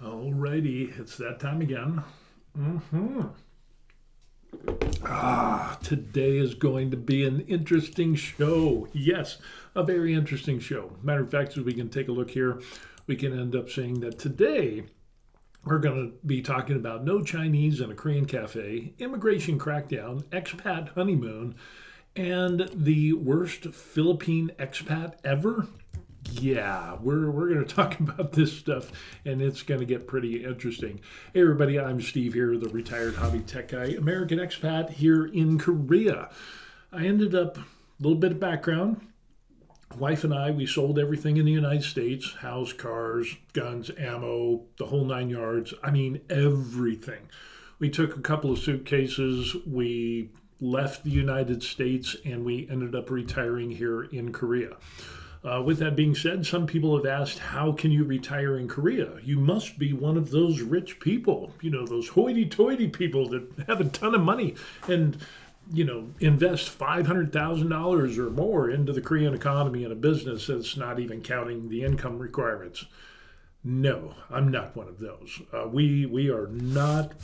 Alrighty, it's that time again. hmm Today is going to be an interesting show. Yes, a very interesting show. Matter of fact, as we can take a look here, we can end up saying that today we're going to be talking about no Chinese in a Korean cafe, immigration crackdown, expat honeymoon, and the worst Philippine expat ever. Yeah, we're going to talk about this stuff, and it's going to get pretty interesting. Hey, everybody, I'm Steve here, the retired hobby tech guy, American expat here in Korea. I ended up, a little bit of background. Wife and I, we sold everything in the United States: house, cars, guns, ammo, the whole 9 yards. I mean, everything. We took a couple of suitcases. We left the United States, and we ended up retiring here in Korea. With that being said, some people have asked, how can you retire in Korea? You must be one of those rich people, those hoity-toity people that have a ton of money and, invest $500,000 or more into the Korean economy and a business that's not even counting the income requirements. No, I'm not one of those. We are not,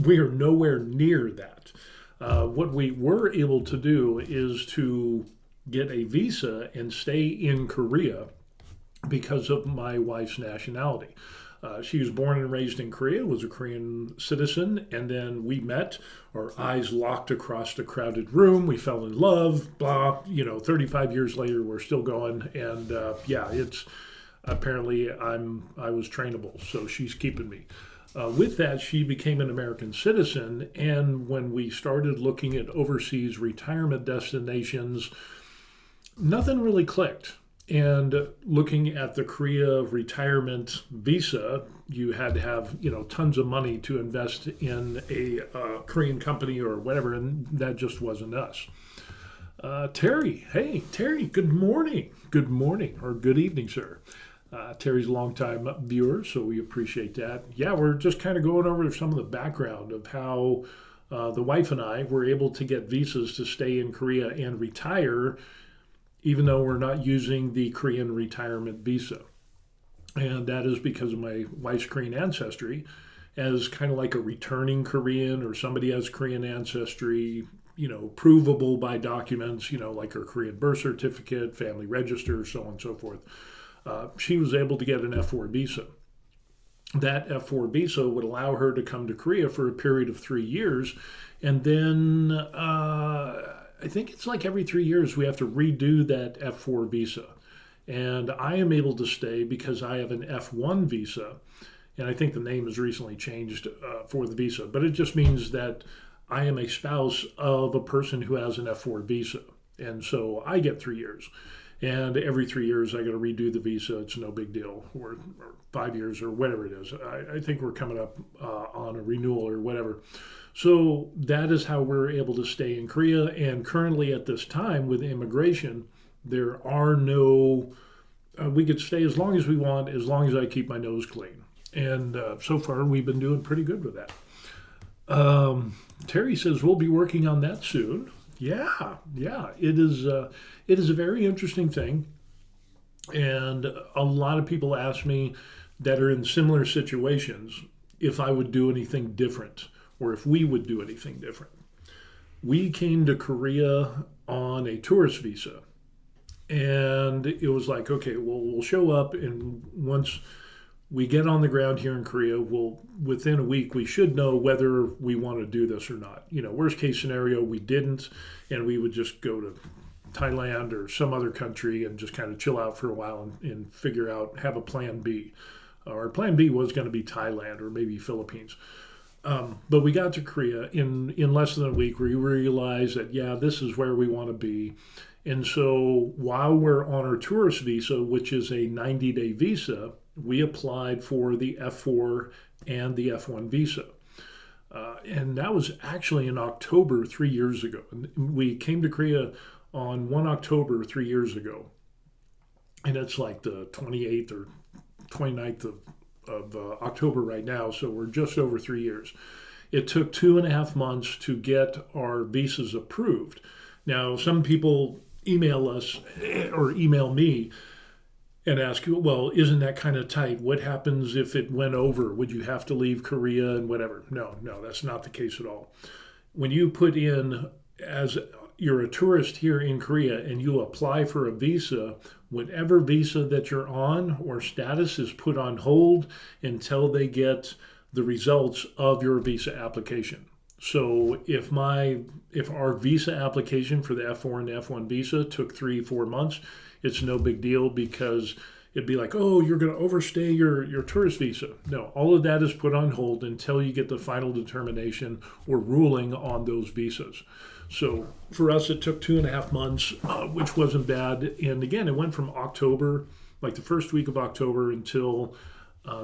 we are nowhere near that. What we were able to do is to get a visa and stay in Korea because of my wife's nationality. She was born and raised in Korea, was a Korean citizen, and then we met, our eyes locked across a crowded room. We fell in love, blah, 35 years later, we're still going. And yeah, it's apparently I was trainable, so she's keeping me. With that, she became an American citizen, and when we started looking at overseas retirement destinations, nothing really clicked. And looking at the Korea retirement visa, you had to have tons of money to invest in a Korean company or whatever, and that just wasn't us. Terry, hey Terry, good morning, or good evening, sir. Terry's a longtime viewer, so we appreciate that. Yeah, we're just kind of going over some of the background of how the wife and I were able to get visas to stay in Korea and retire, even though we're not using the Korean retirement visa. And that is because of my wife's Korean ancestry. As kind of like a returning Korean, or somebody has Korean ancestry, provable by documents, like her Korean birth certificate, family register, so on and so forth. She was able to get an F4 visa. That F4 visa would allow her to come to Korea for a period of 3 years, and then I think it's like every 3 years we have to redo that F4 visa. And I am able to stay because I have an F1 visa, and I think the name has recently changed for the visa, but it just means that I am a spouse of a person who has an F4 visa, and so I get 3 years. And every 3 years I got to redo the visa. It's no big deal, or 5 years or whatever it is. I think we're coming up on a renewal or whatever. So that is how we're able to stay in Korea. And currently at this time with immigration, there are no, we could stay as long as we want, as long as I keep my nose clean. And so far we've been doing pretty good with that. Terry says we'll be working on that soon. Yeah, it is a very interesting thing. And a lot of people ask me that are in similar situations if I would do anything different, or if we would do anything different. We came to Korea on a tourist visa, and it was like, okay, well, we'll show up, and once we get on the ground here in Korea, within a week, we should know whether we want to do this or not. Worst case scenario, we didn't, and we would just go to Thailand or some other country and just kind of chill out for a while and figure out, have a plan B. Our plan B was going to be Thailand or maybe Philippines. But we got to Korea in less than a week. We realized that, yeah, this is where we want to be. And so while we're on our tourist visa, which is a 90-day visa, we applied for the F4 and the F1 visa. And that was actually in October 3 years ago. We came to Korea on 1 October 3 years ago. And it's like the 28th or 29th of October right now, so we're just over 3 years. It took 2.5 months to get our visas approved. Now, some people email us or email me and ask you, well, isn't that kind of tight? What happens if it went over? Would you have to leave Korea and whatever? No, no, that's not the case at all. When you put in as you're a tourist here in Korea and you apply for a visa, whatever visa that you're on or status is put on hold until they get the results of your visa application. So if our visa application for the F4 and F1 visa took 3-4 months, it's no big deal because it'd be like, oh, you're going to overstay your tourist visa. No, all of that is put on hold until you get the final determination or ruling on those visas. So for us, it took 2.5 months, which wasn't bad. And again, it went from October, like the first week of October, until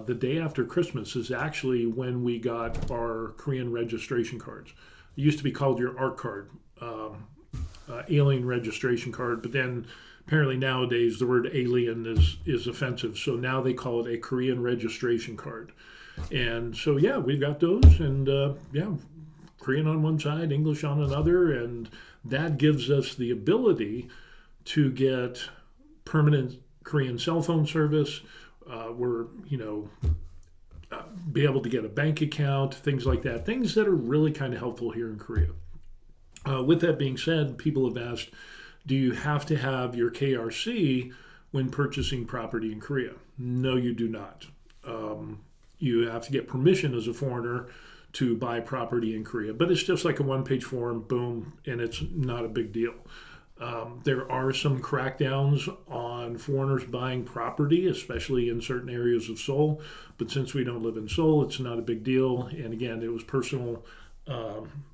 the day after Christmas is actually when we got our Korean registration cards. It used to be called your ARC card, alien registration card, but then apparently nowadays the word alien is offensive, so now they call it a Korean registration card. And so yeah, we've got those, and yeah, Korean on one side, English on another, and that gives us the ability to get permanent Korean cell phone service. We're, be able to get a bank account, things like that, things that are really kind of helpful here in Korea. With that being said, people have asked, do you have to have your KRC when purchasing property in Korea? No, you do not. You have to get permission as a foreigner to buy property in Korea, but it's just like a one-page form, boom, and it's not a big deal. There are some crackdowns on foreigners buying property, especially in certain areas of Seoul. But since we don't live in Seoul, it's not a big deal. And again, it was personal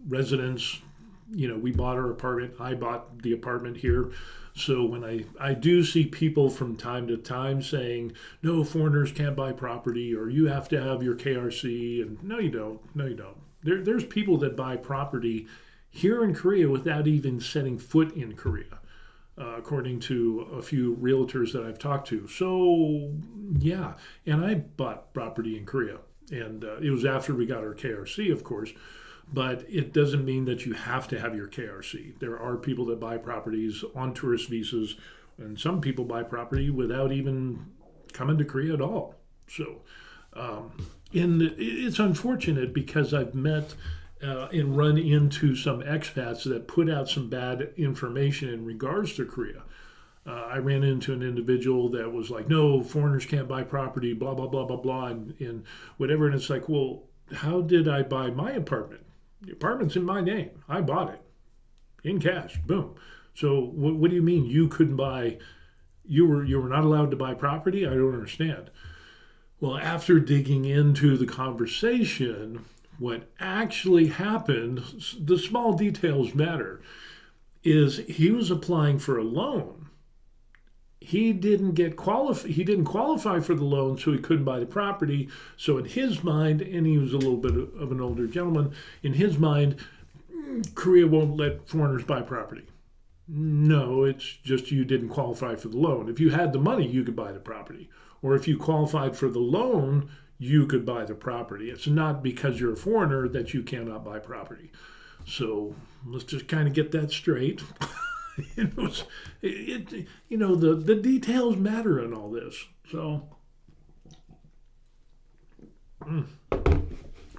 residence. We bought our apartment. I bought the apartment here. So when I do see people from time to time saying, no, foreigners can't buy property, or you have to have your KRC, and no, you don't. No, you don't. There's people that buy property here in Korea without even setting foot in Korea, according to a few realtors that I've talked to. So, yeah, and I bought property in Korea, and it was after we got our KRC, of course, but it doesn't mean that you have to have your KRC. There are people that buy properties on tourist visas, and some people buy property without even coming to Korea at all. So, it's unfortunate because I've met and run into some expats that put out some bad information in regards to Korea. I ran into an individual that was like, no, foreigners can't buy property, blah, blah, blah, blah, blah, and whatever. And it's like, well, how did I buy my apartment? The apartment's in my name. I bought it in cash. Boom. So what do you mean you couldn't buy, you were not allowed to buy property? I don't understand. Well, after digging into the conversation, what actually happened, the small details matter, is he was applying for a loan. He didn't qualify for the loan, so he couldn't buy the property. So in his mind, and he was a little bit of an older gentleman, in his mind, Korea won't let foreigners buy property. No, it's just you didn't qualify for the loan. If you had the money, you could buy the property. Or if you qualified for the loan, you could buy the property. It's not because you're a foreigner that you cannot buy property. So let's just kind of get that straight. The details matter in all this. So, man,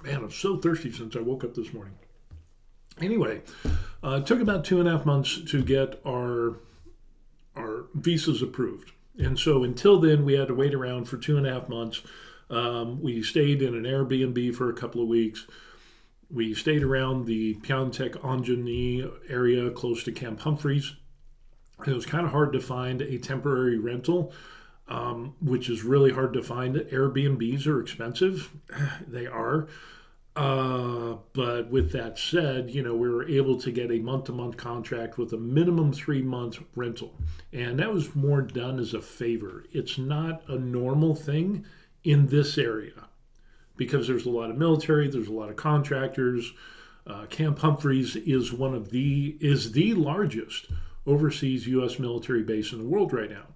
I'm so thirsty since I woke up this morning. Anyway, it took about 2.5 months to get our visas approved. And so until then, we had to wait around for 2.5 months. We stayed in an Airbnb for a couple of weeks. We stayed around the Pyeongtaek Onjuni area close to Camp Humphreys. It was kind of hard to find a temporary rental, which is really hard to find. Airbnbs are expensive. They are. But with that said, we were able to get a month-to-month contract with a minimum 3-month rental. And that was more done as a favor. It's not a normal thing in this area because there's a lot of military, there's a lot of contractors. Camp Humphreys is the largest overseas U.S. military base in the world right now.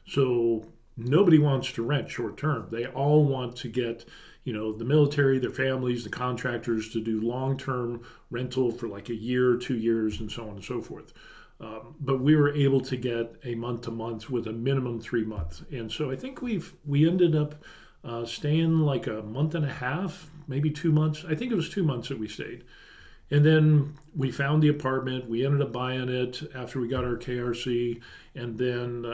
So nobody wants to rent short term. They all want to get, the military, their families, the contractors to do long-term rental for like a year, 2 years, and so on and so forth. But we were able to get a month to month with a minimum 3 months. And so I think we ended up staying like a month and a half, maybe 2 months. I think it was 2 months that we stayed. And then we found the apartment. We ended up buying it after we got our KRC. And then,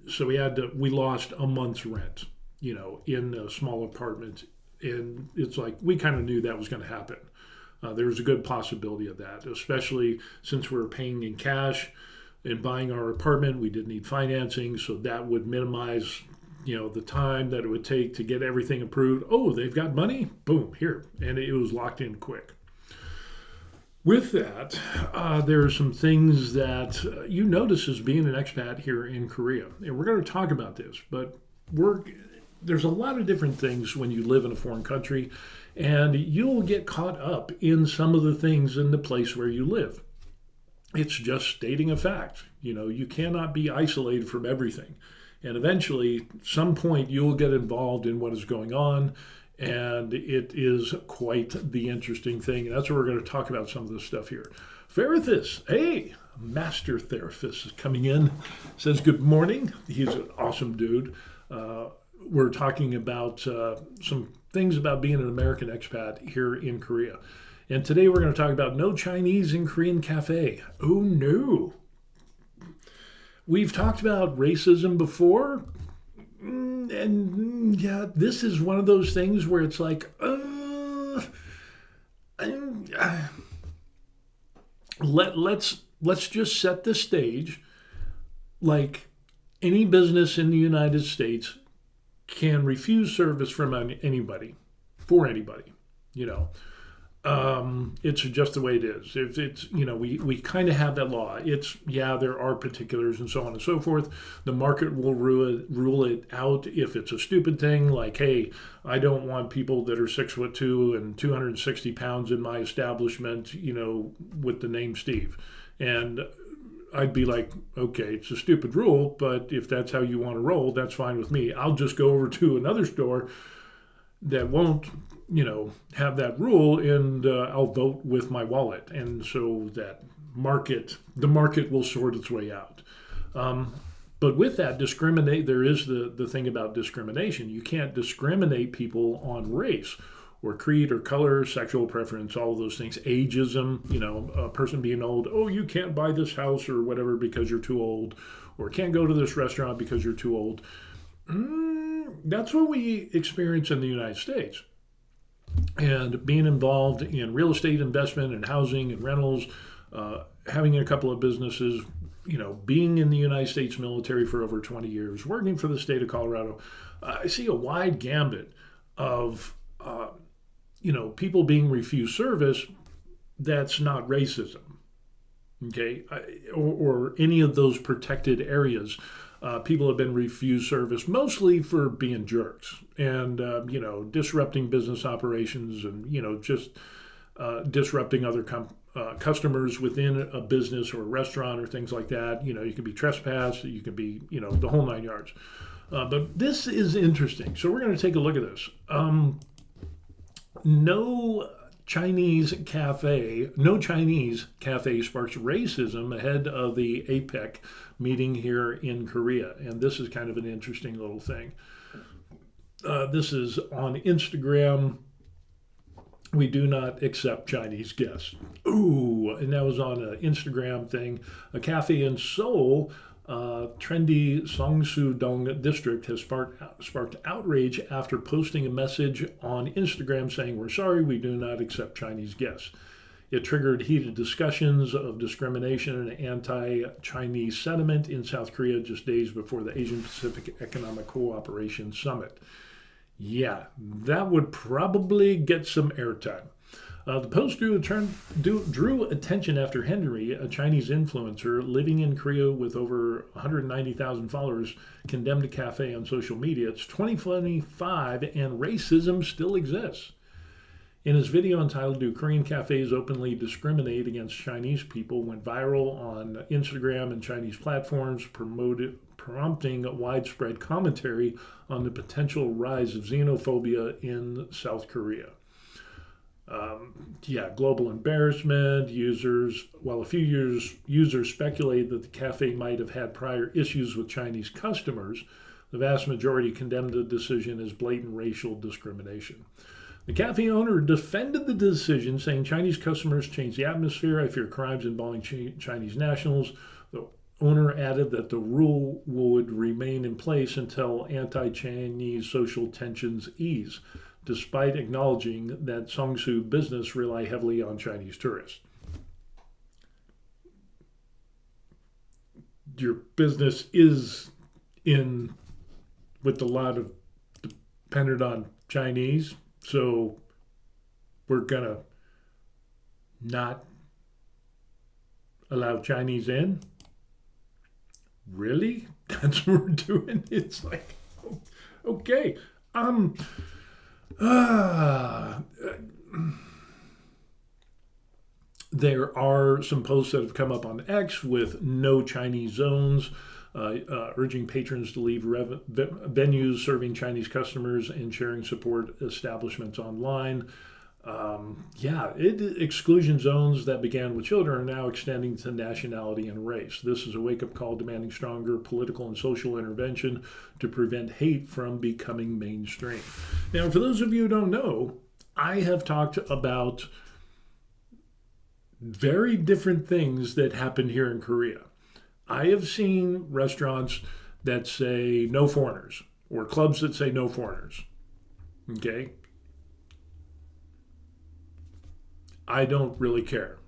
so we lost a month's rent, in a small apartment. And it's like, we kind of knew that was going to happen. There was a good possibility of that, especially since we were paying in cash and buying our apartment. We didn't need financing, so that would minimize, the time that it would take to get everything approved. Oh, they've got money? Boom, here. And it was locked in quick. With that, there are some things that you notice as being an expat here in Korea. And we're going to talk about this, but there's a lot of different things when you live in a foreign country, and you'll get caught up in some of the things in the place where you live. It's just stating a fact. You cannot be isolated from everything. And eventually, some point, you'll get involved in what is going on, and it is quite the interesting thing. And that's what we're going to talk about, some of this stuff here. Therapist, hey, master therapist is coming in, says good morning. He's an awesome dude. We're talking about some things about being an American expat here in Korea. And today we're going to talk about no Chinese in Korean cafe. Oh, no. We've talked about racism before. And yeah, this is one of those things where it's like, let's just set the stage. Like any business in the United States can refuse service from anybody, for anybody, It's just the way it is. If it's, we kind of have that law. There are particulars and so on and so forth. The market will rule it out if it's a stupid thing, like, hey, I don't want people that are 6'2" and 260 pounds in my establishment, with the name Steve. And I'd be like, okay, it's a stupid rule, but if that's how you want to roll, that's fine with me. I'll just go over to another store that won't, have that rule, and I'll vote with my wallet. And so the market will sort its way out. But with that, there is the thing about discrimination. You can't discriminate people on race or creed or color, sexual preference, all of those things, ageism, a person being old, oh, you can't buy this house or whatever because you're too old, or can't go to this restaurant because you're too old. That's what we experience in the United States. And being involved in real estate investment and housing and rentals, having a couple of businesses, being in the United States military for over 20 years, working for the state of Colorado, I see a wide gambit of people being refused service. That's not racism, okay, or any of those protected areas. People have been refused service mostly for being jerks and disrupting business operations and just disrupting other customers within a business or a restaurant or things like that. You can be trespassed, you can be the whole 9 yards. But this is interesting, so we're going to take a look at this. No Chinese cafe sparks racism ahead of the APEC meeting here in Korea. And this is kind of an interesting little thing. This is on Instagram. We do not accept Chinese guests. Ooh, and that was on an Instagram thing. A cafe in Seoul, trendy Songsu-dong district, has sparked outrage after posting a message on Instagram saying, "We're sorry, we do not accept Chinese guests." It triggered heated discussions of discrimination and anti-Chinese sentiment in South Korea just days before the Asian Pacific Economic Cooperation Summit. Yeah, that would probably get some airtime. The post drew attention after Henry, a Chinese influencer living in Korea with over 190,000 followers, condemned a cafe on social media. It's 2025 and racism still exists. In his video entitled "Do Korean Cafes Openly Discriminate Against Chinese People?" went viral on Instagram and Chinese platforms, prompting widespread commentary on the potential rise of xenophobia in South Korea. Global embarrassment. While a few users speculated that the cafe might have had prior issues with Chinese customers, the vast majority condemned the decision as blatant racial discrimination. The cafe owner defended the decision, saying Chinese customers changed the atmosphere. I fear crimes involving Chinese nationals. The owner added that the rule would remain in place until anti-Chinese social tensions ease, despite acknowledging that Songsu business rely heavily on Chinese tourists. Your business is in with a lot of dependent on Chinese, so we're gonna not allow Chinese in? Really? That's what we're doing? It's like, okay. There are some posts that have come up on X with no Chinese zones, urging patrons to leave venues serving Chinese customers and sharing support establishments online. Exclusion zones that began with children are now extending to nationality and race. This is a wake-up call demanding stronger political and social intervention to prevent hate from becoming mainstream. Now, for those of you who don't know, I have talked about very different things that happen here in Korea. I have seen restaurants that say no foreigners, or clubs that say no foreigners. Okay? I don't really care.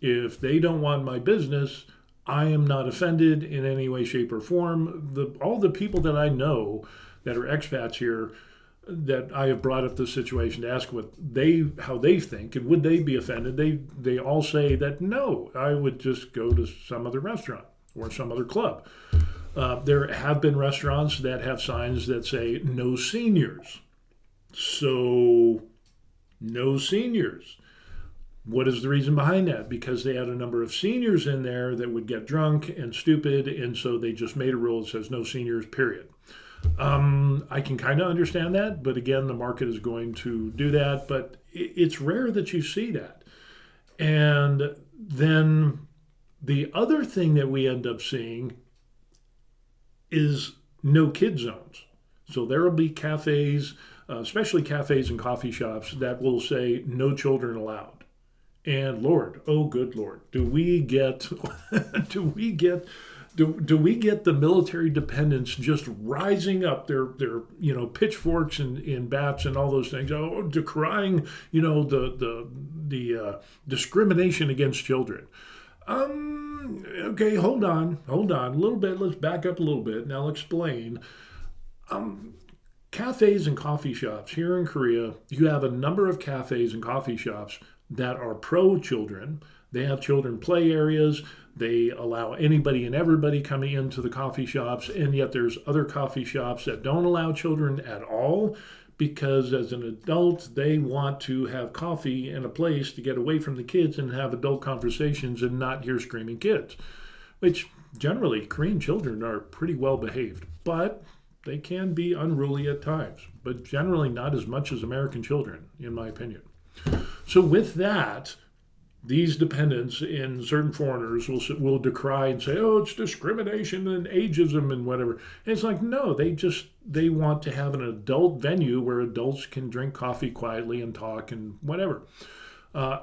If they don't want my business, I am not offended in any way, shape, or form. All the people that I know that are expats here that I have brought up this situation to ask how they think and would they be offended, they all say that no, I would just go to some other restaurant or some other club. There have been restaurants that have signs that say no seniors. So, no seniors. What is the reason behind that? Because they had a number of seniors in there that would get drunk and stupid, and so they just made a rule that says no seniors, period. I can kind of understand that, but again, the market is going to do that, but it's rare that you see that. And then the other thing that we end up seeing is no kid zones. So there will be cafes, especially cafes and coffee shops, that will say no children allowed. And Lord, oh good Lord, do we get the military dependents just rising up their pitchforks and bats and all those things, decrying the discrimination against children. Okay, hold on a little bit. Let's back up a little bit and I'll explain. Cafes and coffee shops here in Korea, you have a number of cafes and coffee shops that are pro-children. They have children play areas. They allow anybody and everybody coming into the coffee shops, and yet there's other coffee shops that don't allow children at all because as an adult, they want to have coffee in a place to get away from the kids and have adult conversations and not hear screaming kids, which generally Korean children are pretty well behaved, but they can be unruly at times, but generally not as much as American children, in my opinion. So with that, these dependents and certain foreigners will decry and say, oh, it's discrimination and ageism and whatever. And it's like, no, they want to have an adult venue where adults can drink coffee quietly and talk and whatever.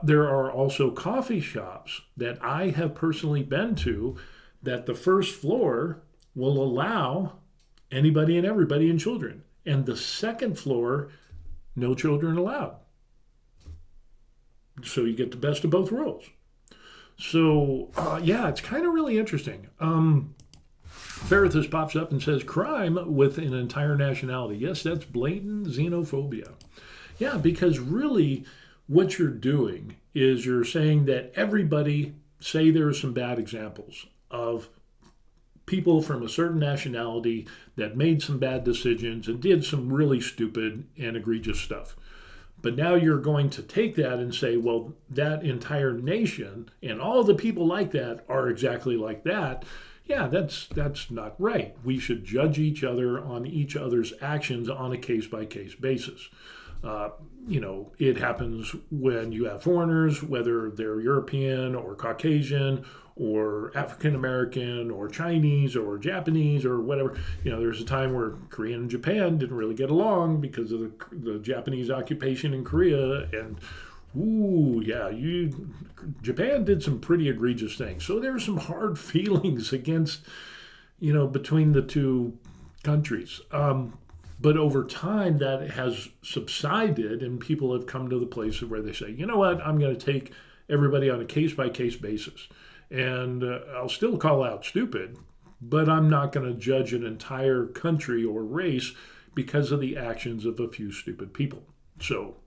There are also coffee shops that I have personally been to that the first floor will allow anybody and everybody and children. And the second floor, no children allowed. So you get the best of both worlds. So, it's kind of really interesting. Ferrithus pops up and says, crime with an entire nationality. Yes, that's blatant xenophobia. Yeah, because really what you're doing is you're saying that everybody, say there are some bad examples of people from a certain nationality that made some bad decisions and did some really stupid and egregious stuff. But now you're going to take that and say, well, that entire nation and all the people like that are exactly like that. yeah, that's not right. We should judge each other on each other's actions on a case by case basis. Uh, it happens when you have foreigners, whether they're European or Caucasian or African American or Chinese or Japanese or whatever. There's a time where Korea and Japan didn't really get along because of the Japanese occupation in Korea. And ooh, yeah, Japan did some pretty egregious things. So there's some hard feelings against, between the two countries. But over time, that has subsided, and people have come to the place where they say, you know what, I'm going to take everybody on a case by case basis. And I'll still call out stupid, but I'm not going to judge an entire country or race because of the actions of a few stupid people. So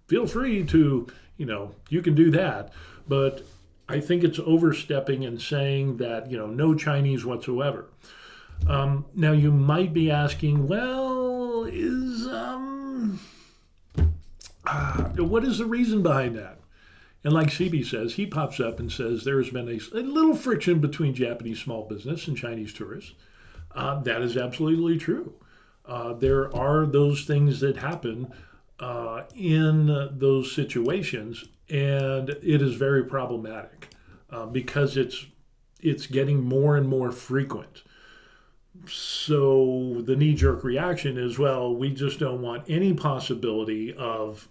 feel free to, you can do that. But I think it's overstepping and saying that, no Chinese whatsoever. Now you might be asking, well, what is the reason behind that? And like CB says, he pops up and says there's been a little friction between Japanese small business and Chinese tourists. That is absolutely true. There are those things that happen in those situations, and it is very problematic because it's getting more and more frequent. So the knee-jerk reaction is, well, we just don't want any possibility of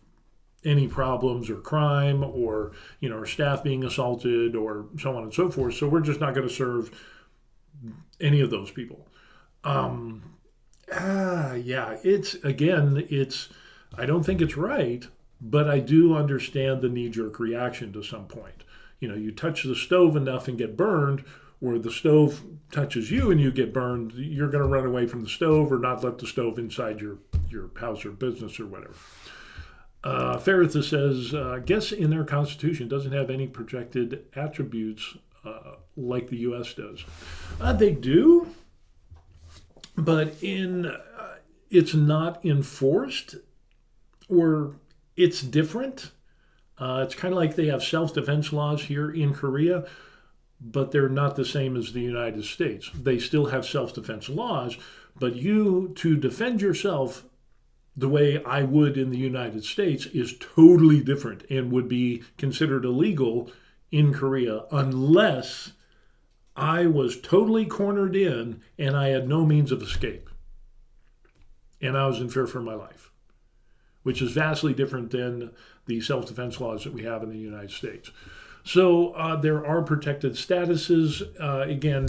any problems or crime or, our staff being assaulted or so on and so forth. So we're just not going to serve any of those people. Yeah, I don't think it's right, but I do understand the knee-jerk reaction to some point. You touch the stove enough and get burned, or the stove touches you and you get burned, you're going to run away from the stove or not let the stove inside your house or business or whatever. Ferritha says, guess in their constitution doesn't have any protected attributes like the U.S. does. They do, but it's not enforced, or it's different. It's kind of like they have self-defense laws here in Korea, but they're not the same as the United States. They still have self-defense laws, but to defend yourself the way I would in the United States is totally different and would be considered illegal in Korea unless I was totally cornered in and I had no means of escape. And I was in fear for my life, which is vastly different than the self-defense laws that we have in the United States. So there are protected statuses. Again,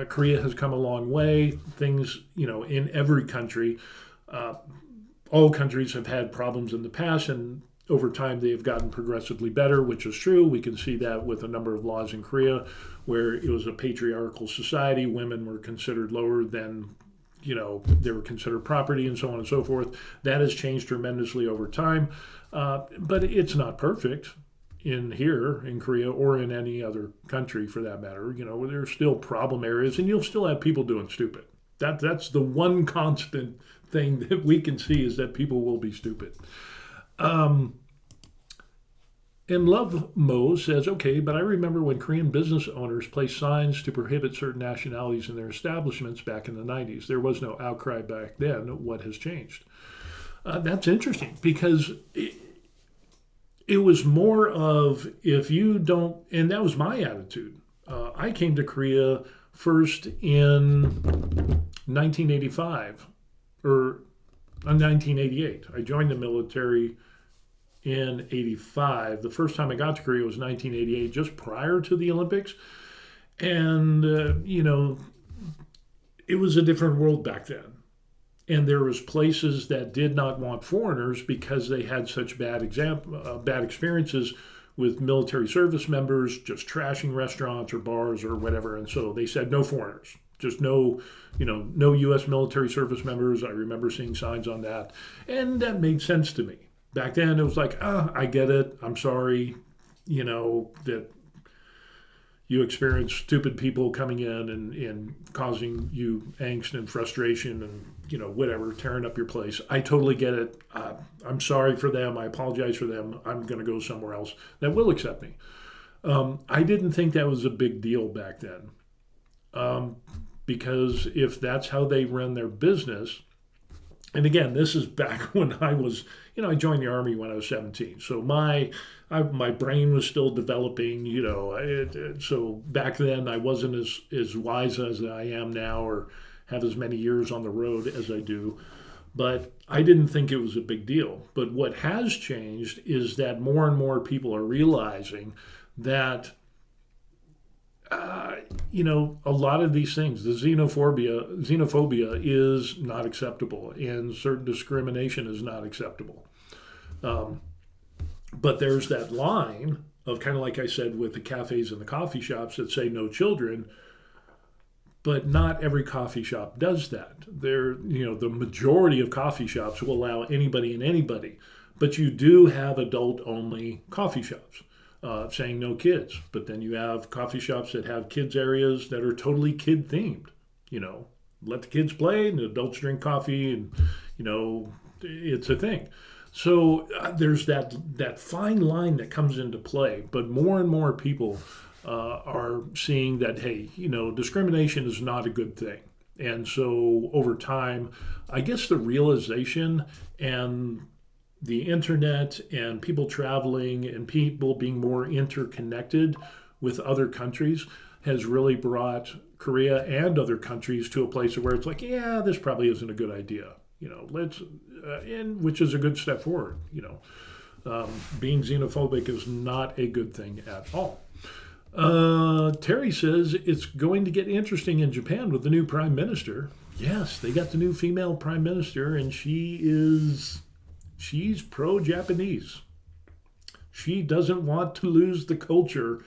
Korea has come a long way. Things, in every country, all countries have had problems in the past, and over time they have gotten progressively better, which is true. We can see that with a number of laws in Korea where it was a patriarchal society. Women were considered lower than, they were considered property and so on and so forth. That has changed tremendously over time, but it's not perfect here in Korea or in any other country for that matter. Where there's still problem areas and you'll still have people doing stupid. That's the one constant thing that we can see is that people will be stupid. And Love Mo says, okay, but I remember when Korean business owners placed signs to prohibit certain nationalities in their establishments back in the 90s. There was no outcry back then. What has changed? That's interesting because it was more of if you don't, and that was my attitude. I came to Korea first in 1985 or 1988. I joined the military in 85. The first time I got to Korea was 1988, just prior to the Olympics. And, it was a different world back then. And there was places that did not want foreigners because they had such bad experiences with military service members, just trashing restaurants or bars or whatever. And so they said no foreigners, just no U.S. military service members. I remember seeing signs on that. And that made sense to me. Back then, it was like, I get it. I'm sorry, that you experience stupid people coming in and causing you angst and frustration and, whatever, tearing up your place. I totally get it. I'm sorry for them. I apologize for them. I'm going to go somewhere else that will accept me. I didn't think that was a big deal back then. Because if that's how they run their business, and again, this is back when I was, I joined the Army when I was 17. So my brain was still developing, so back then I wasn't as wise as I am now or have as many years on the road as I do. But I didn't think it was a big deal. But what has changed is that more and more people are realizing that a lot of these things, the xenophobia is not acceptable, and certain discrimination is not acceptable. But there's that line of, kind of like I said with the cafes and the coffee shops that say no children, but not every coffee shop does that. The majority of coffee shops will allow anybody and anybody, but you do have adult-only coffee shops. Saying no kids, but then you have coffee shops that have kids areas that are totally kid themed. Let the kids play and the adults drink coffee, and it's a thing. So there's that fine line that comes into play, but more and more people are seeing that, hey, discrimination is not a good thing. And so over time, I guess the realization and the internet and people traveling and people being more interconnected with other countries has really brought Korea and other countries to a place where it's like, yeah, this probably isn't a good idea. And which is a good step forward. Being xenophobic is not a good thing at all. Terry says it's going to get interesting in Japan with the new prime minister. Yes, they got the new female prime minister, and she's pro-Japanese. She doesn't want to lose the culture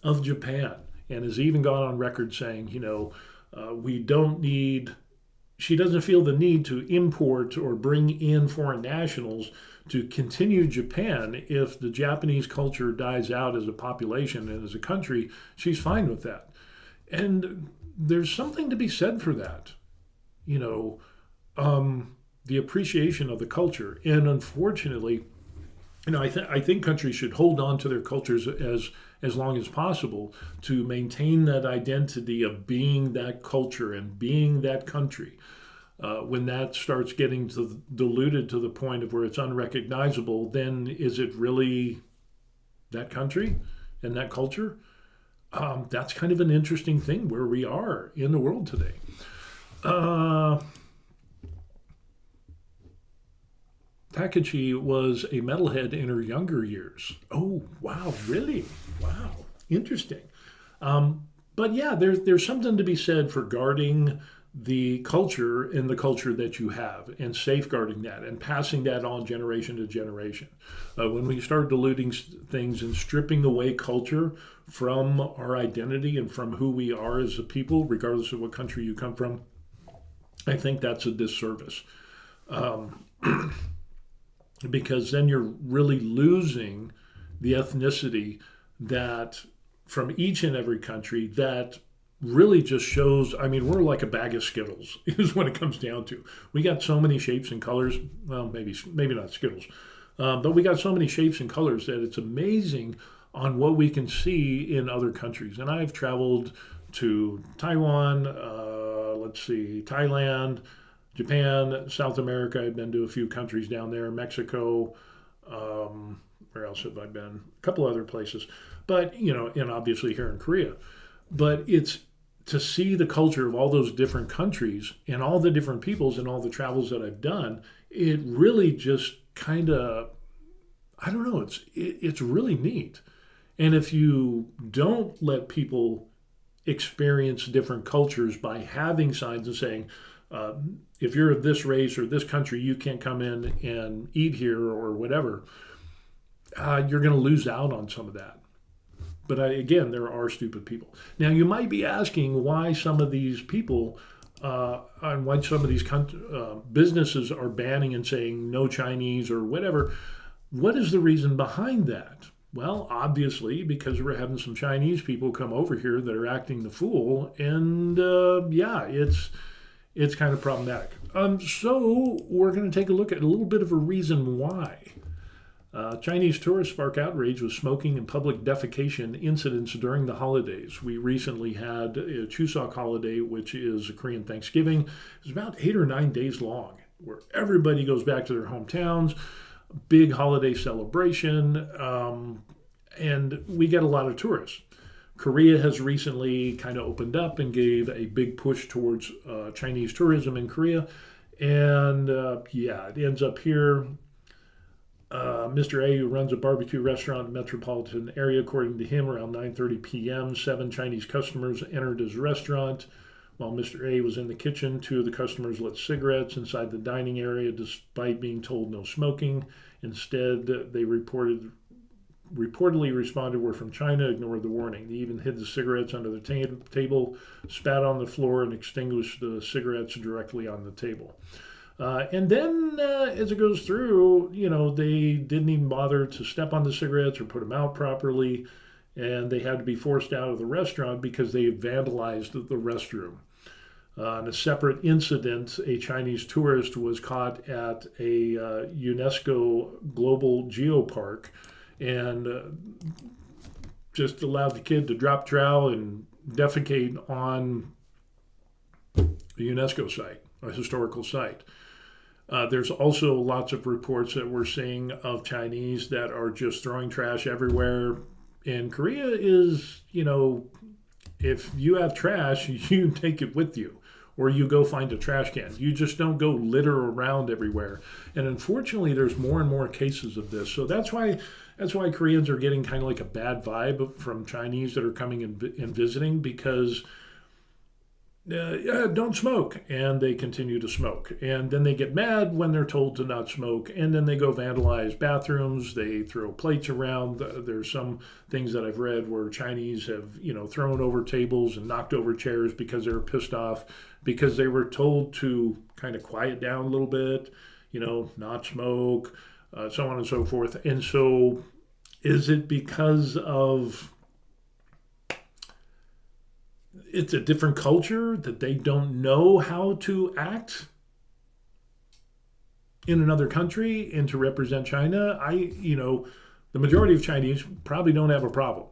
of Japan, and has even gone on record saying, she doesn't feel the need to import or bring in foreign nationals to continue Japan. If the Japanese culture dies out as a population and as a country, she's fine with that. And there's something to be said for that. The appreciation of the culture. And unfortunately, I think countries should hold on to their cultures as long as possible to maintain that identity of being that culture and being that country. When that starts getting diluted to the point of where it's unrecognizable, then is it really that country and that culture? That's kind of an interesting thing where we are in the world today. Takachi was a metalhead in her younger years. Oh, wow, really? Wow, interesting. But yeah, there's something to be said for guarding the culture and the culture that you have and safeguarding that and passing that on generation to generation. When we start diluting things and stripping away culture from our identity and from who we are as a people, regardless of what country you come from, I think that's a disservice. Because then you're really losing the ethnicity that from each and every country that really just shows, we're like a bag of Skittles is what it comes down to. We got so many shapes and colors, well, maybe not Skittles, but we got so many shapes and colors that it's amazing on what we can see in other countries. And I've traveled to Taiwan, Thailand, Japan, South America. I've been to a few countries down there, Mexico. Where else have I been? A couple other places. But, and obviously here in Korea. But it's to see the culture of all those different countries and all the different peoples and all the travels that I've done, it really just kind of, I don't know, it's really neat. And if you don't let people experience different cultures by having signs and saying, if you're of this race or this country, you can't come in and eat here or whatever, you're going to lose out on some of that. But again, there are stupid people. Now, you might be asking why some of these people and why some of these businesses are banning and saying no Chinese or whatever. What is the reason behind that? Well, obviously, because we're having some Chinese people come over here that are acting the fool. And it's kind of problematic. So we're going to take a look at a little bit of a reason why. Chinese tourists spark outrage with smoking and public defecation incidents during the holidays. We recently had a Chuseok holiday, which is a Korean Thanksgiving. It's about 8 or 9 days long, where everybody goes back to their hometowns, big holiday celebration, and we get a lot of tourists. Korea has recently kind of opened up and gave a big push towards Chinese tourism in Korea. And yeah, it ends up here. Mr. A, who runs a barbecue restaurant in the metropolitan area, according to him, around 9:30 p.m., 7 Chinese customers entered his restaurant. While Mr. A was in the kitchen, 2 of the customers lit cigarettes inside the dining area despite being told no smoking. Instead, they reportedly responded, "We're from China," ignored the warning. They even hid the cigarettes under the table, spat on the floor, and extinguished the cigarettes directly on the table. And then as it goes through, they didn't even bother to step on the cigarettes or put them out properly. And they had to be forced out of the restaurant because they had vandalized the restroom. In a separate incident, a Chinese tourist was caught at a UNESCO global geopark and just allowed the kid to drop trowel and defecate on a UNESCO site, a historical site. There's also lots of reports that we're seeing of Chinese that are just throwing trash everywhere. And Korea is, if you have trash, you take it with you, or you go find a trash can. You just don't go litter around everywhere. And unfortunately, there's more and more cases of this. So that's why Koreans are getting kind of like a bad vibe from Chinese that are coming and visiting, because don't smoke, and they continue to smoke, and then they get mad when they're told to not smoke, and then they go vandalize bathrooms, they throw plates around. There's some things that I've read where Chinese have thrown over tables and knocked over chairs because they were pissed off because they were told to kind of quiet down a little bit, not smoke, so on and so forth. And so is it because of it's a different culture that they don't know how to act in another country and to represent China? The majority of Chinese probably don't have a problem,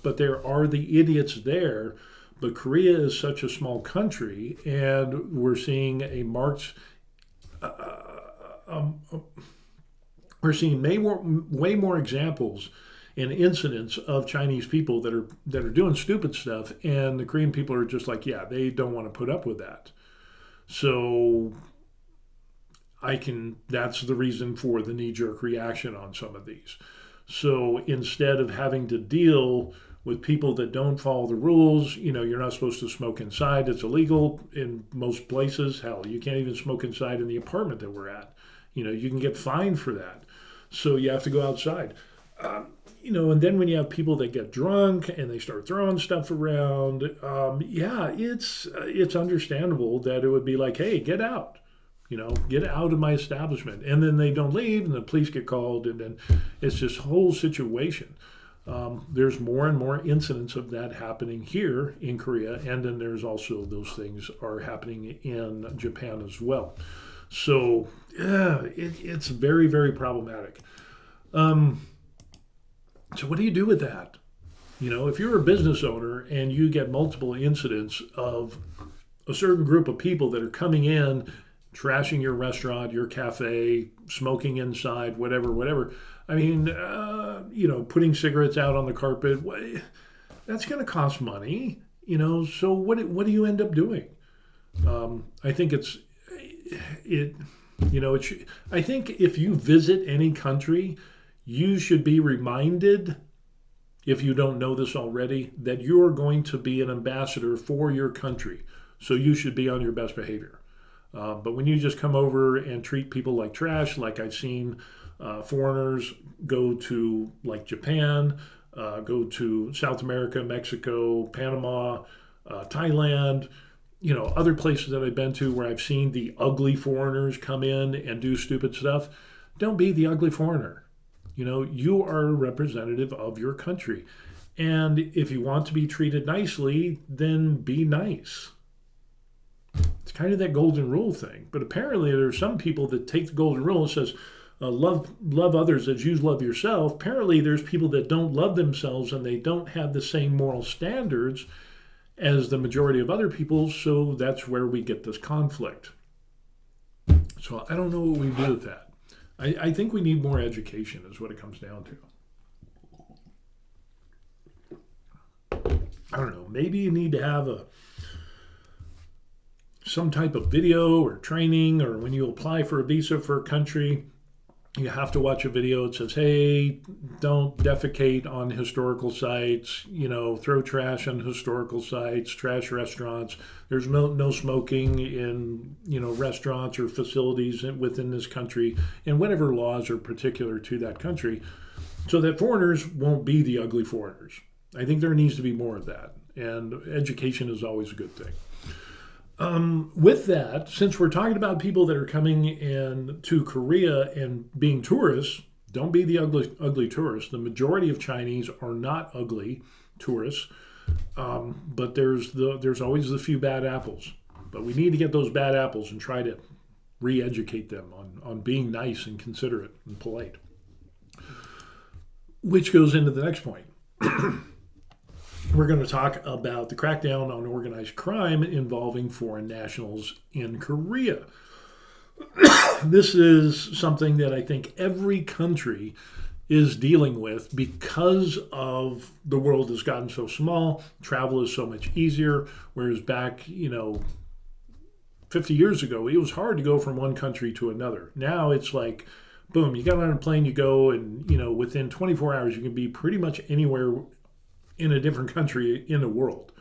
but there are the idiots there. But Korea is such a small country, and we're seeing a marked, we're seeing way more examples and incidents of Chinese people that are doing stupid stuff, and the Korean people are just like, yeah, they don't want to put up with that. So that's the reason for the knee-jerk reaction on some of these. So instead of having to deal with people that don't follow the rules, you're not supposed to smoke inside. It's illegal in most places. Hell, you can't even smoke inside in the apartment that we're at. You can get fined for that. So you have to go outside. And then when you have people that get drunk and they start throwing stuff around, it's understandable that it would be like, hey, get out, get out of my establishment. And then they don't leave, and the police get called, and then it's this whole situation. There's more and more incidents of that happening here in Korea, and then there's also those things are happening in Japan as well. So it's very, very problematic. So what do you do with that? If you're a business owner and you get multiple incidents of a certain group of people that are coming in, trashing your restaurant, your cafe, smoking inside, whatever. I mean, putting cigarettes out on the carpet, that's going to cost money, so what do you end up doing? I think I think if you visit any country, you should be reminded, if you don't know this already, that you're going to be an ambassador for your country. So you should be on your best behavior. But when you just come over and treat people like trash, like I've seen foreigners go to like Japan, go to South America, Mexico, Panama, Thailand, other places that I've been to where I've seen the ugly foreigners come in and do stupid stuff. Don't be the ugly foreigner. You are a representative of your country. And if you want to be treated nicely, then be nice. It's kind of that golden rule thing. But apparently there's some people that take the golden rule and says, love others as you love yourself. Apparently, there's people that don't love themselves and they don't have the same moral standards as the majority of other people. So that's where we get this conflict. So I don't know what we do with that. I think we need more education is what it comes down to. I don't know. Maybe you need to have some type of video or training, or when you apply for a visa for a country, you have to watch a video that says, hey, don't defecate on historical sites, throw trash on historical sites, trash restaurants. There's no smoking in, restaurants or facilities within this country, and whatever laws are particular to that country, so that foreigners won't be the ugly foreigners. I think there needs to be more of that, and education is always a good thing. With that, since we're talking about people that are coming in to Korea and being tourists, don't be the ugly tourists. The majority of Chinese are not ugly tourists, but there's always the few bad apples. But we need to get those bad apples and try to re-educate them on being nice and considerate and polite. Which goes into the next point. We're going to talk about the crackdown on organized crime involving foreign nationals in Korea. This is something that I think every country is dealing with because of the world has gotten so small. Travel is so much easier, whereas back, 50 years ago, it was hard to go from one country to another. Now it's like, boom, you get on a plane, you go, and, within 24 hours, you can be pretty much anywhere in a different country in the world.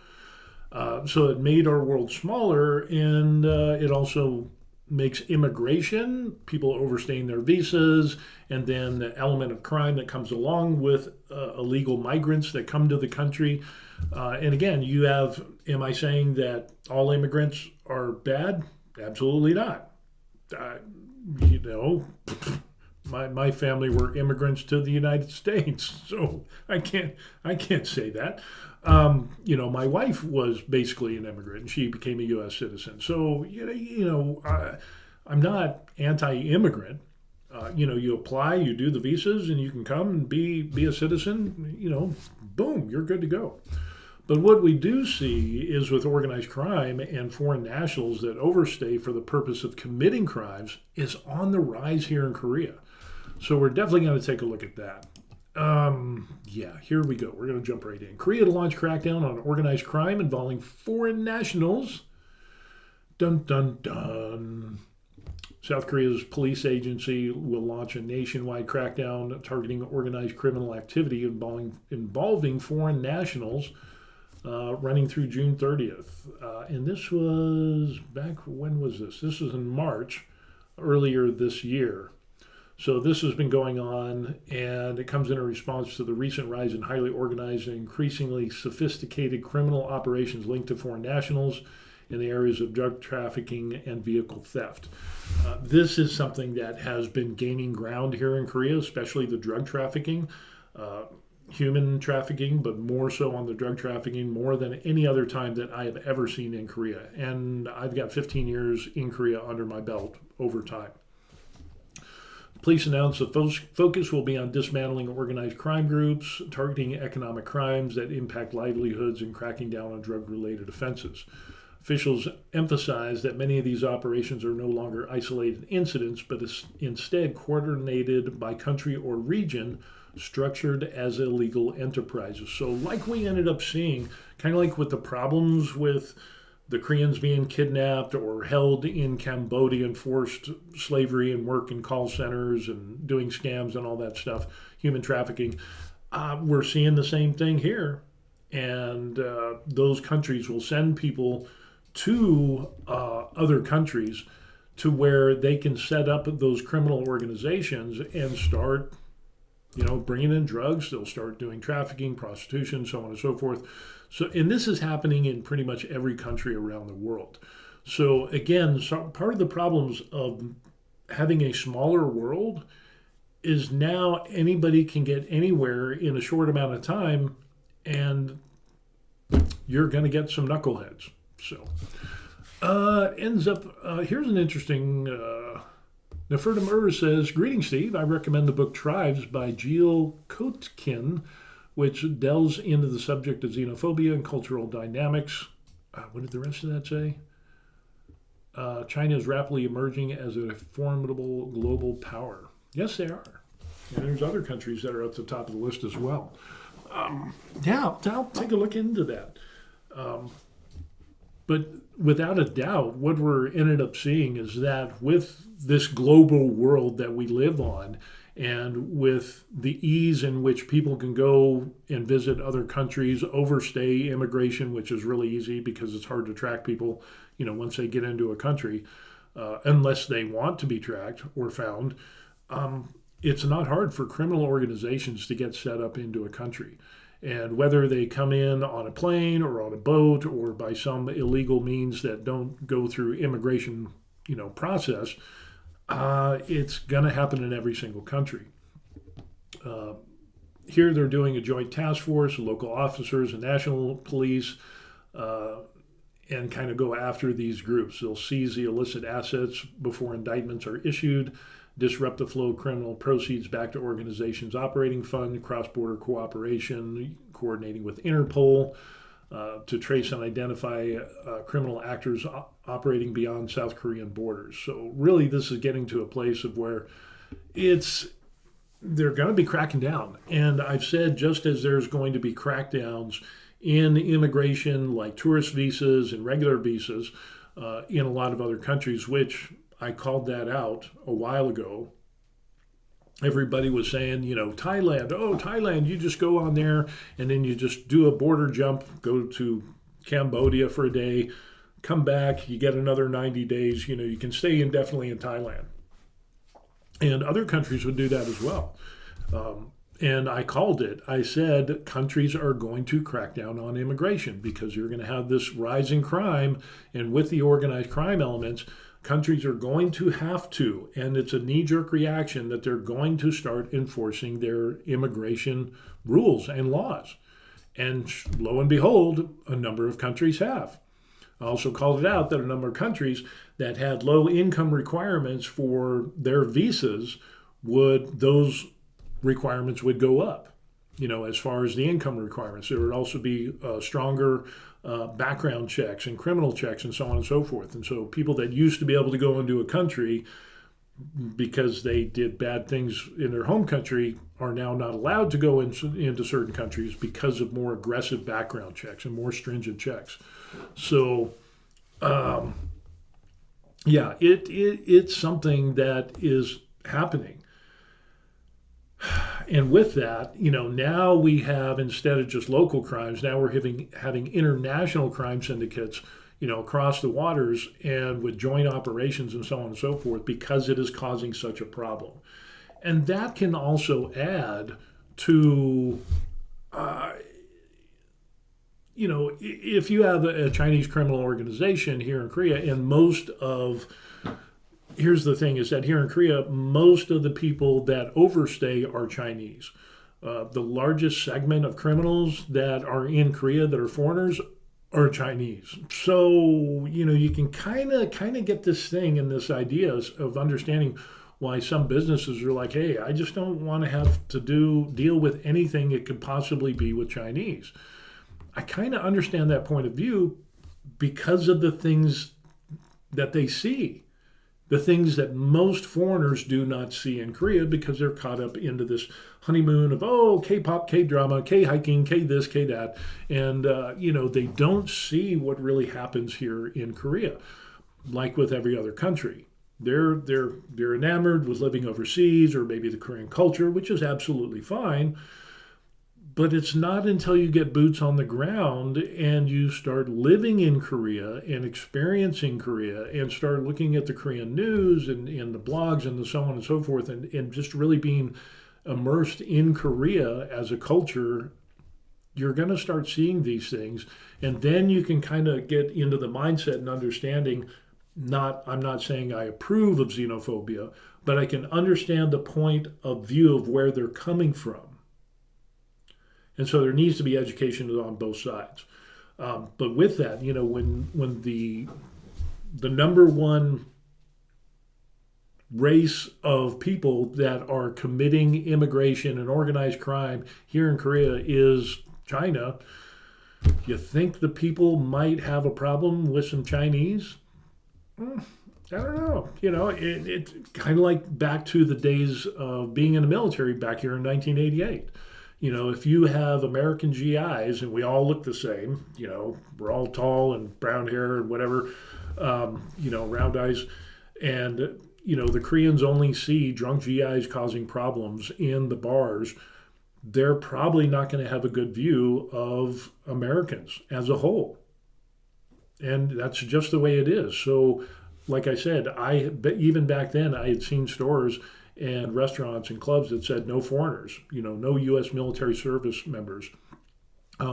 So it made our world smaller, and it also makes immigration, people overstaying their visas, and then the element of crime that comes along with illegal migrants that come to the country. And again, am I saying that all immigrants are bad? Absolutely not. My family were immigrants to the United States, so I can't say that. My wife was basically an immigrant, and she became a U.S. citizen. So I'm not anti-immigrant. You apply, you do the visas, and you can come and be a citizen. Boom, you're good to go. But what we do see is with organized crime and foreign nationals that overstay for the purpose of committing crimes is on the rise here in Korea. So we're definitely going to take a look at that. Here we go. We're going to jump right in. Korea to launch crackdown on organized crime involving foreign nationals. Dun, dun, dun. South Korea's police agency will launch a nationwide crackdown targeting organized criminal activity involving foreign nationals running through June 30th. And this was when was this? This was in March, earlier this year. So this has been going on, and it comes in a response to the recent rise in highly organized and increasingly sophisticated criminal operations linked to foreign nationals in the areas of drug trafficking and vehicle theft. This is something that has been gaining ground here in Korea, especially the drug trafficking, human trafficking, but more so on the drug trafficking, more than any other time that I have ever seen in Korea. And I've got 15 years in Korea under my belt over time. Police announced the focus will be on dismantling organized crime groups, targeting economic crimes that impact livelihoods, and cracking down on drug-related offenses. Officials emphasize that many of these operations are no longer isolated incidents, but instead coordinated by country or region, structured as illegal enterprises. So like we ended up seeing, kind of like with the problems with the Koreans being kidnapped or held in Cambodia and forced slavery and work in call centers and doing scams and all that stuff, human trafficking, we're seeing the same thing here. And those countries will send people to other countries to where they can set up those criminal organizations and start bringing in drugs. They'll start doing trafficking, prostitution, so on and so forth. So, and this is happening in pretty much every country around the world. So again, part of the problems of having a smaller world is now anybody can get anywhere in a short amount of time, and you're going to get some knuckleheads. So ends up, here's an interesting Nefertum says, "Greetings, Steve. I recommend the book Tribes by Jill Kotkin, which delves into the subject of xenophobia and cultural dynamics." What did the rest of that say? China is rapidly emerging as a formidable global power. Yes, they are. And there's other countries that are at the top of the list as well. Yeah, I'll take a look into that. But without a doubt, what we're ended up seeing is that with this global world that we live on, and with the ease in which people can go and visit other countries, overstay immigration, which is really easy because it's hard to track people, once they get into a country, unless they want to be tracked or found. It's not hard for criminal organizations to get set up into a country. And whether they come in on a plane or on a boat or by some illegal means that don't go through immigration, process, it's going to happen in every single country. Here they're doing a joint task force, local officers and national police, and kind of go after these groups. They'll seize the illicit assets before indictments are issued, disrupt the flow of criminal proceeds back to organizations' operating fund, cross-border cooperation, coordinating with Interpol to trace and identify criminal actors operating beyond South Korean borders. So really this is getting to a place of where they're going to be cracking down. And I've said, just as there's going to be crackdowns in immigration, like tourist visas and regular visas in a lot of other countries, which I called that out a while ago. Everybody was saying, Thailand, you just go on there and then you just do a border jump, go to Cambodia for a day, come back, you get another 90 days, you can stay indefinitely in Thailand. And other countries would do that as well. And I called it. I said countries are going to crack down on immigration because you're going to have this rising crime. And with the organized crime elements, countries are going to have to, and it's a knee-jerk reaction that they're going to start enforcing their immigration rules and laws. And lo and behold, a number of countries have. I also called it out that a number of countries that had low income requirements for their visas those requirements would go up. As far as the income requirements, there would also be stronger background checks and criminal checks and so on and so forth. And so people that used to be able to go into a country because they did bad things in their home country are now not allowed to go into certain countries because of more aggressive background checks and more stringent checks. So, it's something that is happening. And with that, now we have, instead of just local crimes, now we're having international crime syndicates, across the waters and with joint operations and so on and so forth, because it is causing such a problem. And that can also add to, if you have a Chinese criminal organization here in Korea, and here's the thing is that here in Korea, most of the people that overstay are Chinese. The largest segment of criminals that are in Korea that are foreigners are Chinese. So, you can kind of get this thing and this idea of understanding why some businesses are like, hey, I just don't want to have to deal with anything it could possibly be with Chinese. I kind of understand that point of view because of the things that they see. The things that most foreigners do not see in Korea because they're caught up into this honeymoon of, K-pop, K-drama, K-hiking, K-this, K-that. And, they don't see what really happens here in Korea, like with every other country. They're enamored with living overseas or maybe the Korean culture, which is absolutely fine. But it's not until you get boots on the ground and you start living in Korea and experiencing Korea and start looking at the Korean news and the blogs and the so on and so forth and just really being immersed in Korea as a culture, you're going to start seeing these things. And then you can kind of get into the mindset and understanding, I'm not saying I approve of xenophobia, but I can understand the point of view of where they're coming from. And so there needs to be education on both sides. But with that, when the number one race of people that are committing immigration and organized crime here in Korea is China. You think the people might have a problem with some Chinese? I don't know. It's kind of like back to the days of being in the military back here in 1988. If you have American GIs and we all look the same, we're all tall and brown hair and whatever, round eyes, and, the Koreans only see drunk GIs causing problems in the bars, they're probably not going to have a good view of Americans as a whole. And that's just the way it is. So, like I said, even back then, I had seen stores and restaurants and clubs that said no foreigners, no U.S. military service members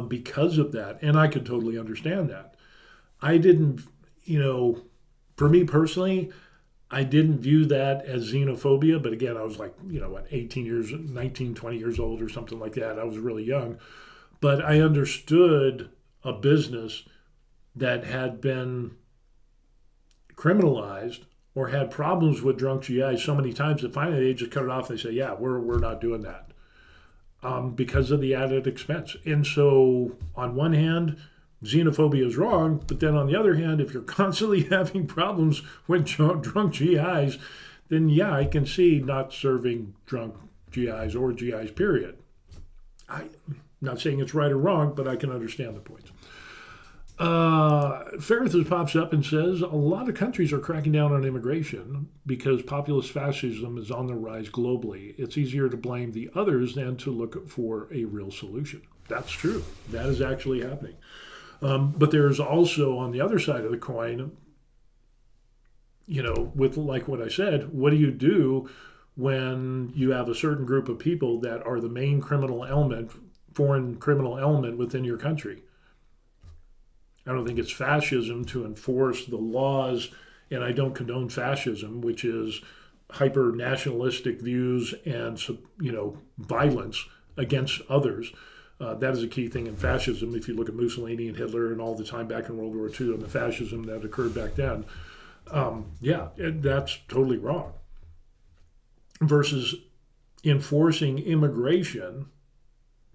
because of that. And I could totally understand that. I didn't, for me personally, I didn't view that as xenophobia. But again, I was like, 19, 20 years old or something like that. I was really young. But I understood a business that had been criminalized or had problems with drunk GIs so many times that finally they just cut it off. They say, yeah, we're not doing that because of the added expense. And so on one hand, xenophobia is wrong, but then on the other hand, if you're constantly having problems with drunk GIs, then yeah, I can see not serving drunk GIs or GIs, period. I'm not saying it's right or wrong, but I can understand the point. Ferris pops up and says a lot of countries are cracking down on immigration because populist fascism is on the rise globally. It's easier to blame the others than to look for a real solution. That's true. That is actually happening. But there's also on the other side of the coin, with like what I said, what do you do when you have a certain group of people that are the main foreign criminal element within your country? I don't think it's fascism to enforce the laws, and I don't condone fascism, which is hyper nationalistic views and violence against others. That is a key thing in fascism. If you look at Mussolini and Hitler and all the time back in World War II and the fascism that occurred back then, that's totally wrong. Versus enforcing immigration,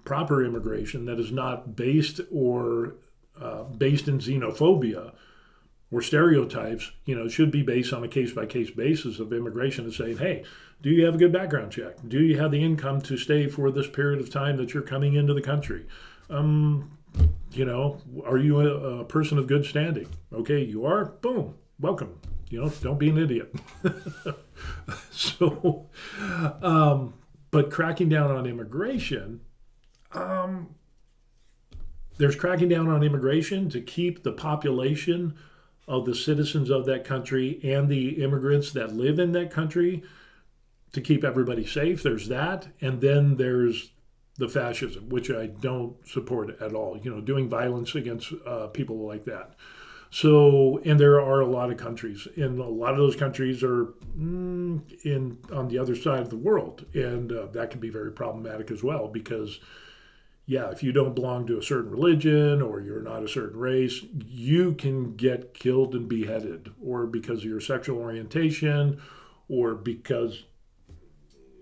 proper immigration that is not based in xenophobia or stereotypes, should be based on a case-by-case basis of immigration and saying, hey, do you have a good background check? Do you have the income to stay for this period of time that you're coming into the country? Are you a person of good standing? Okay, you are? Boom, welcome. Don't be an idiot. But cracking down on immigration, there's cracking down on immigration to keep the population of the citizens of that country and the immigrants that live in that country to keep everybody safe. There's that. And then there's the fascism, which I don't support at all, doing violence against people like that. So, and there are a lot of countries, and a lot of those countries are on the other side of the world. And that can be very problematic as well because if you don't belong to a certain religion or you're not a certain race, you can get killed and beheaded, or because of your sexual orientation, or because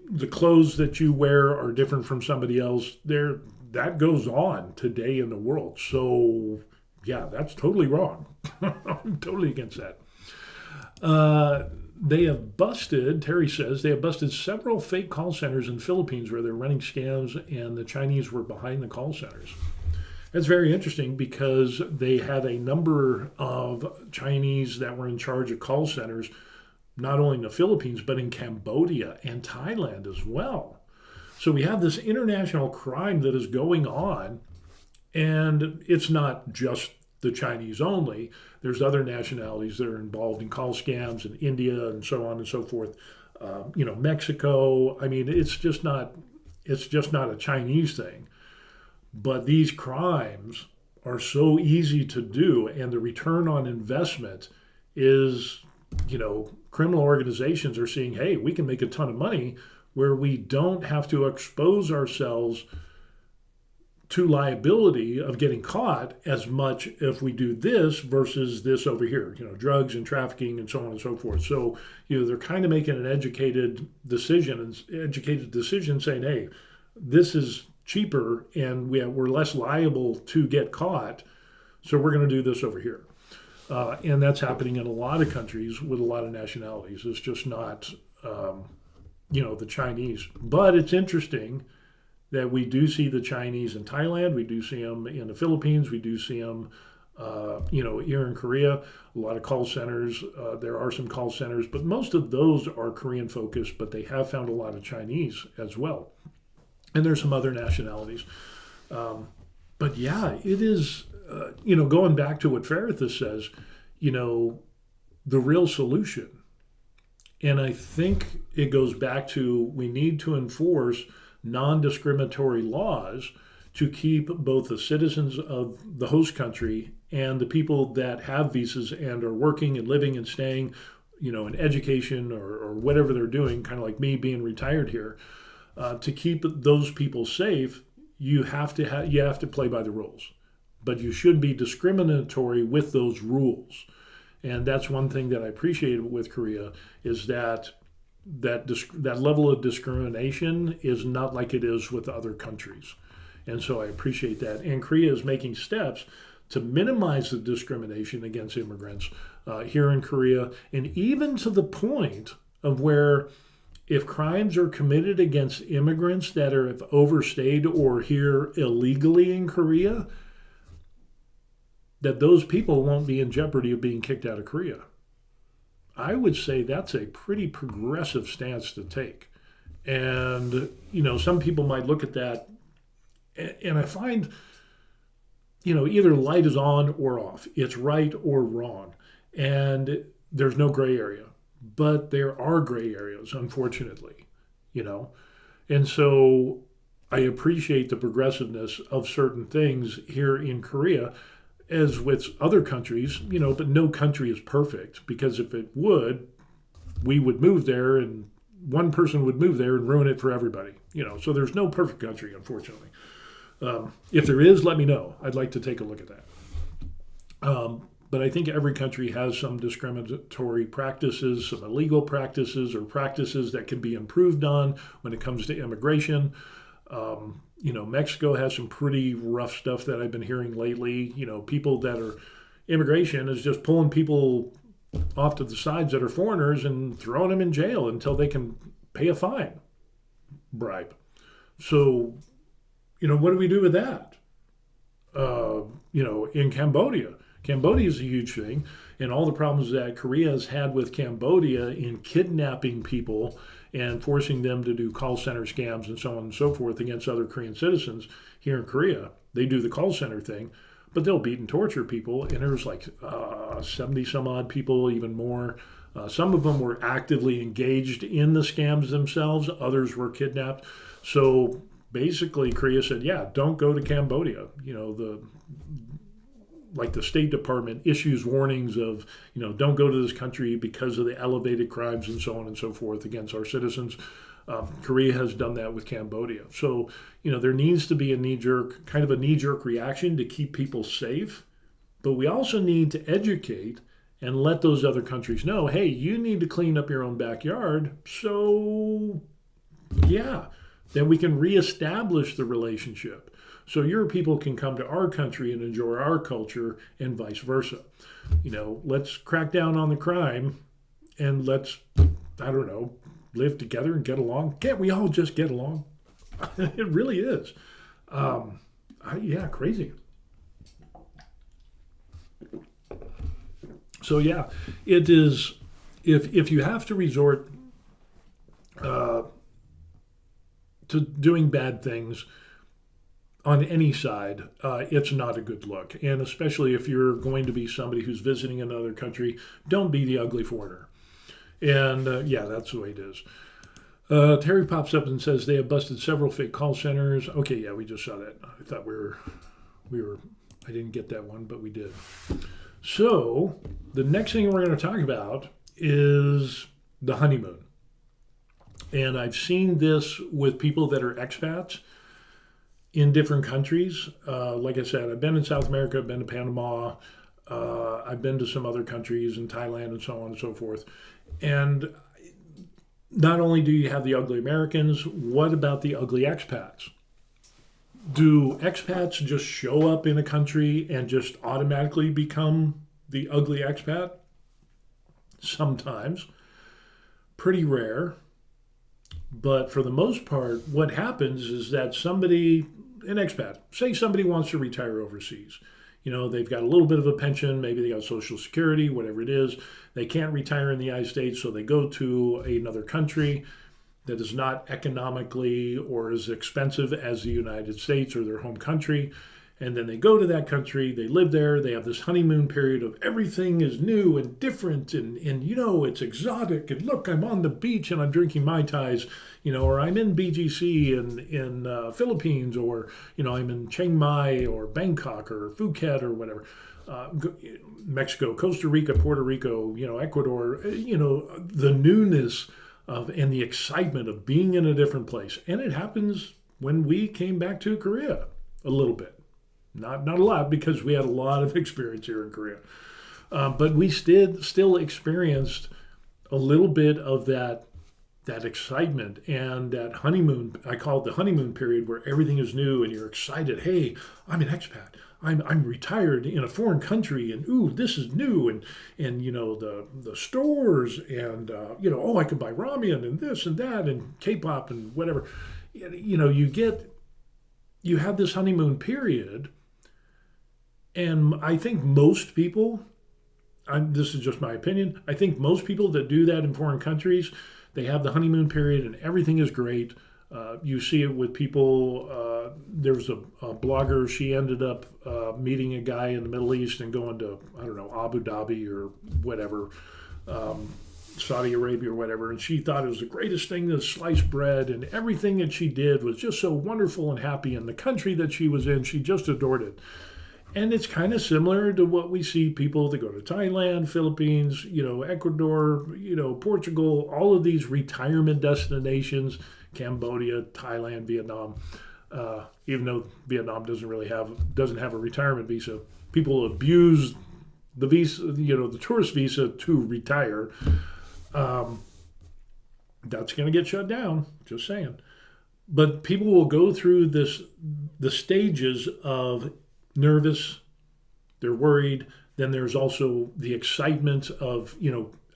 the clothes that you wear are different from somebody else. That goes on today in the world. So, that's totally wrong. I'm totally against that. Terry says, they have busted several fake call centers in the Philippines where they're running scams and the Chinese were behind the call centers. That's very interesting because they had a number of Chinese that were in charge of call centers, not only in the Philippines, but in Cambodia and Thailand as well. So we have this international crime that is going on, and it's not just the Chinese only. There's other nationalities that are involved in call scams in India and so on and so forth. Mexico. I mean, it's just not a Chinese thing. But these crimes are so easy to do, and the return on investment is, criminal organizations are seeing, hey, we can make a ton of money where we don't have to expose ourselves to liability of getting caught as much if we do this versus this over here, drugs and trafficking and so on and so forth. So, they're kind of making an educated decision saying, hey, this is cheaper and we're less liable to get caught. So we're going to do this over here. And that's happening in a lot of countries with a lot of nationalities. It's just not, the Chinese. But it's interesting that we do see the Chinese in Thailand. We do see them in the Philippines. We do see them, here in Korea. A lot of call centers. There are some call centers, but most of those are Korean focused, but they have found a lot of Chinese as well. And there's some other nationalities. But yeah, it is, going back to what Ferrithus says, the real solution. And I think it goes back to we need to enforce non-discriminatory laws to keep both the citizens of the host country and the people that have visas and are working and living and staying, in education or whatever they're doing, kind of like me being retired here, to keep those people safe. You have to play by the rules, but you should be discriminatory with those rules. And that's one thing that I appreciate with Korea is that level of discrimination is not like it is with other countries. And so I appreciate that. And Korea is making steps to minimize the discrimination against immigrants here in Korea, and even to the point of where if crimes are committed against immigrants that have overstayed or here illegally in Korea, that those people won't be in jeopardy of being kicked out of Korea. I would say that's a pretty progressive stance to take. And, some people might look at that, and I find, either light is on or off. It's right or wrong. And there's no gray area. But there are gray areas, unfortunately, And so I appreciate the progressiveness of certain things here in Korea, as with other countries, but no country is perfect, because if it would, we would move there and one person would move there and ruin it for everybody, So there's no perfect country, unfortunately. If there is, let me know. I'd like to take a look at that. But I think every country has some discriminatory practices, some illegal practices, or practices that can be improved on when it comes to immigration. Mexico has some pretty rough stuff that I've been hearing lately. People that are immigration is just pulling people off to the sides that are foreigners and throwing them in jail until they can pay a fine, bribe. So, what do we do with that? In Cambodia is a huge thing, and all the problems that Korea has had with Cambodia in kidnapping people and forcing them to do call center scams and so on and so forth against other Korean citizens here in Korea. They do the call center thing, but they'll beat and torture people, and there's like 70 some odd people, even more. Some of them were actively engaged in the scams themselves. Others were kidnapped. So basically, Korea said, yeah, don't go to Cambodia. The State Department issues warnings of, don't go to this country because of the elevated crimes and so on and so forth against our citizens. Korea has done that with Cambodia. So, there needs to be a knee-jerk reaction to keep people safe. But we also need to educate and let those other countries know, hey, you need to clean up your own backyard. So, yeah, then we can reestablish the relationship. So your people can come to our country and enjoy our culture and vice versa. Let's crack down on the crime and let's, live together and get along. Can't we all just get along? It really is. Crazy. So yeah, it is, if you have to resort to doing bad things, on any side, it's not a good look. And especially if you're going to be somebody who's visiting another country, don't be the ugly foreigner. And that's the way it is. Terry pops up and says they have busted several fake call centers. Okay, yeah, we just saw that. I thought we were, I didn't get that one, but we did. So the next thing we're going to talk about is the honeymoon. And I've seen this with people that are expats. in different countries. Like I said, I've been in South America, I've been to Panama, I've been to some other countries in Thailand and so on and so forth. And not only do you have the ugly Americans, what about the ugly expats? Do expats just show up in a country and just automatically become the ugly expat? Sometimes. Pretty rare. But for the most part, what happens is that somebody, an expat, say somebody wants to retire overseas. They've got a little bit of a pension, maybe they got Social Security, whatever it is. They can't retire in the United States, so they go to another country that is not economically or as expensive as the United States or their home country. And then they go to that country, they live there, they have this honeymoon period of everything is new and different and it's exotic. And look, I'm on the beach and I'm drinking Mai Tais, or I'm in BGC in Philippines, or, I'm in Chiang Mai or Bangkok or Phuket or whatever. Mexico, Costa Rica, Puerto Rico, Ecuador, the newness of and the excitement of being in a different place. And it happens when we came back to Korea a little bit. Not a lot, because we had a lot of experience here in Korea. But we still experienced a little bit of that excitement and that honeymoon. I call it the honeymoon period, where everything is new and you're excited. Hey, I'm an expat. I'm retired in a foreign country, and ooh, this is new, and the stores, and I can buy ramen and this and that and K-pop and whatever. You have this honeymoon period. And I think most people, this is just my opinion, I think most people that do that in foreign countries, they have the honeymoon period and everything is great. You see it with people. There was a blogger, she ended up meeting a guy in the Middle East and going to, I don't know, Abu Dhabi or whatever, Saudi Arabia or whatever. And she thought it was the greatest thing, the sliced bread, and everything that she did was just so wonderful and happy. And the country that she was in, she just adored it. And it's kind of similar to what we see people that go to Thailand, Philippines, Ecuador, Portugal, all of these retirement destinations, Cambodia, Thailand, Vietnam. Even though Vietnam doesn't have a retirement visa, people abuse the visa, the tourist visa to retire. That's going to get shut down. Just saying. But people will go through the stages of nervous, they're worried. Then there's also the excitement of,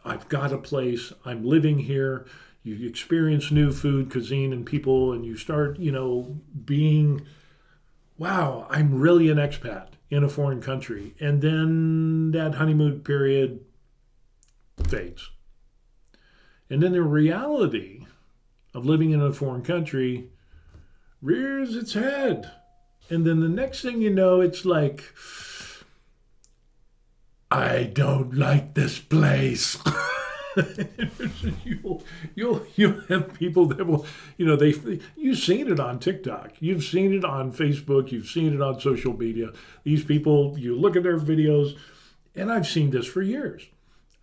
I've got a place, I'm living here. You experience new food, cuisine, and people, and you start, being, wow, I'm really an expat in a foreign country. And then that honeymoon period fades. And then the reality of living in a foreign country rears its head. And then the next thing you know, it's like, I don't like this place. You'll have people that will, you've seen it on TikTok, you've seen it on Facebook, you've seen it on social media. These people, you look at their videos, and I've seen this for years.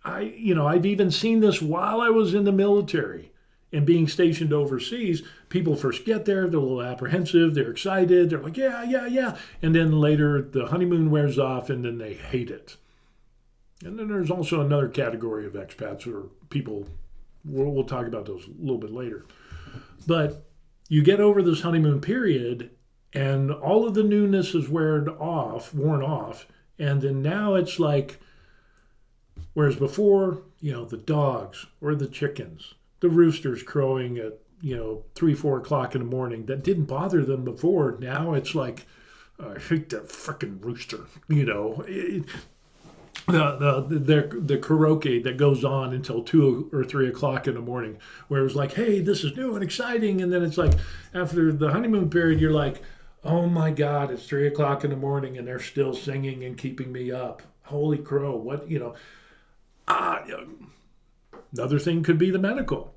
I've even seen this while I was in the military. And being stationed overseas, people first get there, they're a little apprehensive, they're excited, they're like, yeah. And then later the honeymoon wears off and then they hate it. And then there's also another category of expats or people, we'll talk about those a little bit later. But you get over this honeymoon period and all of the newness is worn off. And then now it's like, whereas before, the dogs or the chickens, the roosters crowing at, 3-4 o'clock in the morning, that didn't bother them before. Now it's like, I hate that frickin' rooster, the karaoke that goes on until 2 or 3 o'clock in the morning, where it was like, hey, this is new and exciting. And then it's like, after the honeymoon period, you're like, oh my God, it's 3 o'clock in the morning and they're still singing and keeping me up. Holy crow, what, Another thing could be the medical.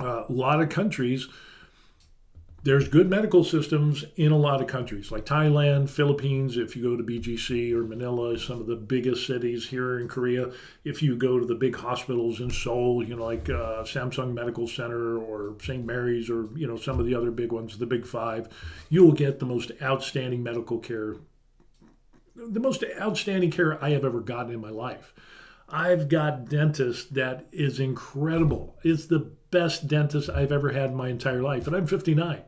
A lot of countries, there's good medical systems in a lot of countries like Thailand, Philippines. If you go to BGC or Manila, some of the biggest cities here in Korea, if you go to the big hospitals in Seoul, like Samsung Medical Center or St. Mary's or, some of the other big ones, the big five, you'll get the most outstanding medical care, the most outstanding care I have ever gotten in my life. I've got dentists that is incredible. It's the best dentist I've ever had in my entire life, and I'm 59.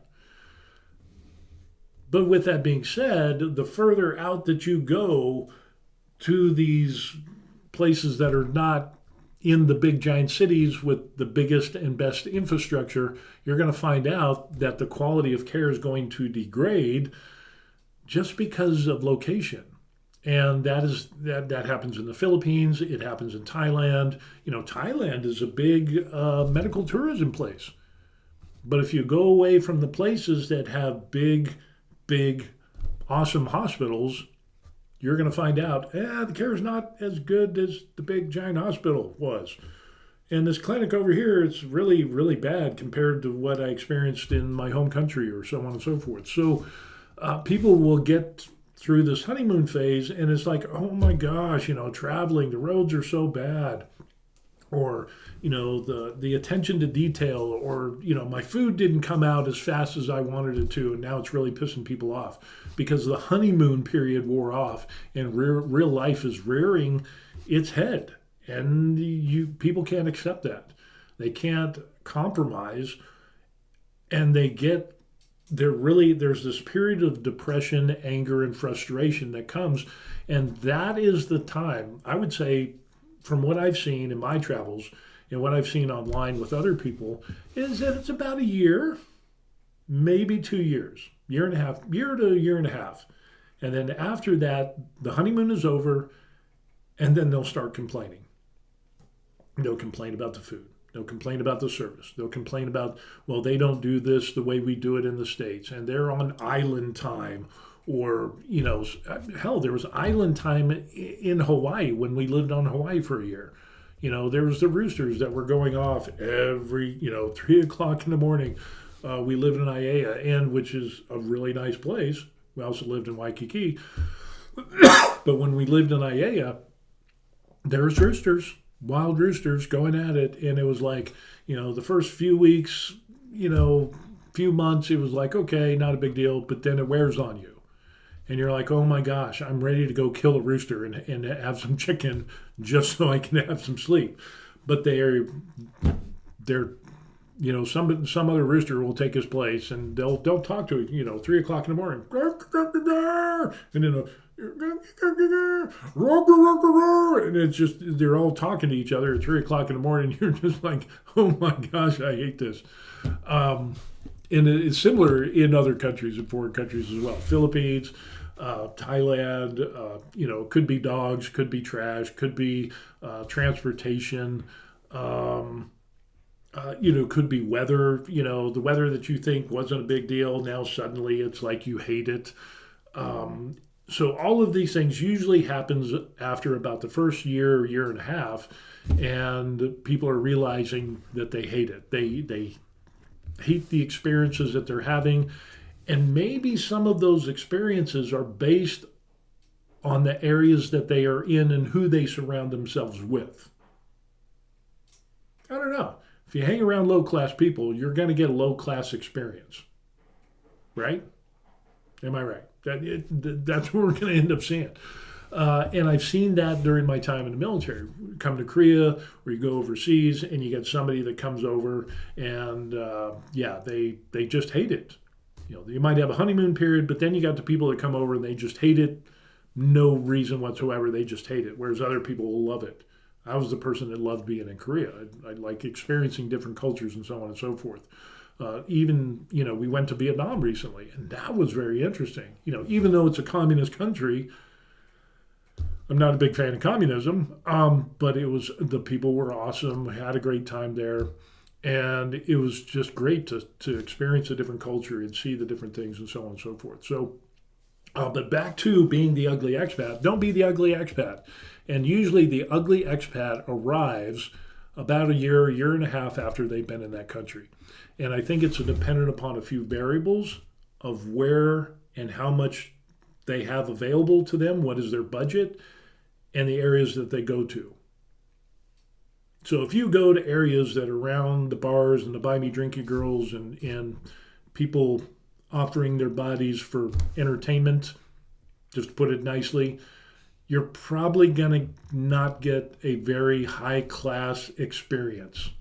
But with that being said, the further out that you go to these places that are not in the big giant cities with the biggest and best infrastructure, you're going to find out that the quality of care is going to degrade just because of location. And that happens in the Philippines. It happens in Thailand. Thailand is a big medical tourism place. But if you go away from the places that have big, awesome hospitals, you're going to find out, the care is not as good as the big giant hospital was. And this clinic over here, it's really, really bad compared to what I experienced in my home country or so on and so forth. So people will get through this honeymoon phase and it's like, oh my gosh, traveling, the roads are so bad. Or, the attention to detail, or, my food didn't come out as fast as I wanted it to, and now it's really pissing people off because the honeymoon period wore off and real life is rearing its head. And people can't accept that. They can't compromise, and there's this period of depression, anger, and frustration that comes, and that is the time, I would say, from what I've seen in my travels and what I've seen online with other people, is that it's about a year, maybe 2 years, year to a year and a half. And then after that, the honeymoon is over, and then they'll start complaining. They'll complain about the food. They'll complain about the service. They'll complain about, well, they don't do this the way we do it in the States, and they're on island time. Or, hell, there was island time in Hawaii when we lived on Hawaii for a year. There was the roosters that were going off every, 3 o'clock in the morning. We lived in Aiea, which is a really nice place. We also lived in Waikiki. But when we lived in Aiea, there was roosters, wild roosters going at it. And it was like, the first few weeks, few months, it was like, okay, not a big deal. But then it wears on you. And you're like, oh my gosh, I'm ready to go kill a rooster and have some chicken just so I can have some sleep. But they're some other rooster will take his place and they'll talk to it, 3 o'clock in the morning. And then and it's just, they're all talking to each other at 3 o'clock in the morning. You're just like, oh my gosh, I hate this. And it's similar in other countries, in foreign countries as well. Philippines, Thailand, could be dogs, could be trash, could be transportation, could be weather. The weather that you think wasn't a big deal, now suddenly it's like you hate it. So all of these things usually happens after about the first year and a half, and people are realizing that they hate it. They hate the experiences that they're having, and maybe some of those experiences are based on the areas that they are in and who they surround themselves with. I don't know. If you hang around low-class people, you're going to get a low-class experience, right? Am I right? That's what we're going to end up seeing. And I've seen that during my time in the military. Come to Korea, or you go overseas, and you get somebody that comes over, and they just hate it. You might have a honeymoon period, but then you got the people that come over and they just hate it, no reason whatsoever. They just hate it, whereas other people will love it. I was the person that loved being in Korea. I like experiencing different cultures and so on and so forth. We went to Vietnam recently, and that was very interesting. Even though it's a communist country, I'm not a big fan of communism, but the people were awesome. I had a great time there, and it was just great to experience a different culture and see the different things and so on and so forth. So, but back to being the ugly expat. Don't be the ugly expat. And usually the ugly expat arrives about a year and a half after they've been in that country. And I think it's dependent upon a few variables of where and how much they have available to them, what is their budget, and the areas that they go to. So if you go to areas that are around the bars and the buy me drinky girls and people offering their bodies for entertainment, just to put it nicely, you're probably going to not get a very high class experience.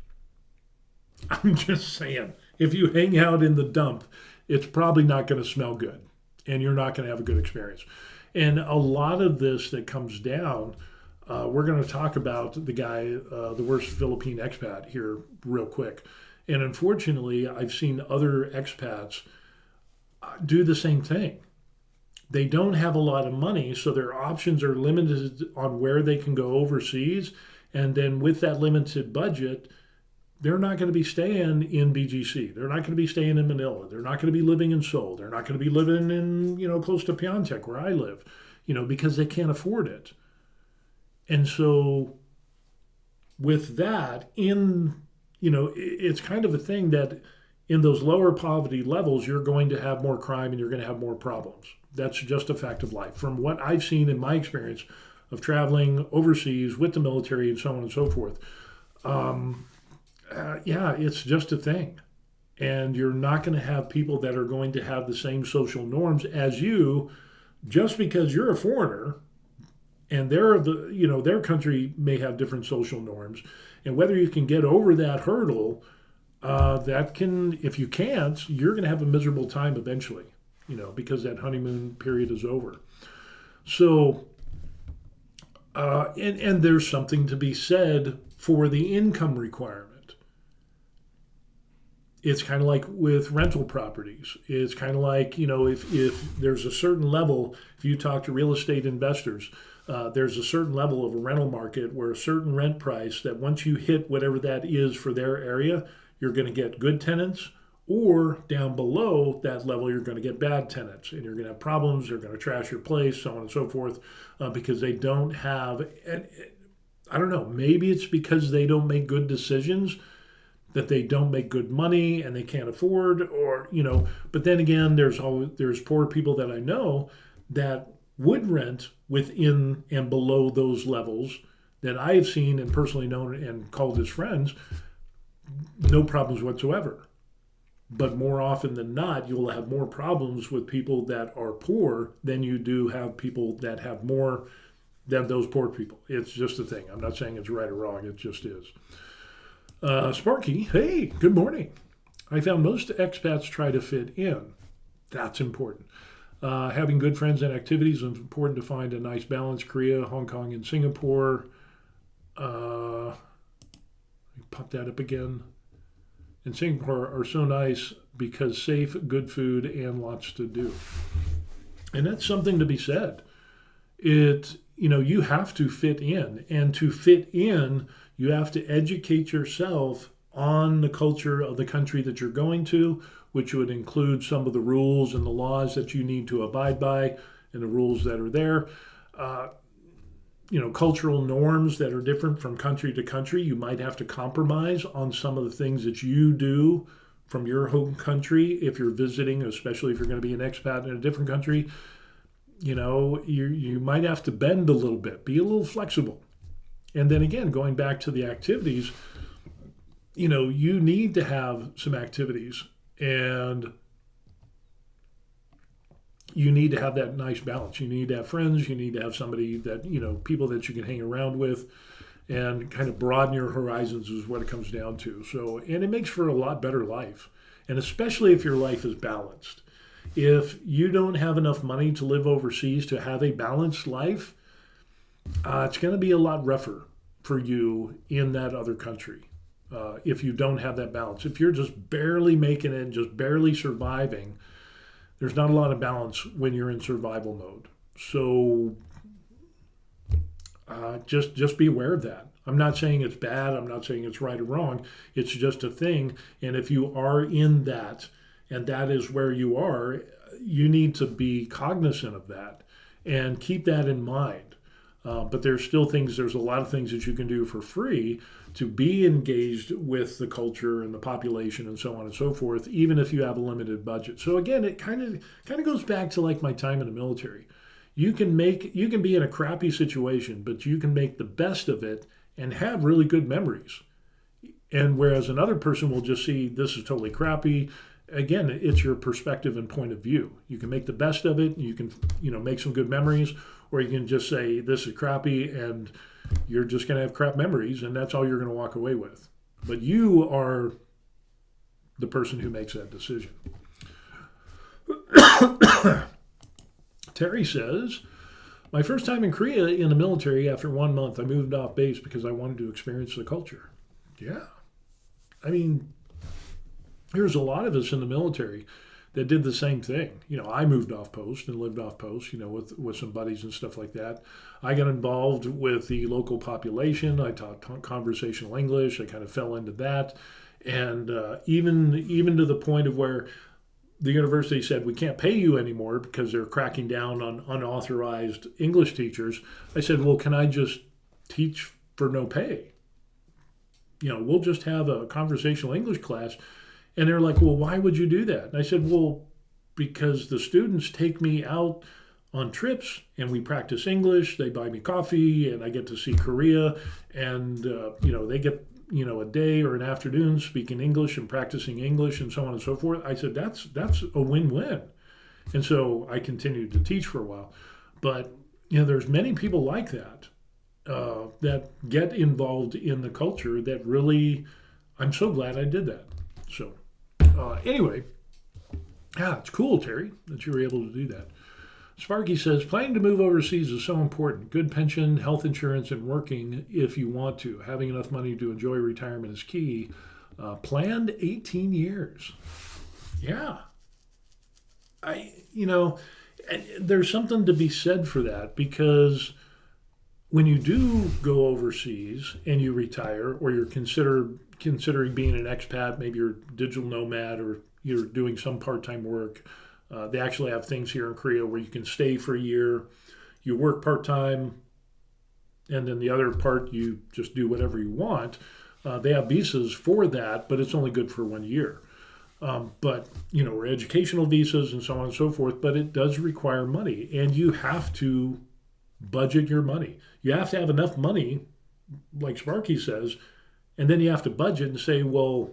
I'm just saying, if you hang out in the dump, it's probably not going to smell good and you're not going to have a good experience. And a lot of this that comes down, we're going to talk about the guy, the worst Philippine expat here real quick. And unfortunately, I've seen other expats do the same thing. They don't have a lot of money, so their options are limited on where they can go overseas. And then with that limited budget, they're not going to be staying in BGC. They're not going to be staying in Manila. They're not going to be living in Seoul. They're not going to be living in, close to Pyeongtaek where I live, because they can't afford it. And so with that, it's kind of a thing that in those lower poverty levels, you're going to have more crime and you're going to have more problems. That's just a fact of life. From what I've seen in my experience of traveling overseas with the military and so on and so forth, it's just a thing. And you're not going to have people that are going to have the same social norms as you just because you're a foreigner and their country may have different social norms. And whether you can get over that hurdle, if you can't, you're going to have a miserable time eventually, because that honeymoon period is over. So, and there's something to be said for the income requirement. It's kind of like with rental properties. It's kind of like, if there's a certain level, if you talk to real estate investors, there's a certain level of a rental market where a certain rent price that once you hit whatever that is for their area, you're going to get good tenants, or down below that level, you're going to get bad tenants and you're going to have problems. They're going to trash your place, so on and so forth, because they don't have, I don't know, maybe it's because they don't make good decisions, that they don't make good money and they can't afford, or, but then again, there's poor people that I know that would rent within and below those levels that I have seen and personally known and called as friends, no problems whatsoever. But more often than not, you'll have more problems with people that are poor than you do have people that have more than those poor people. It's just a thing. I'm not saying it's right or wrong. It just is. Sparky, hey, good morning. I found most expats try to fit in. That's important. Having good friends and activities is important to find a nice balance. Korea, Hong Kong, and Singapore. Pop that up again. And Singapore are so nice because safe, good food, and lots to do. And that's something to be said. You have to fit in. And to fit in, you have to educate yourself on the culture of the country that you're going to, which would include some of the rules and the laws that you need to abide by and the rules that are there. Cultural norms that are different from country to country. You might have to compromise on some of the things that you do from your home country if you're visiting, especially if you're going to be an expat in a different country. You might have to bend a little bit, be a little flexible. And then again, going back to the activities, you need to have some activities and you need to have that nice balance. You need to have friends. You need to have somebody that, people that you can hang around with and kind of broaden your horizons is what it comes down to. So, and it makes for a lot better life. And especially if your life is balanced. If you don't have enough money to live overseas to have a balanced life, it's going to be a lot rougher for you in that other country. If you don't have that balance. If you're just barely making it, just barely surviving, there's not a lot of balance when you're in survival mode. So just be aware of that. I'm not saying it's bad. I'm not saying it's right or wrong. It's just a thing. And if you are in that, and that is where you are, you need to be cognizant of that and keep that in mind. But there's a lot of things that you can do for free to be engaged with the culture and the population and so on and so forth, even if you have a limited budget. So again, it kind of goes back to like my time in the military. You can be in a crappy situation, but you can make the best of it and have really good memories. And whereas another person will just see this is totally crappy, again, it's your perspective and point of view. You can make the best of it. You can, make some good memories, or you can just say this is crappy, and you're just going to have crap memories, and that's all you're going to walk away with. But you are the person who makes that decision. Terry says, my first time in Korea in the military, after 1 month, I moved off base because I wanted to experience the culture. Yeah. I mean, there's a lot of us in the military that did the same thing. I moved off post and lived off post, with some buddies and stuff like that. I got involved with the local population. I taught conversational English. I kind of fell into that. And even to the point of where the university said, we can't pay you anymore because they're cracking down on unauthorized English teachers. I said, well, can I just teach for no pay? We'll just have a conversational English class. And they're like, well, why would you do that? And I said, well, because the students take me out on trips and we practice English. They buy me coffee and I get to see Korea. And, they get, a day or an afternoon speaking English and practicing English and so on and so forth. I said, that's a win-win. And so I continued to teach for a while. But, there's many people like that that get involved in the culture that really, I'm so glad I did that. So anyway, it's cool, Terry, that you were able to do that. Sparky says, planning to move overseas is so important. Good pension, health insurance, and working if you want to. Having enough money to enjoy retirement is key. Planned 18 years. Yeah. There's something to be said for that, because when you do go overseas and you retire, or you're considering being an expat, maybe you're a digital nomad, or you're doing some part-time work, they actually have things here in Korea where you can stay for a year, you work part-time, and then the other part you just do whatever you want. They have visas for that, but it's only good for 1 year. Or educational visas and so on and so forth, but it does require money, and you have to budget your money. You have to have enough money, like Sparky says, and then you have to budget and say, well,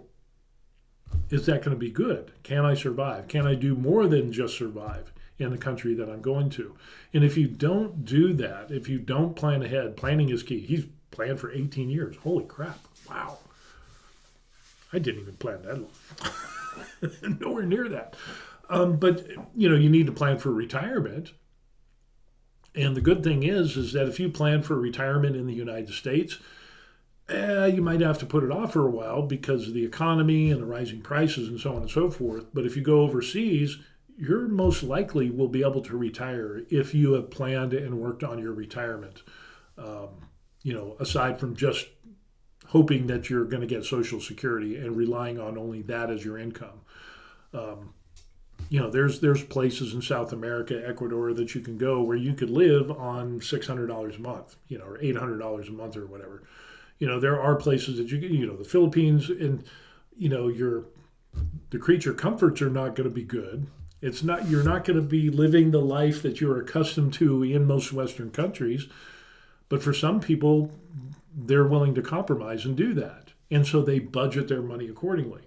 is that going to be good? Can I survive? Can I do more than just survive in the country that I'm going to? And if you don't do that, if you don't plan ahead, planning is key. He's planned for 18 years. Holy crap. Wow. I didn't even plan that long. Nowhere near that. But you need to plan for retirement. And the good thing is that if you plan for retirement in the United States, you might have to put it off for a while because of the economy and the rising prices and so on and so forth. But if you go overseas, you're most likely will be able to retire if you have planned and worked on your retirement. Aside from just hoping that you're going to get Social Security and relying on only that as your income. There's places in South America, Ecuador, that you can go where you could live on $600 a month, or $800 a month or whatever. There are places that the Philippines, and, the creature comforts are not going to be good. You're not going to be living the life that you're accustomed to in most Western countries. But for some people, they're willing to compromise and do that. And so they budget their money accordingly.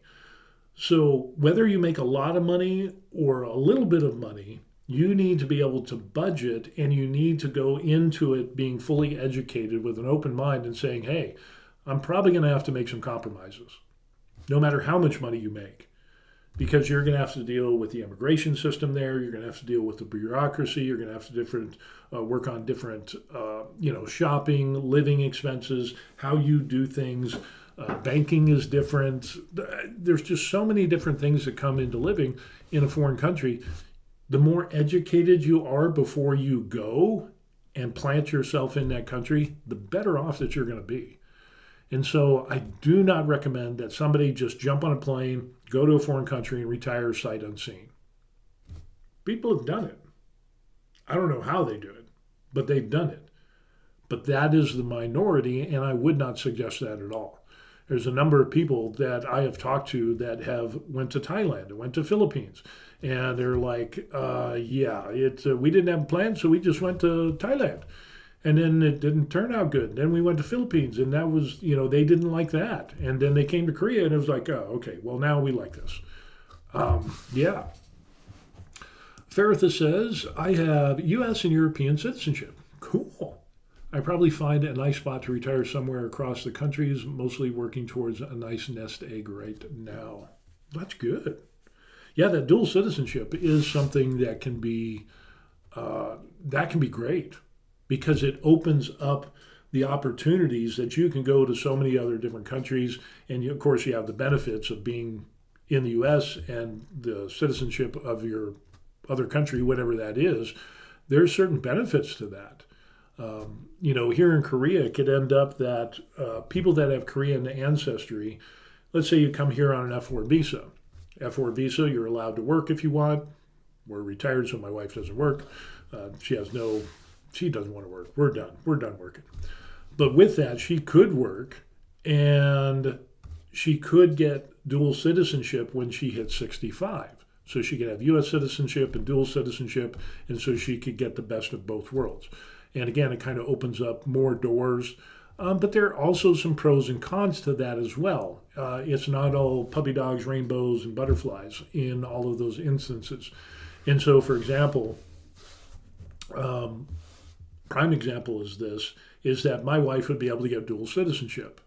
So whether you make a lot of money or a little bit of money, you need to be able to budget, and you need to go into it being fully educated with an open mind and saying, hey, I'm probably going to have to make some compromises, no matter how much money you make, because you're going to have to deal with the immigration system there. You're going to have to deal with the bureaucracy. You're going to have to work on different, shopping, living expenses, how you do things. Banking is different. There's just so many different things that come into living in a foreign country. The more educated you are before you go and plant yourself in that country, the better off that you're going to be. And so I do not recommend that somebody just jump on a plane, go to a foreign country, and retire sight unseen. People have done it. I don't know how they do it, but they've done it. But that is the minority, and I would not suggest that at all. There's a number of people that I have talked to that have went to Thailand, went to Philippines, and they're like, we didn't have plans, so we just went to Thailand. And then it didn't turn out good. Then we went to Philippines, and that was, they didn't like that. And then they came to Korea, and it was like, oh, okay, well, now we like this. Yeah. Faritha says, I have U.S. and European citizenship. Cool. I probably find a nice spot to retire somewhere across the countries, mostly working towards a nice nest egg right now. That's good. Yeah, that dual citizenship is something that can be great, because it opens up the opportunities that you can go to so many other different countries. And of course, you have the benefits of being in the U.S. and the citizenship of your other country, whatever that is. There's certain benefits to that. Here in Korea, it could end up that people that have Korean ancestry, let's say you come here on an F4 visa. F4 visa, you're allowed to work if you want. We're retired, so my wife doesn't work. She doesn't want to work. We're done. We're done working. But with that, she could work, and she could get dual citizenship when she hits 65. So she could have U.S. citizenship and dual citizenship, and so she could get the best of both worlds. And again, it kind of opens up more doors. But there are also some pros and cons to that as well. It's not all puppy dogs, rainbows, and butterflies in all of those instances. And so, for example, prime example is that my wife would be able to get dual citizenship.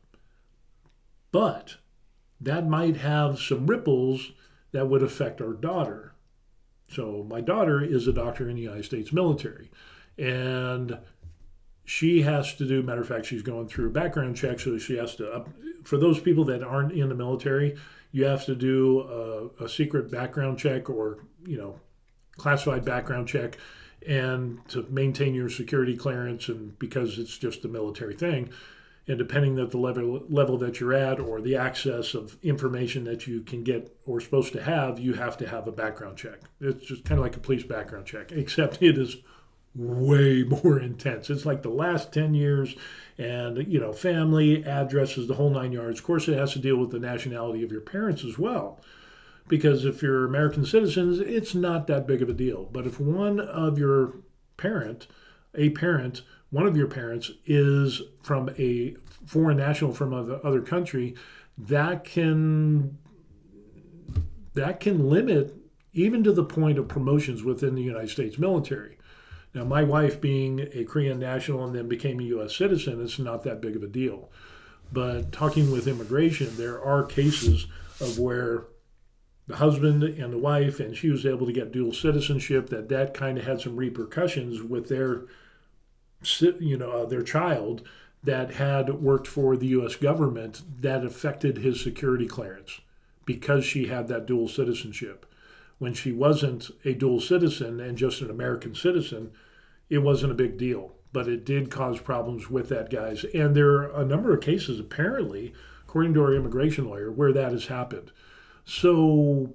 But that might have some ripples that would affect our daughter. So my daughter is a doctor in the United States military, and she has to do, matter of fact, she's going through a background check, so she has to, for those people that aren't in the military, you have to do a secret background check or, classified background check, and to maintain your security clearance, and because it's just a military thing. And depending on the level that you're at or the access of information that you can get or supposed to have a background check. It's just kind of like a police background check, except it is way more intense. It's like the last 10 years and, family, addresses, the whole 9 yards. Of course, it has to deal with the nationality of your parents as well. Because if you're American citizens, it's not that big of a deal. But if one of your one of your parents is from a foreign national from another country, that can limit even to the point of promotions within the United States military. Now, my wife being a Korean national and then became a U.S. citizen, it's not that big of a deal. But talking with immigration, there are cases of where the husband and the wife, and she was able to get dual citizenship, that kind of had some repercussions with their child that had worked for the U.S. government that affected his security clearance because she had that dual citizenship. When she wasn't a dual citizen and just an American citizen, it wasn't a big deal. But it did cause problems with that, guys. And there are a number of cases, apparently, according to our immigration lawyer, where that has happened. So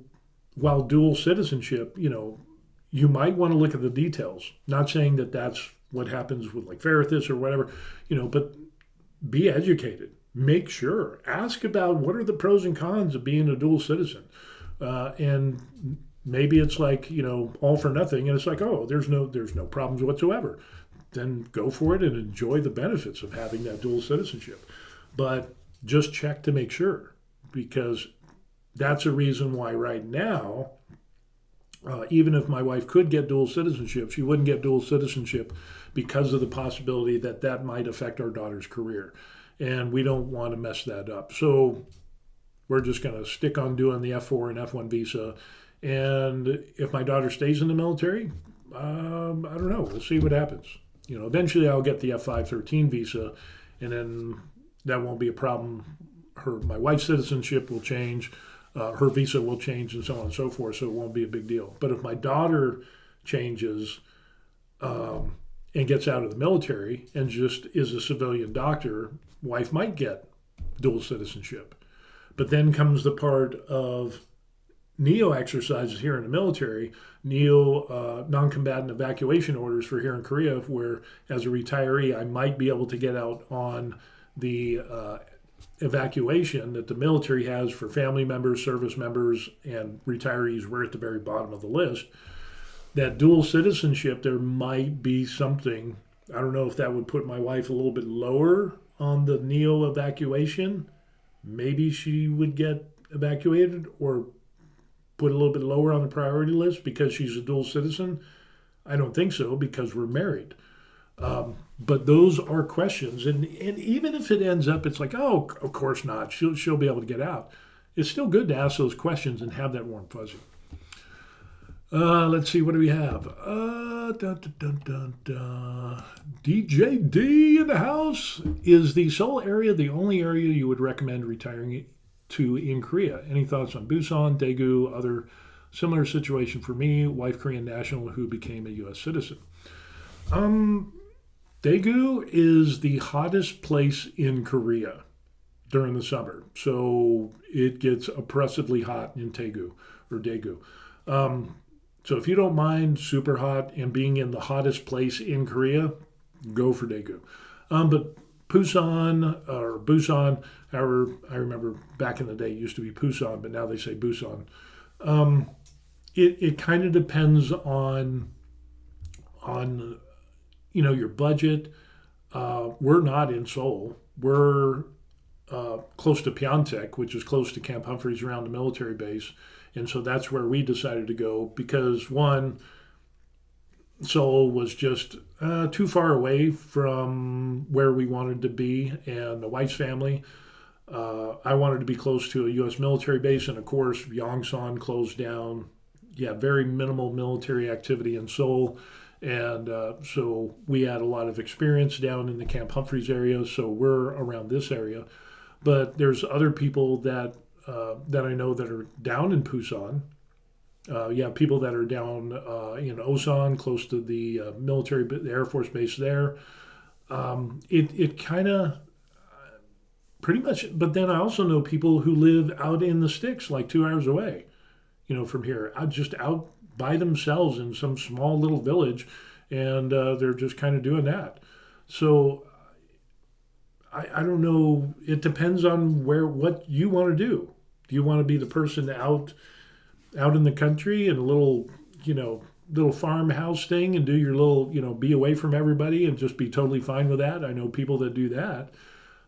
while dual citizenship, you might want to look at the details. Not saying that that's what happens with like Farithis or whatever, but be educated. Make sure. Ask about what are the pros and cons of being a dual citizen. And maybe it's like, all for nothing. And it's like, oh, there's no problems whatsoever. Then go for it and enjoy the benefits of having that dual citizenship. But just check to make sure, because that's a reason why right now, even if my wife could get dual citizenship, she wouldn't get dual citizenship because of the possibility that might affect our daughter's career. And we don't want to mess that up. So we're just going to stick on doing the F4 and F1 visa. And if my daughter stays in the military, I don't know. We'll see what happens. Eventually I'll get the F513 visa, and then that won't be a problem. My wife's citizenship will change. Her visa will change, and so on and so forth, so it won't be a big deal. But if my daughter changes and gets out of the military and just is a civilian doctor, wife might get dual citizenship. But then comes the part of NEO exercises here in the military, NEO non-combatant evacuation orders for here in Korea, where as a retiree I might be able to get out on the evacuation that the military has for family members, service members, and retirees. We're at the very bottom of the list. That dual citizenship, there might be something. I don't know if that would put my wife a little bit lower on the NEO evacuation. Maybe she would get evacuated or put a little bit lower on the priority list because she's a dual citizen. I don't think so because we're married. But those are questions. And even if it ends up, it's like, oh, of course not. She'll be able to get out. It's still good to ask those questions and have that warm fuzzy. Let's see, what do we have? DJD in the house. Is the Seoul area the only area you would recommend retiring to in Korea? Any thoughts on Busan, Daegu, other similar situation for me, wife Korean national who became a U.S. citizen? Daegu is the hottest place in Korea during the summer. So it gets oppressively hot in Daegu. So if you don't mind super hot and being in the hottest place in Korea, go for Daegu. But Busan, however, I remember back in the day it used to be Busan, but now they say Busan. It kind of depends on your budget. We're not in Seoul. We're close to Pyeongtaek, which is close to Camp Humphreys around the military base. And so that's where we decided to go because, one, Seoul was just too far away from where we wanted to be and the wife's family. I wanted to be close to a U.S. military base, and of course, Yongsan closed down. Yeah, very minimal military activity in Seoul. And so we had a lot of experience down in the Camp Humphreys area, so we're around this area. But there's other people that I know that are down in Busan. People that are down in Osan, close to the the Air Force base there. It kind of pretty much, but then I also know people who live out in the sticks, like 2 hours away, from here, just out by themselves in some small little village, and they're just kind of doing that. So I don't know. It depends on what you want to do. Do you want to be the person out in the country in a little farmhouse thing and do your little, be away from everybody and just be totally fine with that? I know people that do that.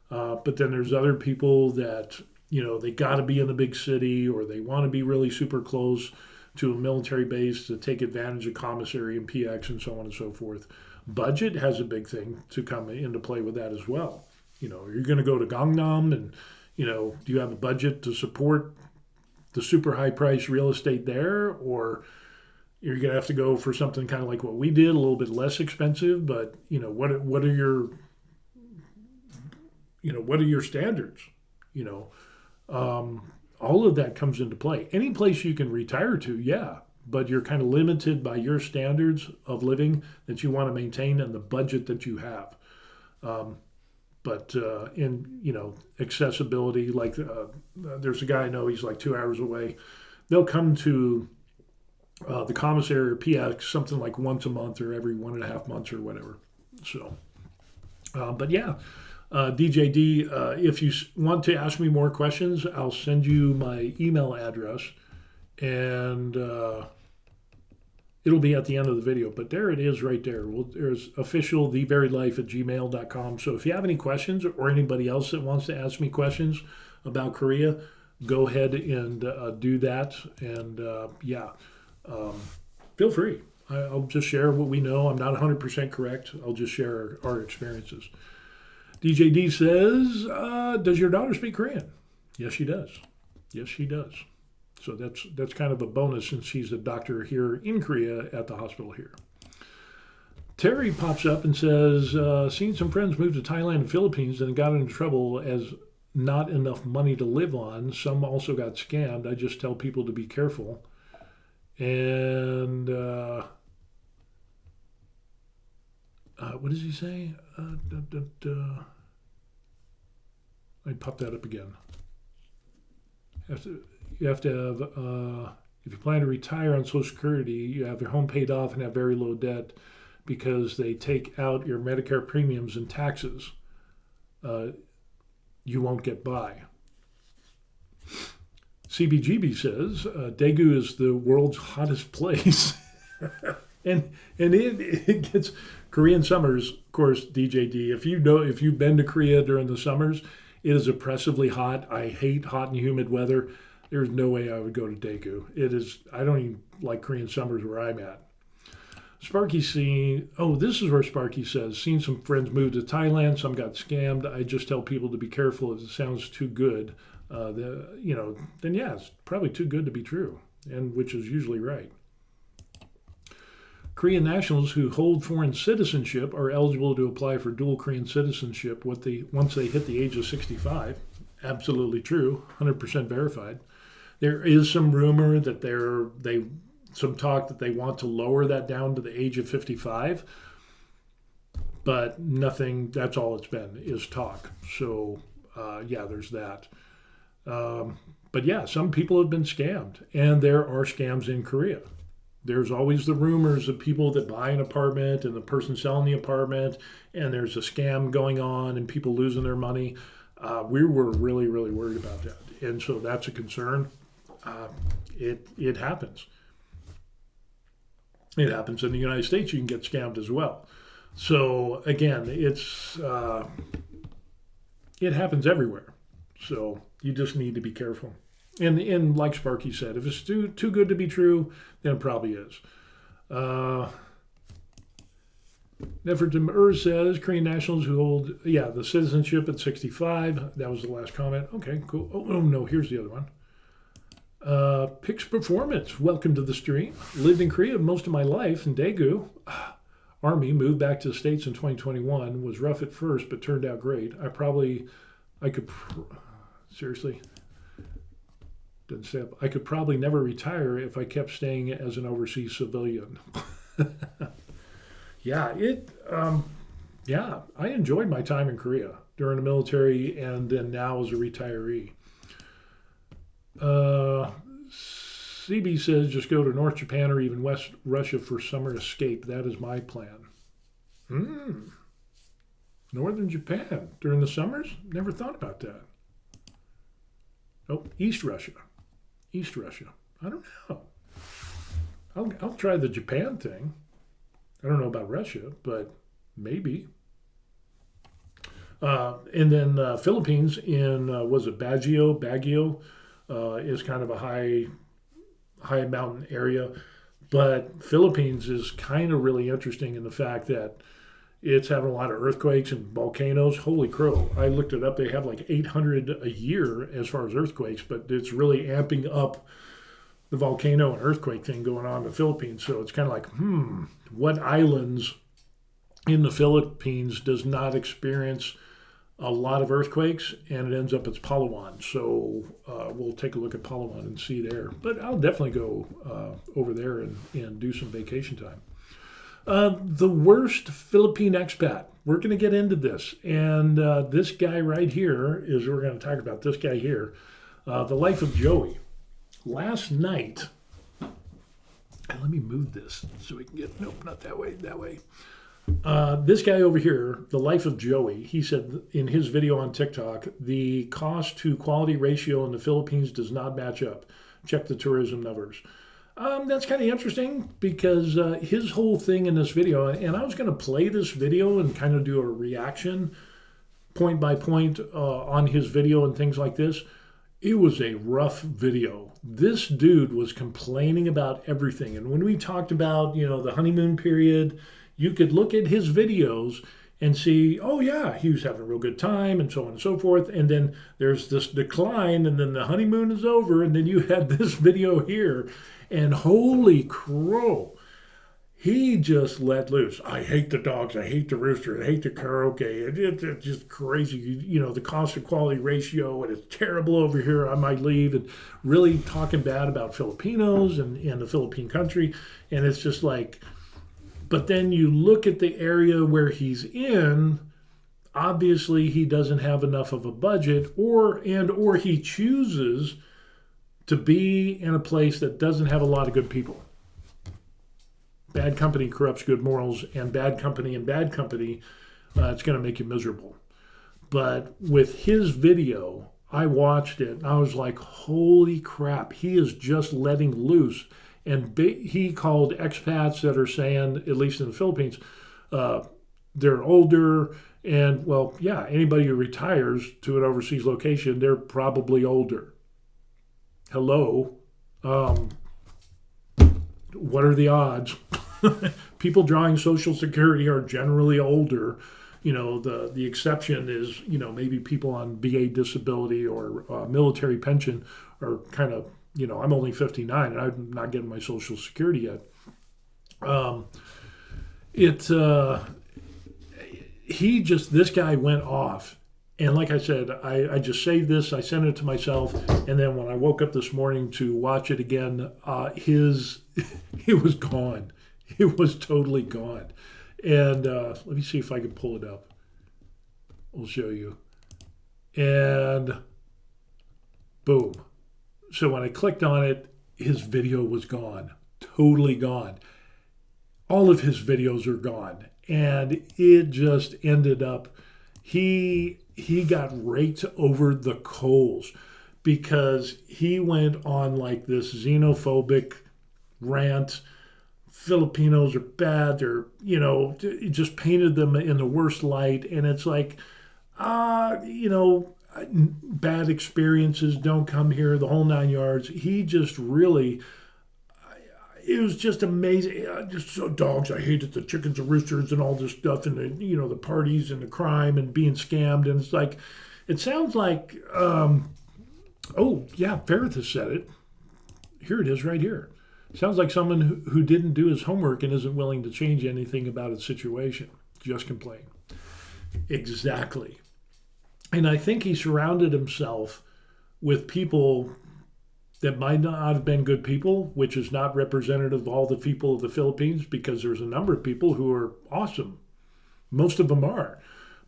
But then there's other people that, they got to be in the big city or they want to be really super close to a military base to take advantage of commissary and PX and so on and so forth. Budget has a big thing to come into play with that as well. You're going to go to Gangnam and, do you have a budget to support the super high price real estate there? Or you're going to have to go for something kind of like what we did, a little bit less expensive, but, what are your standards? All of that comes into play. Any place you can retire to, yeah, but you're kind of limited by your standards of living that you want to maintain and the budget that you have. But in accessibility, like there's a guy I know, he's like 2 hours away. They'll come to the commissary or PX something like once a month or every 1.5 months or whatever. So, but yeah. DJD, if you want to ask me more questions, I'll send you my email address, and it'll be at the end of the video. But there it is right there. There's official theverylife@gmail.com. So if you have any questions or anybody else that wants to ask me questions about Korea, go ahead and do that. And feel free. I'll just share what we know. I'm not 100% correct. I'll just share our experiences. DJD says, does your daughter speak Korean? Yes, she does. Yes, she does. So that's kind of a bonus since she's a doctor here in Korea at the hospital here. Terry pops up and says, seen some friends move to Thailand and Philippines and got into trouble as not enough money to live on. Some also got scammed. I just tell people to be careful. And what does he say? I pop that up again. you have to have, if you plan to retire on Social Security, you have your home paid off and have very low debt because they take out your Medicare premiums and taxes. You won't get by. CBGB says Daegu is the world's hottest place. and it gets Korean summers, of course, DJD. If you've been to Korea during the summers, it is oppressively hot. I hate hot and humid weather. There's no way I would go to Daegu. I don't even like Korean summers where I'm at. Sparky this is where Sparky says, seen some friends move to Thailand, some got scammed. I just tell people to be careful if it sounds too good. Then yeah, it's probably too good to be true, and which is usually right. Korean nationals who hold foreign citizenship are eligible to apply for dual Korean citizenship once they hit the age of 65. Absolutely true, 100% verified. There is some rumor that some talk that they want to lower that down to the age of 55, but nothing. That's all it's been is talk. So there's that. But yeah, some people have been scammed, and there are scams in Korea. There's always the rumors of people that buy an apartment and the person selling the apartment, and there's a scam going on and people losing their money. We were really, really worried about that. And so that's a concern. It happens. It happens in the United States. You can get scammed as well. So again, it happens everywhere. So you just need to be careful. And like Sparky said, if it's too good to be true, then it probably is. Nefertim says Korean nationals who hold the citizenship at 65. That was the last comment. Okay, cool. Oh no, here's the other one. Pix Performance, welcome to the stream. Lived in Korea most of my life in Daegu. Army, moved back to the States in 2021. Was rough at first, but turned out great. Seriously, doesn't say I could probably never retire if I kept staying as an overseas civilian. I enjoyed my time in Korea during the military and then now as a retiree. CB says just go to North Japan or even West Russia for summer escape. That is my plan. Northern Japan during the summers? Never thought about that. Oh, East Russia. I don't know. I'll try the Japan thing. I don't know about Russia, but maybe. And then Philippines in, was it Baguio? Baguio is kind of a high mountain area. But Philippines is kind of really interesting in the fact that it's having a lot of earthquakes and volcanoes. Holy crow. I looked it up. They have like 800 a year as far as earthquakes, but it's really amping up the volcano and earthquake thing going on in the Philippines. So it's kind of like, what islands in the Philippines does not experience a lot of earthquakes? And it ends up it's Palawan. So we'll take a look at Palawan and see there. But I'll definitely go over there and do some vacation time. The worst Philippine expat. We're going to get into this. And this guy right here we're going to talk about this guy here. The life of Joey. Last night, let me move this so we can get, nope, not that way, that way. This guy over here, the life of Joey, he said in his video on TikTok, the cost to quality ratio in the Philippines does not match up. Check the tourism numbers. That's kind of interesting because his whole thing in this video, and I was going to play this video and kind of do a reaction point by point on his video and things like this. It was a rough video. This dude was complaining about everything. And when we talked about, the honeymoon period, you could look at his videos and see, oh yeah, he was having a real good time and so on and so forth. And then there's this decline and then the honeymoon is over. And then you had this video here and holy crow, he just let loose. I hate the dogs. I hate the rooster. I hate the karaoke. It's just crazy. The cost to quality ratio, and it's terrible over here. I might leave, and really talking bad about Filipinos and the Philippine country. And it's just like, but then you look at the area where he's in, obviously he doesn't have enough of a budget or he chooses to be in a place that doesn't have a lot of good people. Bad company corrupts good morals, and bad company, it's going to make you miserable. But with his video, I watched it, and I was like, holy crap, he is just letting loose. And he called expats that are saying, at least in the Philippines, they're older. And, well, yeah, anybody who retires to an overseas location, they're probably older. Hello. What are the odds? People drawing Social Security are generally older. The exception is, maybe people on VA disability or military pension are kind of, I'm only 59 and I'm not getting my Social Security yet. This guy went off. And like I said, I just saved this, I sent it to myself, and then when I woke up this morning to watch it again, it was gone. It was totally gone. And let me see if I can pull it up. I'll show you. And boom. So when I clicked on it, his video was gone. Totally gone. All of his videos are gone. And it just ended up, he got raked over the coals because he went on like this xenophobic rant. Filipinos are bad. They're, just painted them in the worst light. And it's like, bad experiences, don't come here, the whole 9 yards. He just really, it was just amazing. Just so dogs, I hated the chickens and roosters and all this stuff and the parties and the crime and being scammed. And it's like, it sounds like, oh yeah, Ferrith has said it. Here it is right here. Sounds like someone who didn't do his homework and isn't willing to change anything about its situation. Just complain. Exactly. And I think he surrounded himself with people that might not have been good people, which is not representative of all the people of the Philippines, because there's a number of people who are awesome. Most of them are.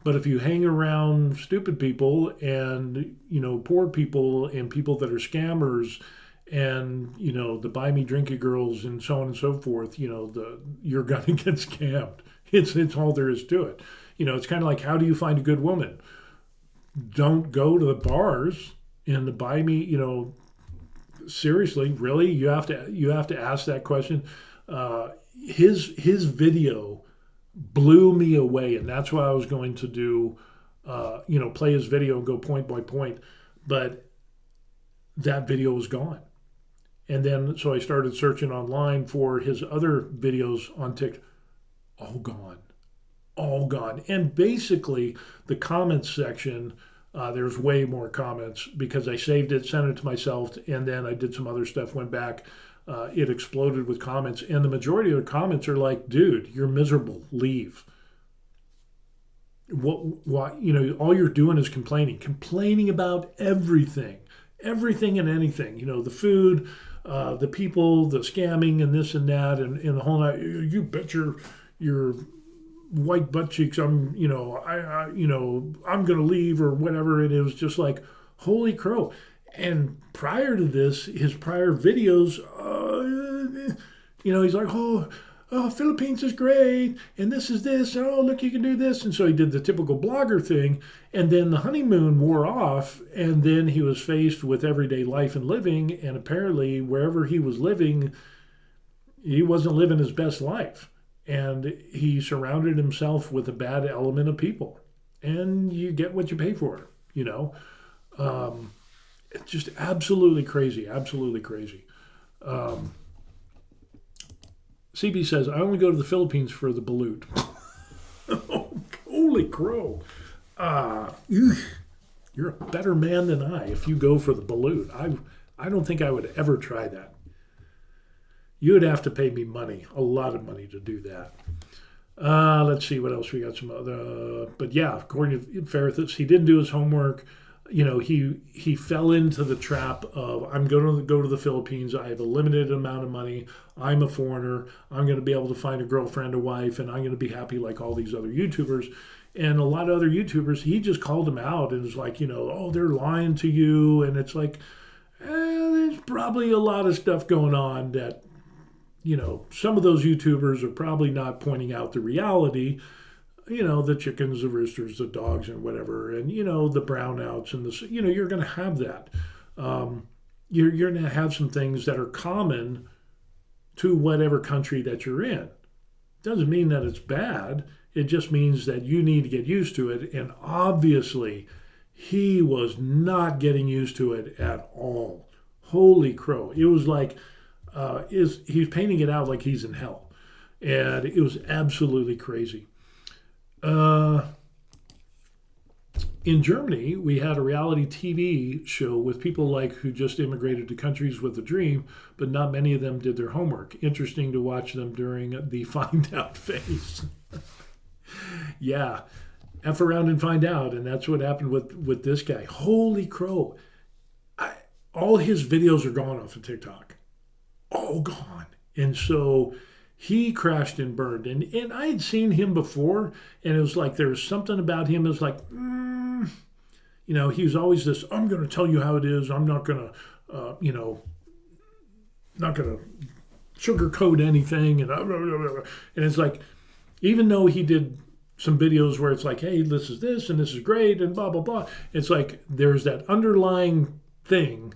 But if you hang around stupid people and, poor people and people that are scammers and, the buy me drinky girls and so on and so forth, you're going to get scammed. It's all there is to it. It's kind of like, how do you find a good woman? Don't go to the bars and the buy me, seriously, really? You have to ask that question. His video blew me away, and that's why I was going to do, play his video and go point by point. But that video was gone. And then, so I started searching online for his other videos on TikTok. All gone. All gone. And basically, the comments section, there's way more comments because I saved it, sent it to myself, and then I did some other stuff, went back. It exploded with comments. And the majority of the comments are like, dude, you're miserable. Leave. What, all you're doing is complaining about everything and anything, the food, the people, the scamming and this and that, and the whole night, you bet your white butt cheeks, I'm going to leave or whatever. And it was just like, holy crow. And prior to this, his prior videos, he's like, oh, Philippines is great, and this is this, and oh, look, you can do this. And so he did the typical blogger thing, and then the honeymoon wore off, and then he was faced with everyday life and living, and apparently wherever he was living, he wasn't living his best life. And he surrounded himself with a bad element of people. And you get what you pay for, It's just absolutely crazy, CB says, I only go to the Philippines for the balut. Oh, holy crow. You're a better man than I if you go for the balut. I don't think I would ever try that. You would have to pay me money, a lot of money to do that. Let's see what else we got. Some other, but yeah, according to Ferrith, he didn't do his homework. He fell into the trap of, I'm going to go to the Philippines. I have a limited amount of money. I'm a foreigner. I'm going to be able to find a girlfriend, a wife, and I'm going to be happy like all these other YouTubers. And a lot of other YouTubers, he just called them out and was like, oh, they're lying to you. And it's like, there's probably a lot of stuff going on that, some of those YouTubers are probably not pointing out the reality, the chickens, the roosters, the dogs, and whatever, and, the brownouts and the, you're going to have that. You're going to have some things that are common to whatever country that you're in. Doesn't mean that it's bad. It just means that you need to get used to it. And obviously, he was not getting used to it at all. Holy crow. It was like, he's painting it out like he's in hell. And it was absolutely crazy. In Germany, we had a reality TV show with people like who just immigrated to countries with a dream, but not many of them did their homework. Interesting to watch them during the find out phase. Yeah, F around and find out, and that's what happened with this guy. Holy crow. All his videos are gone off of TikTok. All gone. And so he crashed and burned. And I had seen him before, and it was like there was something about him. It was like, he was always this, I'm going to tell you how it is. I'm not going to, not going to sugarcoat anything. And it's like, even though he did some videos where it's like, hey, this and this is great and blah, blah, blah. It's like there's that underlying thing.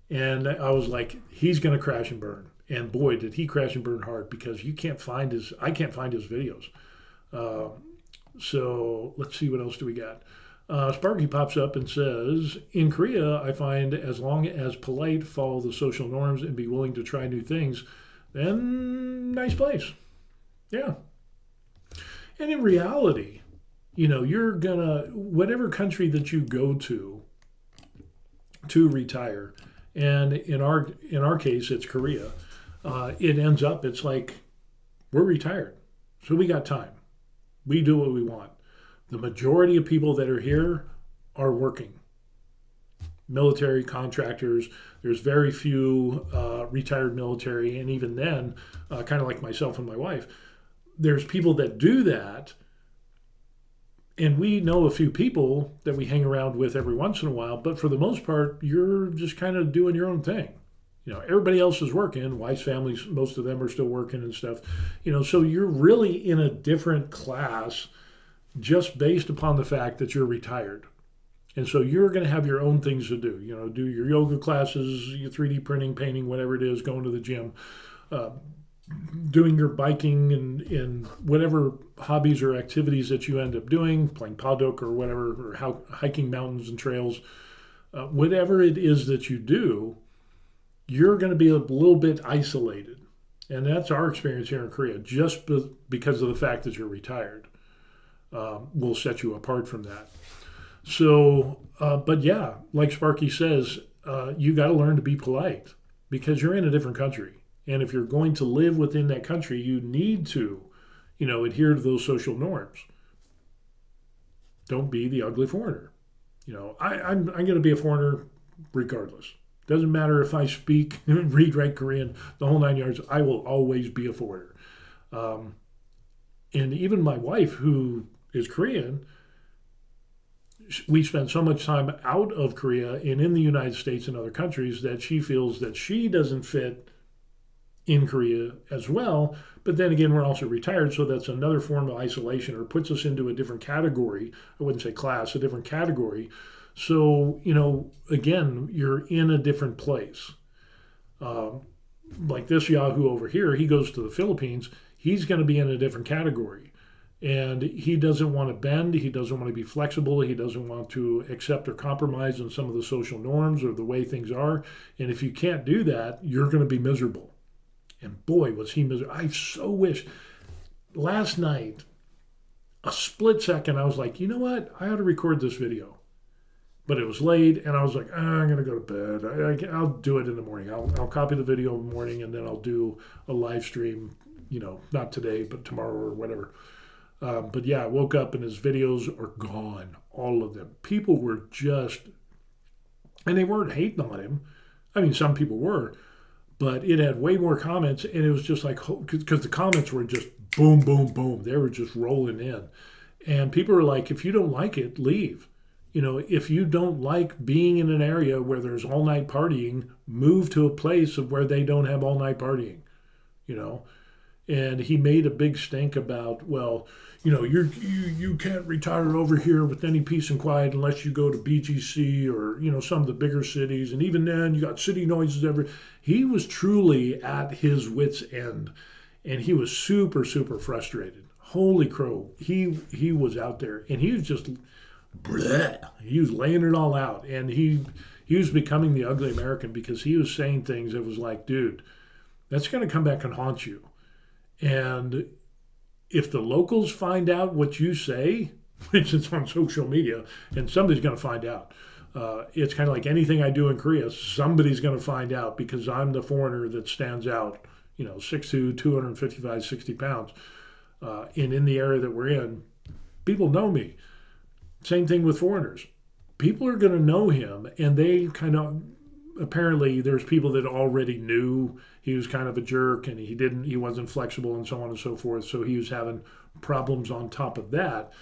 And I was like, he's going to crash and burn. And boy, did he crash and burn hard, because I can't find his videos. So let's see, what else do we got? Sparky pops up and says, in Korea, I find as long as polite, follow the social norms, and be willing to try new things, then nice place. Yeah. And in reality, you're gonna, whatever country that you go to retire, and in our case, it's Korea. It ends up, it's like, we're retired. So we got time. We do what we want. The majority of people that are here are working. Military, contractors. There's very few retired military. And even then, kind of like myself and my wife, there's people that do that. And we know a few people that we hang around with every once in a while. But for the most part, you're just kind of doing your own thing. Everybody else is working. Wife's families, most of them are still working and stuff. So you're really in a different class just based upon the fact that you're retired. And so you're going to have your own things to do. Do your yoga classes, your 3D printing, painting, whatever it is, going to the gym, doing your biking and whatever hobbies or activities that you end up doing, playing padok or whatever, or hiking mountains and trails, whatever it is that you do, you're going to be a little bit isolated. And that's our experience here in Korea, just because of the fact that you're retired. Will set you apart from that. So, but yeah, like Sparky says, you got to learn to be polite, because you're in a different country. And if you're going to live within that country, you need to, adhere to those social norms. Don't be the ugly foreigner. I'm going to be a foreigner regardless. Doesn't matter if I speak, read, write Korean, the whole 9 yards. I will always be a foreigner. And even my wife, who is Korean, we spend so much time out of Korea and in the United States and other countries that she feels that she doesn't fit in Korea as well. But then again, we're also retired, so that's another form of isolation, or puts us into a different category. I wouldn't say class, a different category. So, again, you're in a different place. Like this Yahoo over here, he goes to the Philippines, he's going to be in a different category. And he doesn't want to bend, he doesn't want to be flexible, he doesn't want to accept or compromise on some of the social norms or the way things are. And if you can't do that, you're going to be miserable. And boy, was he miserable. I so wish. Last night, a split second, I was like, you know what? I ought to record this video. But it was late, and I was like, I'm going to go to bed. I'll do it in the morning. I'll copy the video in the morning, and then I'll do a live stream, not today, but tomorrow or whatever. But yeah, I woke up, and his videos are gone, all of them. People were just, and they weren't hating on him. I mean, some people were, but it had way more comments, and it was just like, because the comments were just boom, boom, boom. They were just rolling in. And people were like, if you don't like it, leave. if you don't like being in an area where there's all night partying, move to a place of where they don't have all night partying, you know. And he made a big stink about, well, you can't retire over here with any peace and quiet unless you go to BGC or some of the bigger cities, and even then you got city noises every. He was truly at his wits' end, and he was super super frustrated. Holy crow, he was out there, and he was just, bleh, he was laying it all out, and he was becoming the ugly American because he was saying things that was like, dude, that's going to come back and haunt you. And if the locals find out what you say, which is on social media, and somebody's going to find out, it's kind of like anything I do in Korea, somebody's going to find out because I'm the foreigner that stands out, 6'2", 255, 60 pounds. And in the area that we're in, people know me. Same thing with foreigners. People are going to know him, and they kind of, apparently there's people that already knew he was kind of a jerk and he wasn't flexible and so on and so forth. So he was having problems on top of that.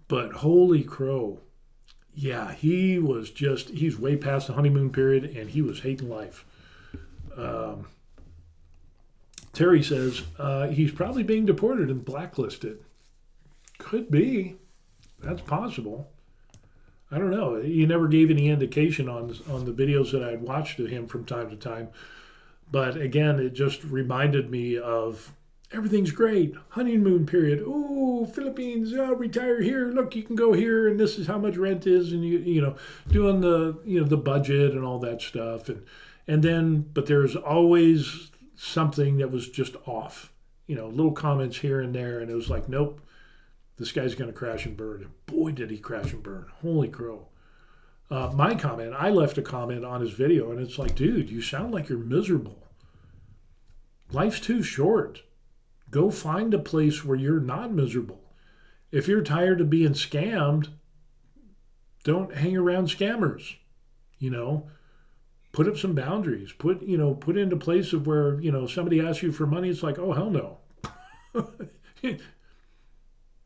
But holy crow. Yeah, he's way past the honeymoon period and he was hating life. Terry says he's probably being deported and blacklisted. Could be. That's possible. I don't know. He never gave any indication on the videos that I had watched of him from time to time. But again, it just reminded me of everything's great. Honeymoon period. Ooh, Philippines, retire here. Look, you can go here, and this is how much rent is, and doing the budget and all that stuff. And then, but there's always something that was just off. Little comments here and there, and it was like, nope, this guy's going to crash and burn. And boy, did he crash and burn. Holy crow. My comment, I left a comment on his video, and it's like, dude, you sound like you're miserable. Life's too short. Go find a place where you're not miserable. If you're tired of being scammed, don't hang around scammers. Put up some boundaries. Put into place of where, somebody asks you for money, it's like, oh, hell no.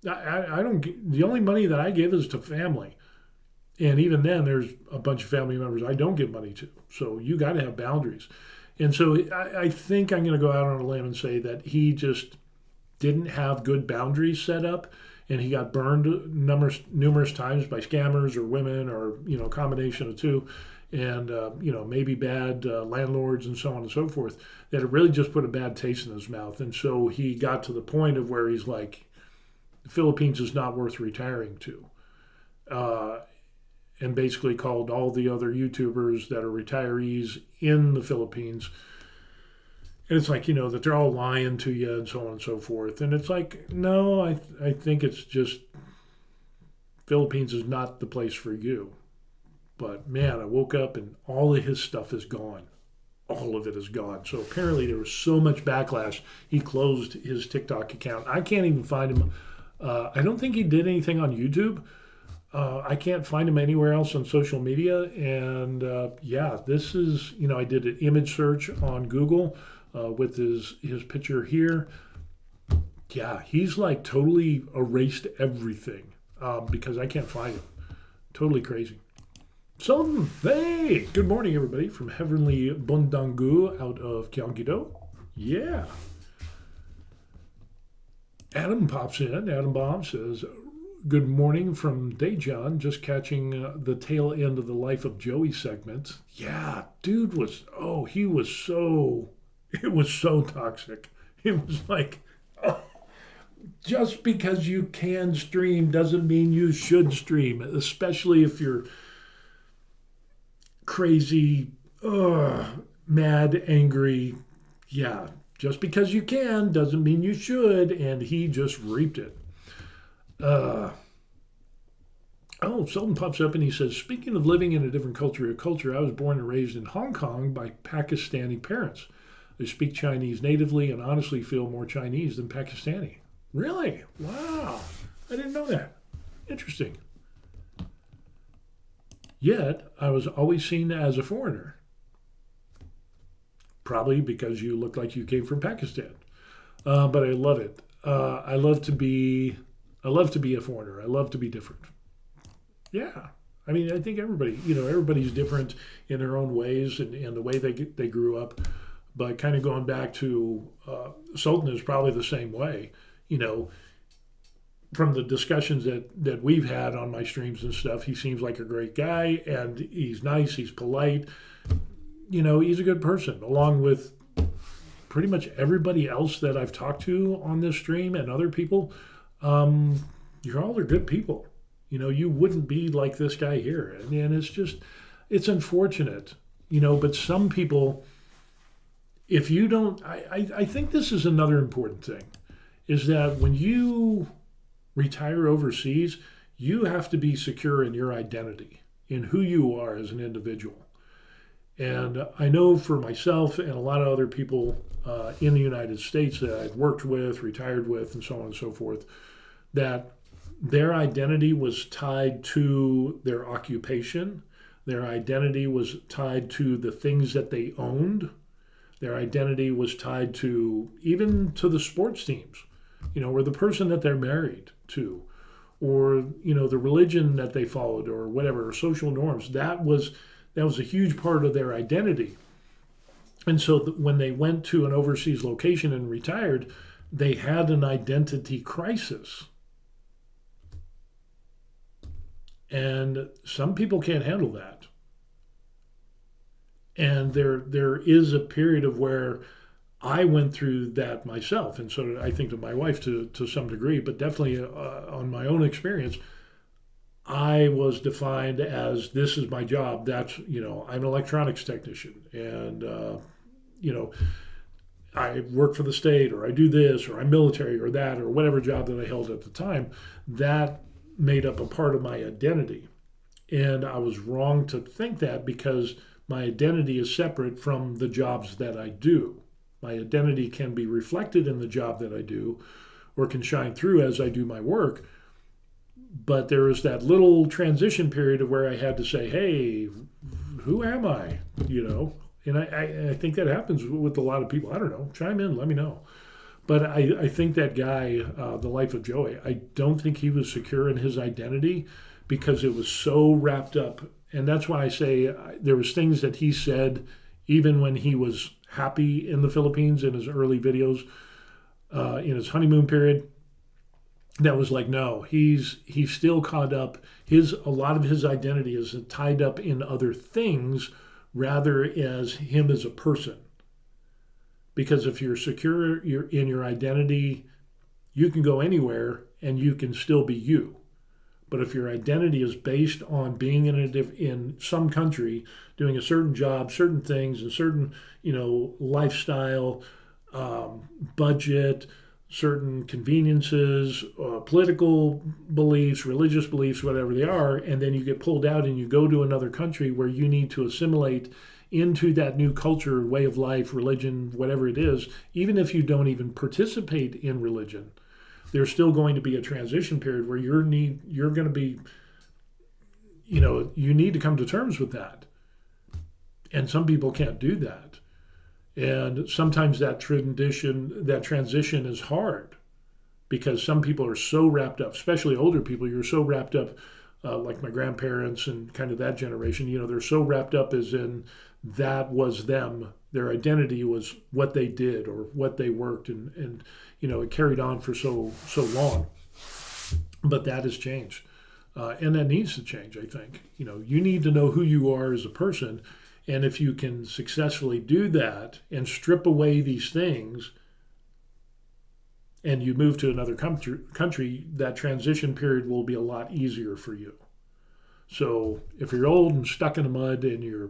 I don't, the only money that I give is to family. And even then, there's a bunch of family members I don't give money to. So you got to have boundaries. And so I think I'm going to go out on a limb and say that he just didn't have good boundaries set up, and he got burned numerous times by scammers or women or, a combination of two, and, maybe bad landlords and so on and so forth, that it really just put a bad taste in his mouth. And so he got to the point of where he's like, the Philippines is not worth retiring to. And basically called all the other YouTubers that are retirees in the Philippines. And it's like, that they're all lying to you and so on and so forth. And it's like, no, I think it's just Philippines is not the place for you. But man, I woke up and all of his stuff is gone. All of it is gone. So apparently there was so much backlash, he closed his TikTok account. I can't even find him. I don't think he did anything on YouTube. I can't find him anywhere else on social media. And this is, I did an image search on Google with his picture here. Yeah, he's like totally erased everything because I can't find him. Totally crazy. So, hey, good morning, everybody, from Heavenly Bondangu out of Gyeonggi-do. Yeah. Adam pops in. Adam Bomb says, good morning from Daejeon, just catching the tail end of the Life of Joey segment. Yeah, dude it was so toxic. It was like, just because you can stream doesn't mean you should stream, especially if you're crazy, mad, angry. Yeah, just because you can doesn't mean you should, and he just reaped it. Sultan pops up and he says, speaking of living in a different culture, I was born and raised in Hong Kong by Pakistani parents. They speak Chinese natively and honestly feel more Chinese than Pakistani. Really? Wow. I didn't know that. Interesting. Yet, I was always seen as a foreigner. Probably because you look like you came from Pakistan. But I love it. I love to be a foreigner. I love to be different. Yeah, I mean, I think everybody, everybody's different in their own ways and the way they grew up. But kind of going back to Sultan is probably the same way. You know, from the discussions that we've had on my streams and stuff, he seems like a great guy, and he's nice, he's polite. He's a good person, along with pretty much everybody else that I've talked to on this stream and other people. You're all are good people. You wouldn't be like this guy here. And it's unfortunate, but some people, if you don't, I think this is another important thing, is that when you retire overseas, you have to be secure in your identity, in who you are as an individual. And I know for myself and a lot of other people in the United States that I've worked with, retired with, and so on and so forth, that their identity was tied to their occupation. Their identity was tied to the things that they owned. Their identity was tied to even to the sports teams, or the person that they're married to, or the religion that they followed, or whatever, or social norms. That was a huge part of their identity. And so when they went to an overseas location and retired, they had an identity crisis. And some people can't handle that. And there is a period of where I went through that myself, and so I think to my wife to some degree, but definitely on my own experience, I was defined as, this is my job. That's, I'm an electronics technician, and I work for the state, or I do this, or I'm military, or that, or whatever job that I held at the time. That made up a part of my identity, and I was wrong to think that, because my identity is separate from the jobs that I do. My identity can be reflected in the job that I do, or can shine through as I do my work. But there is that little transition period of where I had to say, hey, who am I? And I think that happens with a lot of people. I don't know. Chime in, let me know. But I think that guy, The Life of Joey, I don't think he was secure in his identity, because it was so wrapped up. And that's why I say there was things that he said, even when he was happy in the Philippines in his early videos, in his honeymoon period, that was like, no, he's still caught up. A lot of his identity is tied up in other things rather as him as a person. Because if you're secure in your identity, you can go anywhere and you can still be you. But if your identity is based on being in some country, doing a certain job, certain things, and certain lifestyle, budget, certain conveniences, political beliefs, religious beliefs, whatever they are, and then you get pulled out and you go to another country where you need to assimilate into that new culture, way of life, religion, whatever it is, even if you don't even participate in religion, there's still going to be a transition period where you're going to be, you need to come to terms with that. And some people can't do that. And sometimes that transition is hard, because some people are so wrapped up, especially older people, you're so wrapped up, like my grandparents and kind of that generation, they're so wrapped up as in that was them. Their identity was what they did or what they worked, and it carried on for so long. But that has changed. And that needs to change, I think. You need to know who you are as a person. And if you can successfully do that and strip away these things, and you move to another country, that transition period will be a lot easier for you. So if you're old and stuck in the mud and you're,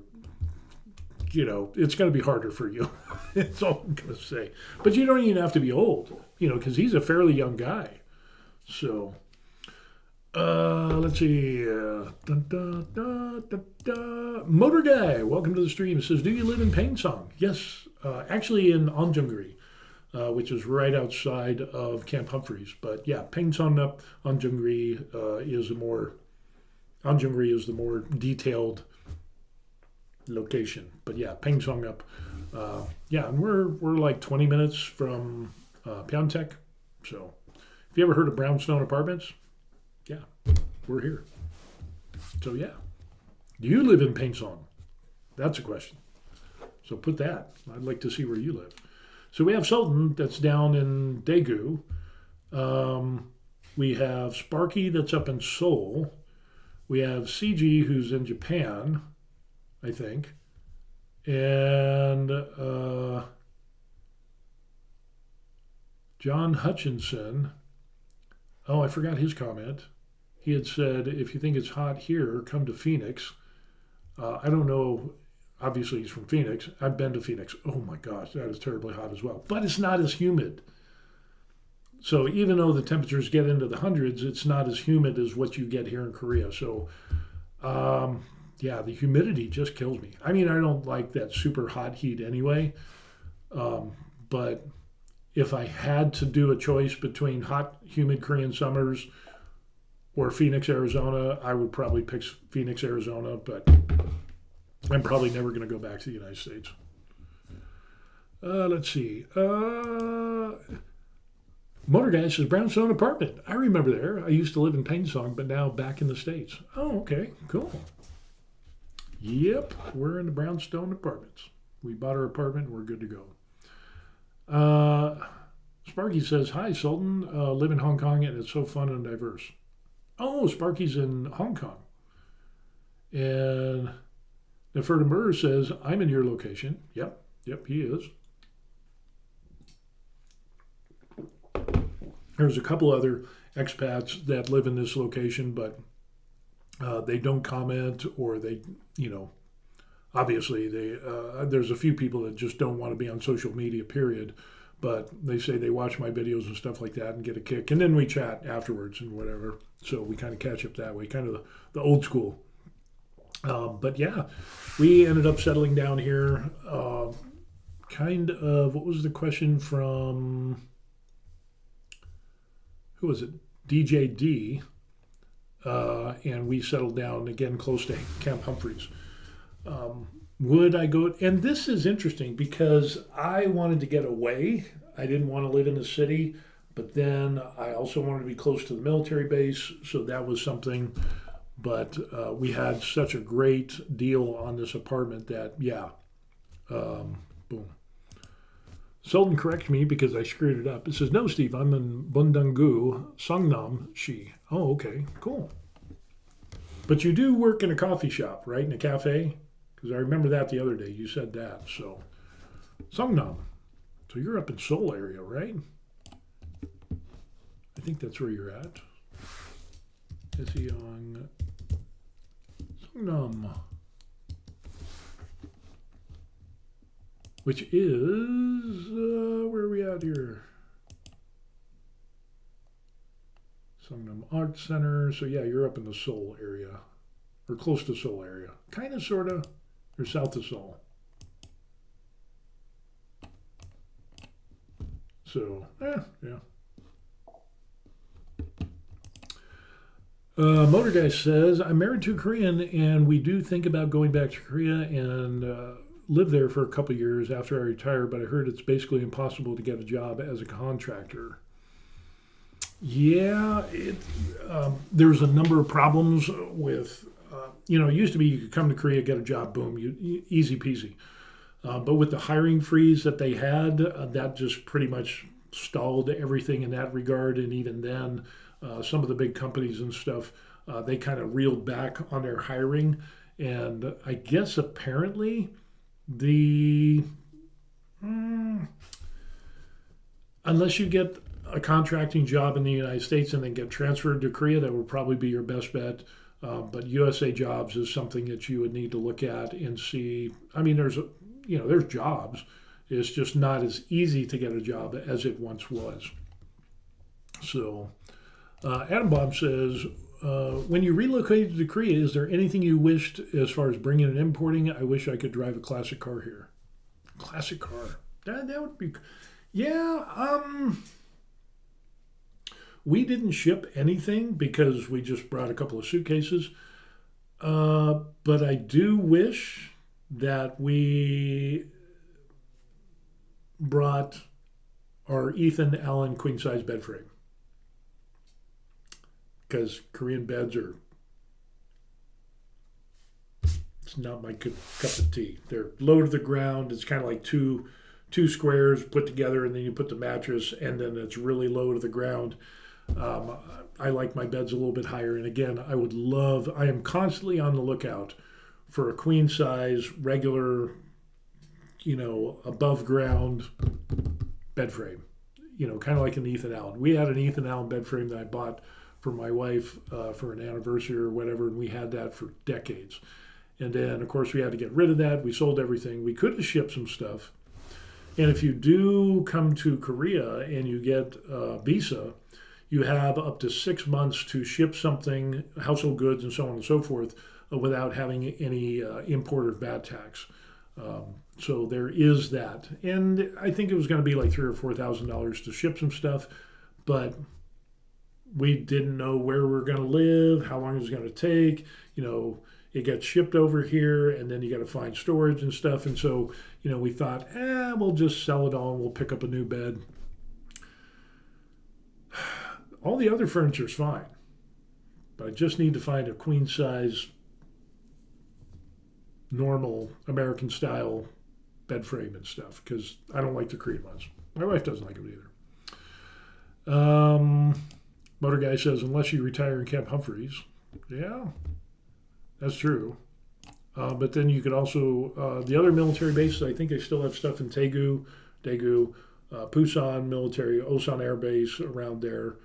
it's going to be harder for you. That's all I'm going to say. But you don't even have to be old, because he's a fairly young guy. So let's see. Motor Guy, welcome to the stream. It says, do you live in Pangsong? Yes, actually in Onjungri, which is right outside of Camp Humphreys. But yeah, Pangsong up Onjungri is the more detailed location. But yeah, Pangsong up. And we're like 20 minutes from Pyeongtaek. So if you ever heard of Brownstone Apartments, yeah, we're here. So yeah. Do you live in Painsong? That's a question. So put that. I'd like to see where you live. So we have Sultan that's down in Daegu. We have Sparky that's up in Seoul. We have CG who's in Japan, I think. And John Hutchinson. Oh, I forgot his comment. He had said, if you think it's hot here, come to Phoenix. I don't know. Obviously, he's from Phoenix. I've been to Phoenix. Oh my gosh, that is terribly hot as well. But it's not as humid. So even though the temperatures get into the hundreds, it's not as humid as what you get here in Korea. So, yeah, the humidity just kills me. I mean, I don't like that super hot heat anyway. But if I had to do a choice between hot, humid Korean summers or Phoenix, Arizona, I would probably pick Phoenix, Arizona. But I'm probably never going to go back to the United States. Let's see. Motor Guy says Brownstone apartment. I remember there. I used to live in Painsong, but now back in the States. Oh, okay, cool. Yep, we're in the Brownstone apartments. We bought our apartment. We're good to go. Sparky says, hi, Sultan. Live in Hong Kong, and it's so fun and diverse. Oh, Sparky's in Hong Kong. And Neferta Murr says, I'm in your location. Yep, he is. There's a couple other expats that live in this location, but they don't comment, or they, obviously there's a few people that just don't want to be on social media, period. But they say they watch my videos and stuff like that and get a kick. And then we chat afterwards and whatever. So we kind of catch up that way, kind of the old school. But yeah, we ended up settling down here. Kind of, what was the question from... who was it? DJD, and we settled down again close to Camp Humphreys. Would I go? And this is interesting because I wanted to get away. I didn't want to live in the city, but then I also wanted to be close to the military base, so that was something. But we had such a great deal on this apartment that, yeah, boom. Sultan corrects me because I screwed it up. It says, no, Steve, I'm in Bundanggu, Songnam-shi. Oh, okay, cool. But you do work in a coffee shop, right? In a cafe? Because I remember that the other day. You said that. So, Songnam. So you're up in Seoul area, right? I think that's where you're at. Songnam. Which is, where are we at here? Songnam Art Center. So yeah, you're up in the Seoul area, or close to Seoul area. Kind of, sort of, or south of Seoul. So, yeah. Motor Guy says, I'm married to a Korean, and we do think about going back to Korea and live there for a couple of years after I retire, but I heard it's basically impossible to get a job as a contractor. Yeah, there's a number of problems with, it used to be you could come to Korea, get a job, boom, easy peasy. But with the hiring freeze that they had, that just pretty much stalled everything in that regard. And even then, some of the big companies and stuff, they kind of reeled back on their hiring. And I guess apparently unless you get a contracting job in the United States and then get transferred to Korea, that would probably be your best bet. But USA Jobs is something that you would need to look at and see. I mean, there's jobs. It's just not as easy to get a job as it once was. So, Adam Bob says, when you relocated to Korea, is there anything you wished as far as bringing and importing? I wish I could drive a classic car here. Classic car. That would be... Yeah, we didn't ship anything because we just brought a couple of suitcases. But I do wish that we brought our Ethan Allen queen-size bed frame. Because Korean beds are That's not my cup of tea. They're low to the ground. It's kind of like two squares put together, and then you put the mattress, and then it's really low to the ground. I like my beds a little bit higher. And again, I am constantly on the lookout for a queen size, regular, above ground bed frame. Kind of like an Ethan Allen. We had an Ethan Allen bed frame that I bought for my wife for an anniversary or whatever, and we had that for decades. And then, of course, we had to get rid of that. We sold everything. We could have shipped some stuff. And if you do come to Korea and you get a visa, you have up to 6 months to ship something, household goods and so on and so forth, without having any import or VAT tax. So there is that. And I think it was going to be like $3,000 or $4,000 to ship some stuff, but we didn't know where we were going to live, how long it was going to take. It gets shipped over here, and then you got to find storage and stuff. And so, we thought, we'll just sell it all and we'll pick up a new bed. All the other furniture is fine, but I just need to find a queen size, normal American style bed frame and stuff, because I don't like the Korean ones. My wife doesn't like them either. Motor Guy says, unless you retire in Camp Humphreys. Yeah, that's true. But then you could also, the other military bases, I think they still have stuff in Daegu, Pusan military, Osan Air Base around there.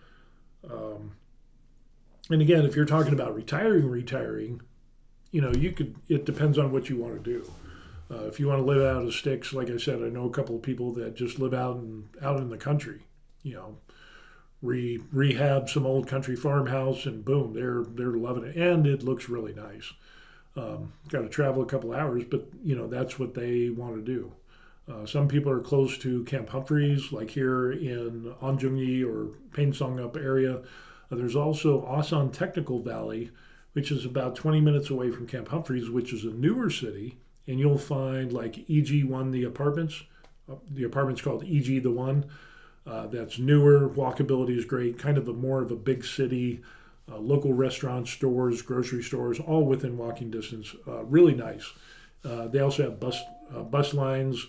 And again, if you're talking about retiring, it depends on what you want to do. If you want to live out of sticks, like I said, I know a couple of people that just live out in the country, rehab some old country farmhouse, and boom, they're loving it, and it looks really nice. Got to travel a couple hours, but that's what they want to do. Some people are close to Camp Humphreys, like here in Anjungi or Painsong area. There's also Asan Technical Valley, which is about 20 minutes away from Camp Humphreys, which is a newer city, and you'll find like EG1, the apartments. The apartment's called EG the One. That's newer. Walkability is great. Kind of more of a big city. Local restaurants, stores, grocery stores, all within walking distance. Really nice. They also have bus lines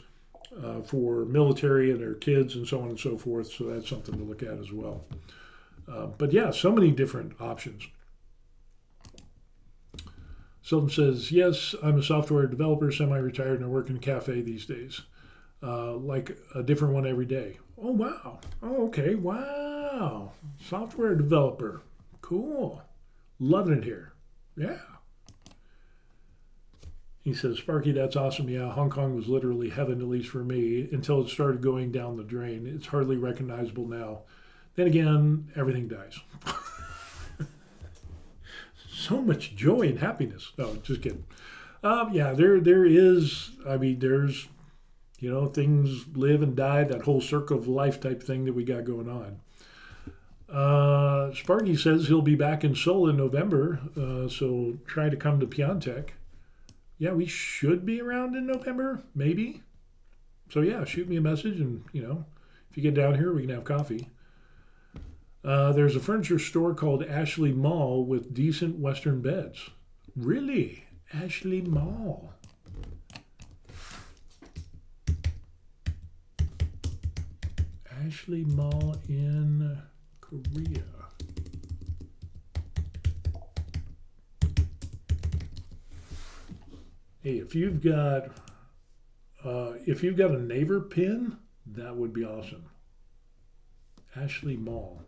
for military and their kids and so on and so forth. So that's something to look at as well. But yeah, so many different options. Someone says, yes, I'm a software developer, semi-retired, and I work in a cafe these days. Like a different one every day. Oh, wow. Oh, okay. Wow. Software developer. Cool. Loving it here. Yeah. He says, Sparky, that's awesome. Yeah, Hong Kong was literally heaven, at least for me, until it started going down the drain. It's hardly recognizable now. Then again, everything dies. So much joy and happiness. No, just kidding. Yeah, there is, there's, things live and die, that whole circle of life type thing that we got going on. Sparky says he'll be back in Seoul in November, so try to come to Pyeongtaek. Yeah, we should be around in November, maybe. So yeah, shoot me a message, and if you get down here, we can have coffee. There's a furniture store called Ashley Mall with decent Western beds. Really? Ashley Mall. Ashley Mall in Korea. Hey, if you've got a neighbor pin, that would be awesome. Ashley Mall.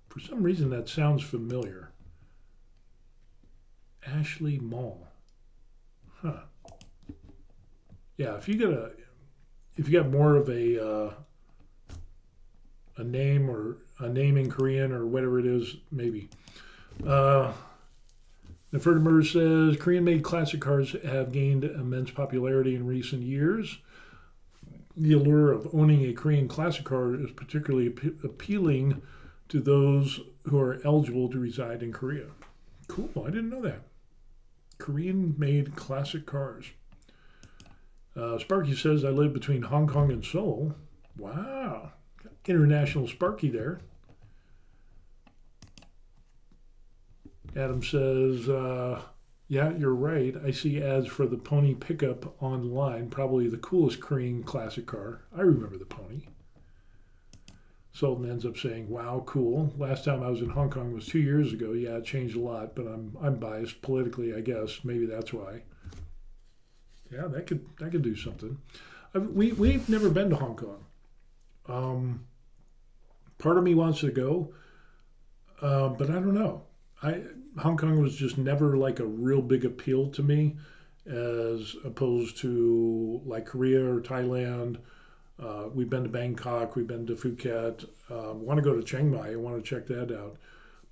For some reason, that sounds familiar. Ashley Mall. Huh. Yeah, if you got more of a name or a name in Korean or whatever it is, maybe. Nefertimer says, Korean-made classic cars have gained immense popularity in recent years. The allure of owning a Korean classic car is particularly appealing to those who are eligible to reside in Korea. Cool, I didn't know that. Korean-made classic cars. Sparky says, I live between Hong Kong and Seoul. Wow. International Sparky there. Adam says, Yeah, you're right. I see ads for the Pony pickup online, probably the coolest Korean classic car. I remember the Pony. Sultan ends up saying, "Wow, cool. Last time I was in Hong Kong was 2 years ago. Yeah, it changed a lot, but I'm biased politically, I guess. Maybe that's why." Yeah, that could do something. We've never been to Hong Kong. Um, Part of me wants to go, but I don't know. I Hong Kong was just never like a real big appeal to me, as opposed to like Korea or Thailand. We've been to Bangkok, we've been to Phuket. Want to go to Chiang Mai. I want to check that out.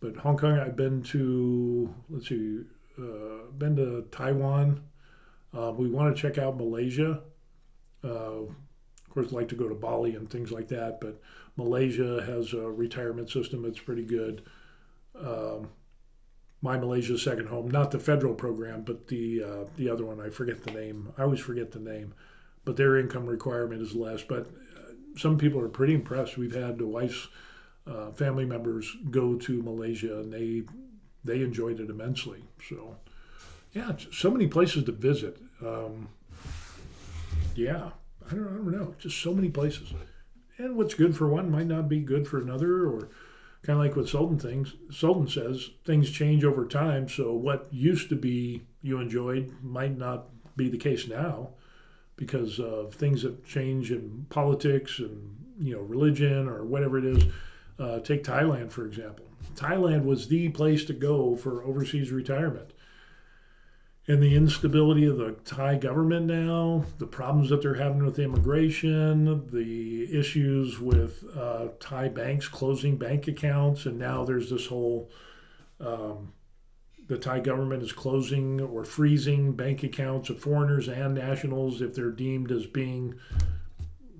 But Hong Kong, I've been to. Let's see, been to Taiwan. We want to check out Malaysia. Of course, I'd like to go to Bali and things like that. But Malaysia has a retirement system that's pretty good. Um, My Malaysia Second Home, not the federal program, but the other one. I forget the name. I always forget the name, but their income requirement is less. But some people are pretty impressed. We've had the wife's family members go to Malaysia, and they enjoyed it immensely. So yeah, so many places to visit. Yeah, I don't know, just so many places. And what's good for one might not be good for another, or kind of like what Sultan says, things change over time. So what used to be you enjoyed might not be the case now because of things that change in politics and religion or whatever it is. Take Thailand for example. Thailand was the place to go for overseas retirement. And the instability of the Thai government now, the problems that they're having with immigration, the issues with Thai banks closing bank accounts, and now there's this whole the Thai government is closing or freezing bank accounts of foreigners and nationals if they're deemed as being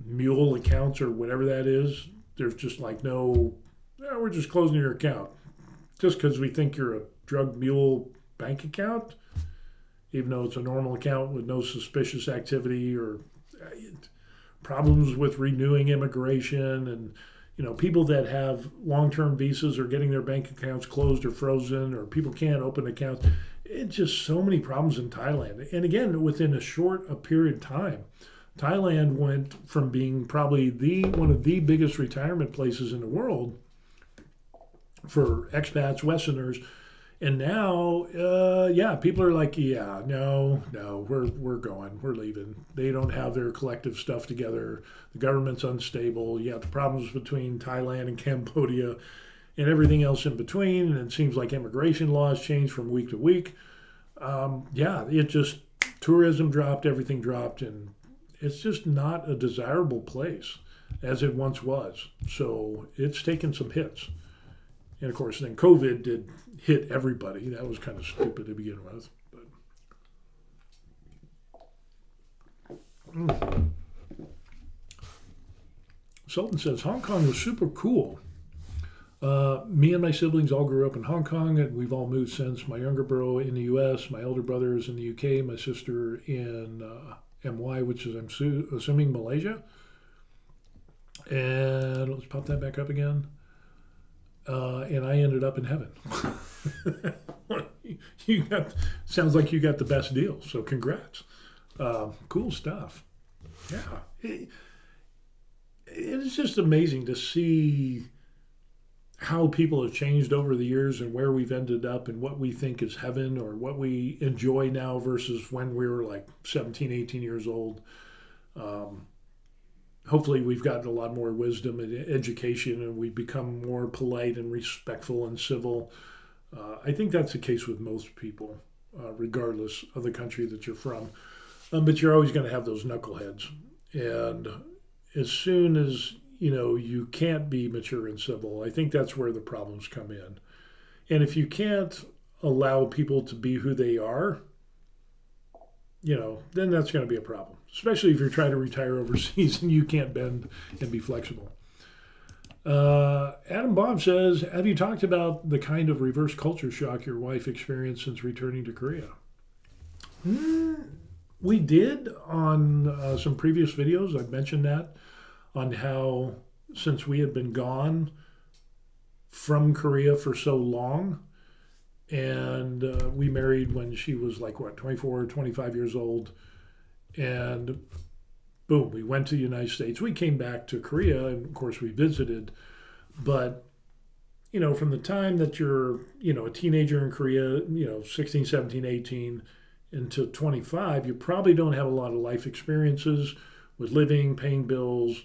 mule accounts or whatever that is. There's just like we're just closing your account just because we think you're a drug mule bank account, even though it's a normal account with no suspicious activity or problems with renewing immigration. And people that have long-term visas are getting their bank accounts closed or frozen, or people can't open accounts. It's just so many problems in Thailand. And again, within a period of time, Thailand went from being probably one of the biggest retirement places in the world for expats, Westerners. And now, people are like, yeah, no, we're going, we're leaving. They don't have their collective stuff together. The government's unstable. You have the problems between Thailand and Cambodia and everything else in between. And it seems like immigration laws change from week to week. It just, tourism dropped, everything dropped, and it's just not a desirable place as it once was. So it's taken some hits. And of course, then COVID did hit everybody. That was kind of stupid to begin with. But Sultan says Hong Kong was super cool. Me and my siblings all grew up in Hong Kong, and we've all moved since. My younger bro in the U.S., my older brother is in the U.K., my sister in MY, which is I'm assuming Malaysia. And let's pop that back up again. And I ended up in heaven. Sounds like you got the best deal. So congrats. Cool stuff. Yeah, it's just amazing to see how people have changed over the years and where we've ended up and what we think is heaven or what we enjoy now versus when we were like 17, 18 years old. Hopefully we've gotten a lot more wisdom and education and we become more polite and respectful and civil. I think that's the case with most people, regardless of the country that you're from. But you're always going to have those knuckleheads. And as soon as, you can't be mature and civil, I think that's where the problems come in. And if you can't allow people to be who they are, then that's going to be a problem, especially if you're trying to retire overseas and you can't bend and be flexible. Adam Bob says, have you talked about the kind of reverse culture shock your wife experienced since returning to Korea? We did on some previous videos. I've mentioned that on how since we had been gone from Korea for so long, And we married when she was like, what, 24, 25 years old. And boom, we went to the United States. We came back to Korea, and of course, we visited. But, from the time that you're, a teenager in Korea, 16, 17, 18, until 25, you probably don't have a lot of life experiences with living, paying bills,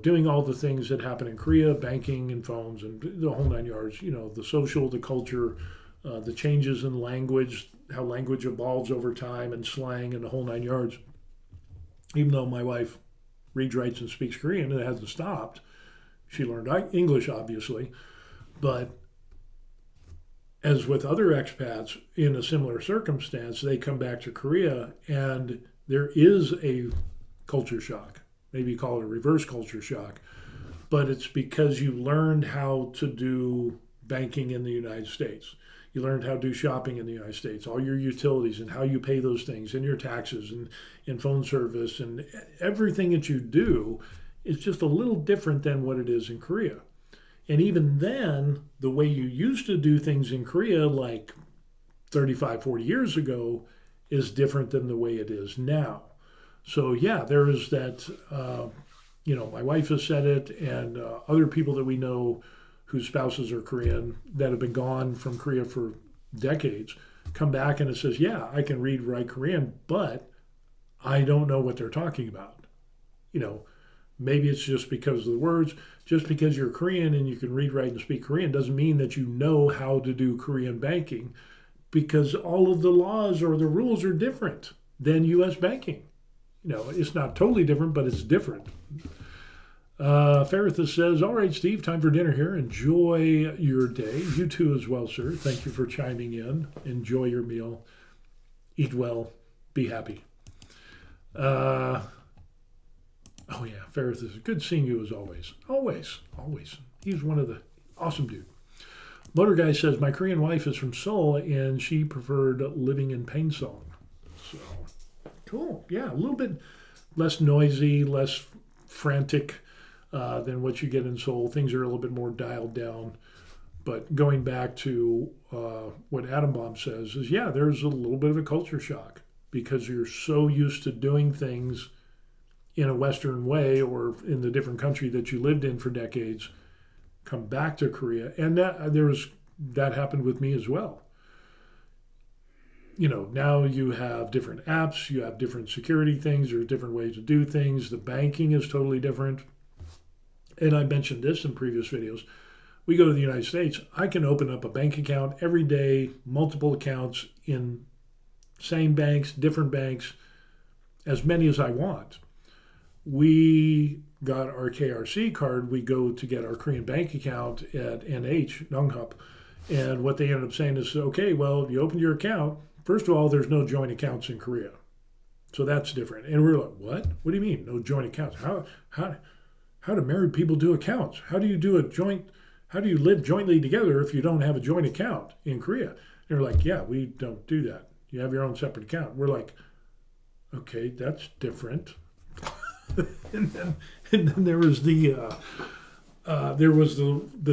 doing all the things that happen in Korea, banking and phones and the whole nine yards, the social, the culture, the changes in language, how language evolves over time and slang and the whole nine yards. Even though my wife reads, writes, and speaks Korean, and it hasn't stopped. She learned English, obviously. But as with other expats in a similar circumstance, they come back to Korea and there is a culture shock. Maybe you call it a reverse culture shock. But it's because you learned how to do banking in the United States. You learned how to do shopping in the United States, all your utilities and how you pay those things and your taxes and phone service and everything that you do is just a little different than what it is in Korea. And even then, the way you used to do things in Korea like 35, 40 years ago is different than the way it is now. So yeah, there is that, my wife has said it and other people that we know whose spouses are Korean that have been gone from Korea for decades come back and it says, yeah, I can read, write Korean, but I don't know what they're talking about. Maybe it's just because of the words. Just because you're Korean and you can read, write, and speak Korean doesn't mean that you know how to do Korean banking because all of the laws or the rules are different than U.S. banking. It's not totally different, but it's different. Ferrithus says, all right, Steve, time for dinner here. Enjoy your day. You too as well, sir. Thank you for chiming in. Enjoy your meal. Eat well. Be happy. Oh, yeah, Ferrithus, good seeing you as always. Always, always. He's one of the awesome dude. Motor Guy says, my Korean wife is from Seoul, and she preferred living in Pangsong. So, cool. Yeah, a little bit less noisy, less frantic than what you get in Seoul. Things are a little bit more dialed down. But going back to what Atom Bomb says is, yeah, there's a little bit of a culture shock because you're so used to doing things in a Western way or in the different country that you lived in for decades, come back to Korea. And that happened with me as well. Now you have different apps, you have different security things, there's different ways to do things. The banking is totally different. And I mentioned this in previous videos. We go to the United States, I can open up a bank account every day, multiple accounts in same banks, different banks, as many as I want. We got our KRC card. We go to get our Korean bank account at NH, Nonghup. And what they ended up saying is, okay, well, you opened your account. First of all, there's no joint accounts in Korea. So that's different. And we're like, what? What do you mean, no joint accounts? How do married people do accounts? How do you live jointly together if you don't have a joint account in Korea? And they're like, yeah, we don't do that. You have your own separate account. We're like, okay, that's different. and then there was the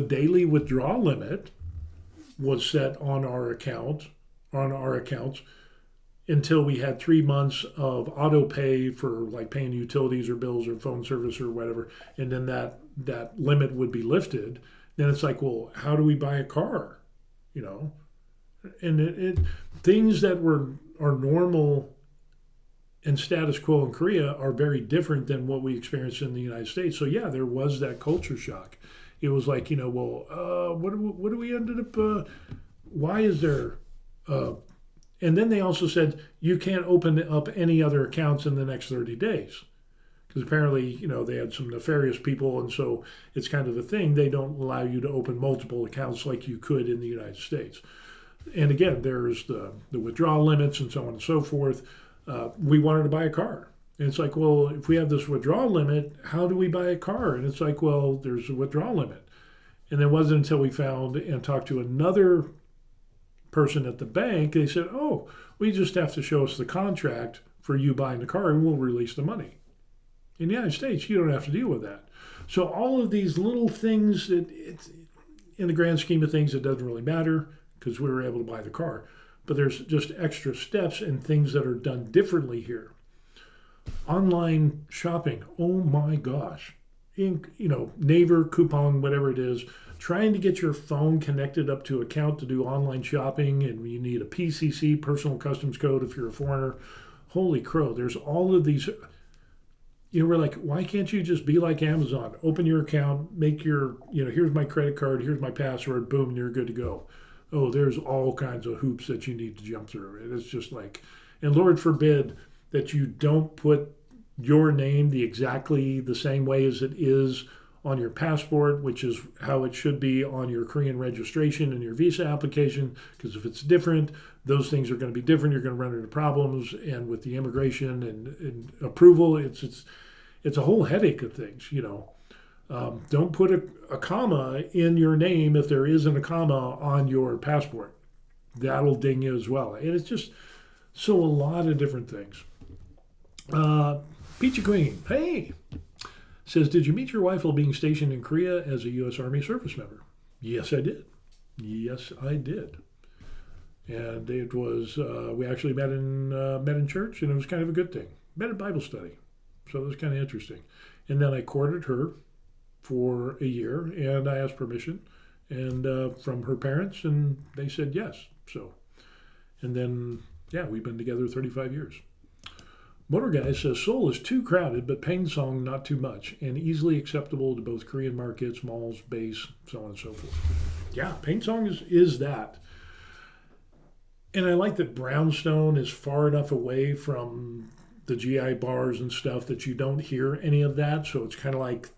daily withdrawal limit was set on our accounts until we had 3 months of auto pay for like paying utilities or bills or phone service or whatever, and then that limit would be lifted. Then it's like, well, how do we buy a car? And it things that are normal and status quo in Korea are very different than what we experienced in the United States. So yeah, there was that culture shock. It was like, what do we ended up, why is there, and then they also said, you can't open up any other accounts in the next 30 days. Because apparently, they had some nefarious people, and so it's kind of a thing. They don't allow you to open multiple accounts like you could in the United States. And again, there's the withdrawal limits and so on and so forth. We wanted to buy a car. And it's like, well, if we have this withdrawal limit, how do we buy a car? And it's like, well, there's a withdrawal limit. And it wasn't until we found and talked to another person at the bank, they said, oh, we just have to show us the contract for you buying the car and we'll release the money. In the United States, you don't have to deal with that. So all of these little things, it's in the grand scheme of things, it doesn't really matter. because we were able to buy the car. But there's just extra steps and things that are done differently here. Online shopping, oh my gosh. Naver, Coupon, whatever it is, trying to get your phone connected up to account to do online shopping, and you need a PCC, personal customs code, if you're a foreigner. Holy crow, there's all of these. We're like, why can't you just be like Amazon? Open your account, make your, here's my credit card, here's my password, boom, and you're good to go. Oh, there's all kinds of hoops that you need to jump through. And it's just like, and Lord forbid that you don't put your name exactly the same way as it is on your passport, which is how it should be on your Korean registration and your visa application. Because if it's different, those things are going to be different. You're going to run into problems. And with the immigration and approval, it's a whole headache of things, Don't put a comma in your name if there isn't a comma on your passport. That'll ding you as well. And it's just a lot of different things. Peachy Queen, hey, says, did you meet your wife while being stationed in Korea as a U.S. Army service member? Yes, I did. Yes, I did. And it was, we actually met in church, and it was kind of a good thing. Met at Bible study. So it was kind of interesting. And then I courted her for a year, and I asked permission and from her parents, and they said yes. So, and then, we've been together 35 years. Motor Guy says, Seoul is too crowded, but Pangsong not too much, and easily acceptable to both Korean markets, malls, base, so on and so forth. Yeah, Pangsong is that. And I like that Brownstone is far enough away from the GI bars and stuff that you don't hear any of that. So it's kind of like,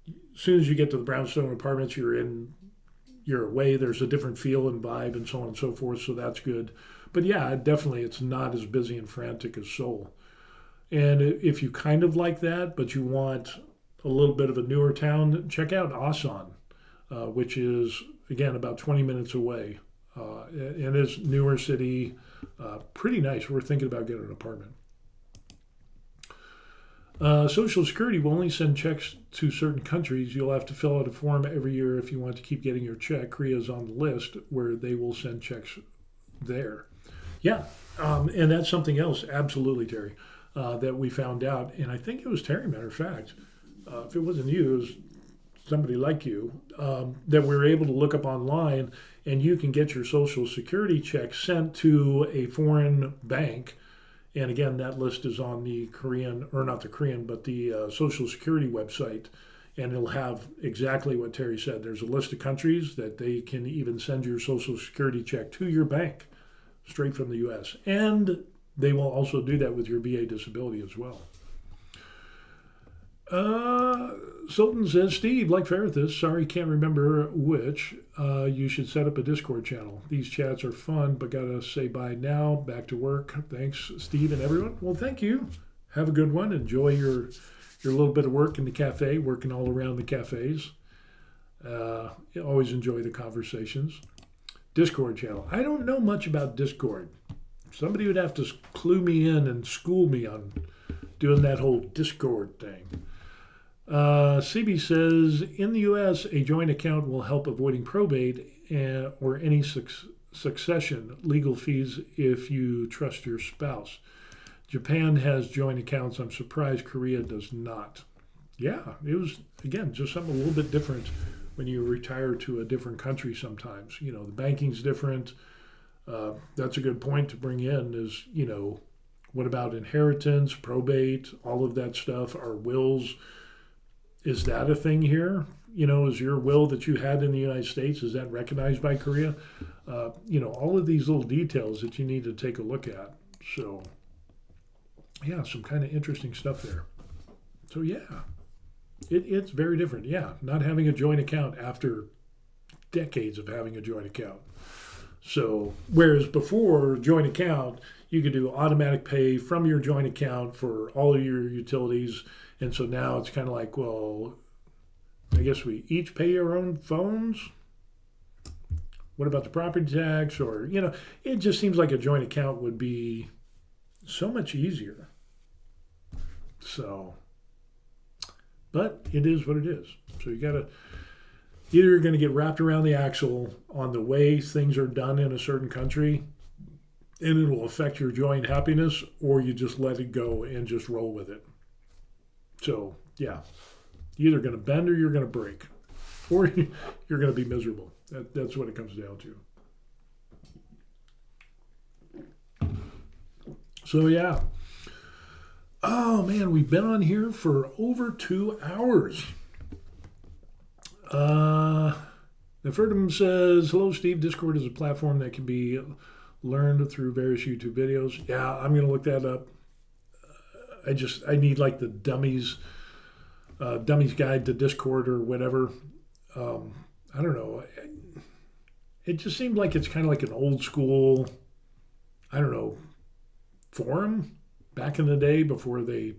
as soon as you get to the Brownstone apartments, you're away. There's a different feel and vibe and so on and so forth. So that's good. But yeah, definitely it's not as busy and frantic as Seoul. And if you kind of like that, but you want a little bit of a newer town, check out Asan, which is, again, about 20 minutes away. And it's newer city, pretty nice. We're thinking about getting an apartment. Social Security will only send checks to certain countries. You'll have to fill out a form every year if you want to keep getting your check. Korea is on the list where they will send checks there. Yeah, and that's something else, absolutely, Terry, that we found out. And I think it was Terry, matter of fact. If it wasn't you, it was somebody like you, that we were able to look up online, and you can get your Social Security check sent to a foreign bank. And again, that list is on the Korean, or not the Korean, but the Social Security website. And it'll have exactly what Terry said. There's a list of countries that they can even send your Social Security check to your bank straight from the U.S. And they will also do that with your VA disability as well. Sultan says, Steve, like Ferrithus, sorry, can't remember which, you should set up a Discord channel. These chats are fun, but gotta say bye now. Back to work. Thanks, Steve and everyone. Well, thank you. Have a good one. Enjoy your little bit of work in the cafe, working all around the cafes. Always enjoy the conversations. Discord channel. I don't know much about Discord. Somebody would have to clue me in and school me on doing that whole Discord thing. CB says, in the U.S., a joint account will help avoiding probate or any succession legal fees if you trust your spouse. Japan has joint accounts. I'm surprised Korea does not. Yeah, it was, again, just something a little bit different when you retire to a different country sometimes. The banking's different. That's a good point to bring in is, what about inheritance, probate, all of that stuff, our wills? Is that a thing here? Is your will that you had in the United States, is that recognized by Korea? All of these little details that you need to take a look at. So, yeah, some kind of interesting stuff there. So, yeah, it's very different. Yeah, not having a joint account after decades of having a joint account. So, whereas before joint account, you could do automatic pay from your joint account for all of your utilities. And so now it's kind of like, well, I guess we each pay our own phones. What about the property tax? Or, it just seems like a joint account would be so much easier. So, but it is what it is. So you got to Either you're going to get wrapped around the axle on the way things are done in a certain country, and it will affect your joy and happiness, or you just let it go and just roll with it. So, yeah, you're either going to bend or you're going to break, or you're going to be miserable. That's what it comes down to. So, yeah. Oh, man, we've been on here for over 2 hours. Nefertum says, hello, Steve. Discord is a platform that can be learned through various YouTube videos. Yeah, I'm going to look that up. I need like the dummies guide to Discord or whatever. I don't know. It just seemed like it's kind of like an old school, I don't know, forum back in the day before they,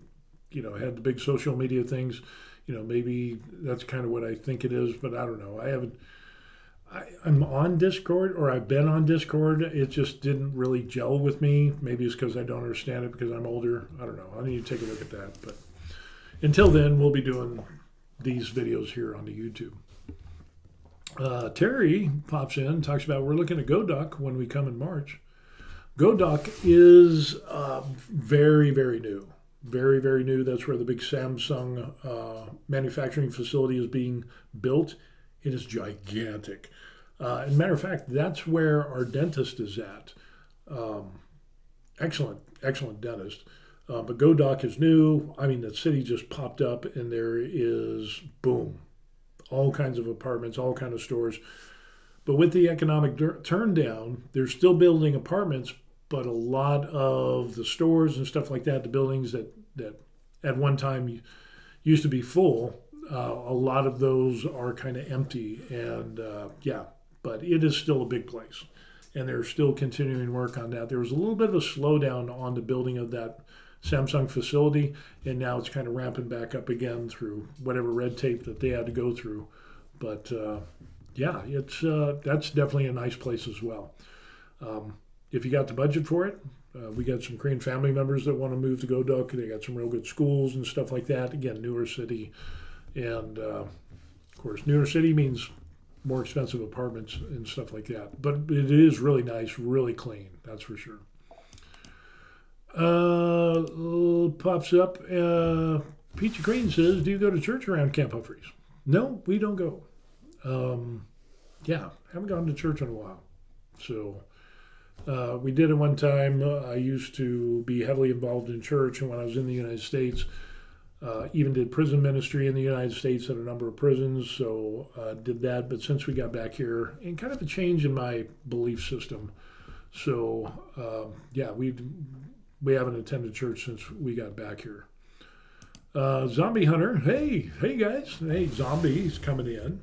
had the big social media things. Maybe that's kind of what I think it is, but I don't know. I'm on Discord, or I've been on Discord. It just didn't really gel with me. Maybe it's because I don't understand it because I'm older. I don't know. I need to take a look at that. But until then, we'll be doing these videos here on the YouTube. Terry pops in, talks about we're looking at GoDock when we come in March. GoDock is very, very new. Very, very new. That's where the big Samsung manufacturing facility is being built. It is gigantic. As a matter of fact, that's where our dentist is at. Excellent dentist. But GoDock is new. I mean, the city just popped up, and there is, boom, all kinds of apartments, all kinds of stores. But with the economic turn down, they're still building apartments, but a lot of the stores and stuff like that, the buildings that at one time used to be full, a lot of those are kind of empty. And but it is still a big place. And they're still continuing work on that. There was a little bit of a slowdown on the building of that Samsung facility, and now it's kind of ramping back up again through whatever red tape that they had to go through. But it's that's definitely a nice place as well. If you got the budget for it, we got some Korean family members that want to move to GoDock. They got some real good schools and stuff like that. Again, newer city, and of course, newer city means more expensive apartments and stuff like that. But it is really nice, really clean. That's for sure. Pops up. Peachy Green says, "Do you go to church around Camp Humphreys?" No, we don't go. Haven't gone to church in a while. So we did it one time. I used to be heavily involved in church, and when I was in the United States, even did prison ministry in the United States at a number of prisons. So did that. But since we got back here, and kind of a change in my belief system. So we haven't attended church since we got back here. Zombie Hunter, hey guys, hey Zombie's coming in.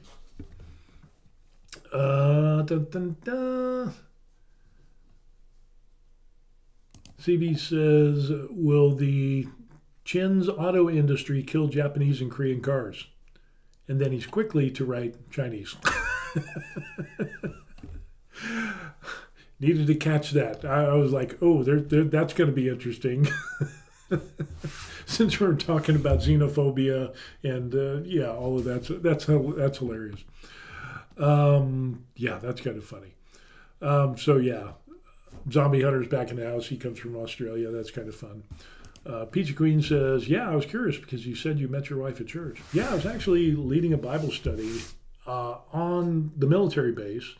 CB says, will the Chin's auto industry kill Japanese and Korean cars? And then he's quickly to write Chinese. Needed to catch that. I was like, oh, that's going to be interesting. Since we're talking about xenophobia and all of that, that's hilarious. That's kind of funny. Zombie Hunter's back in the house. He comes from Australia. That's kind of fun. Peachy Queen says, I was curious because you said you met your wife at church. Yeah, I was actually leading a Bible study on the military base,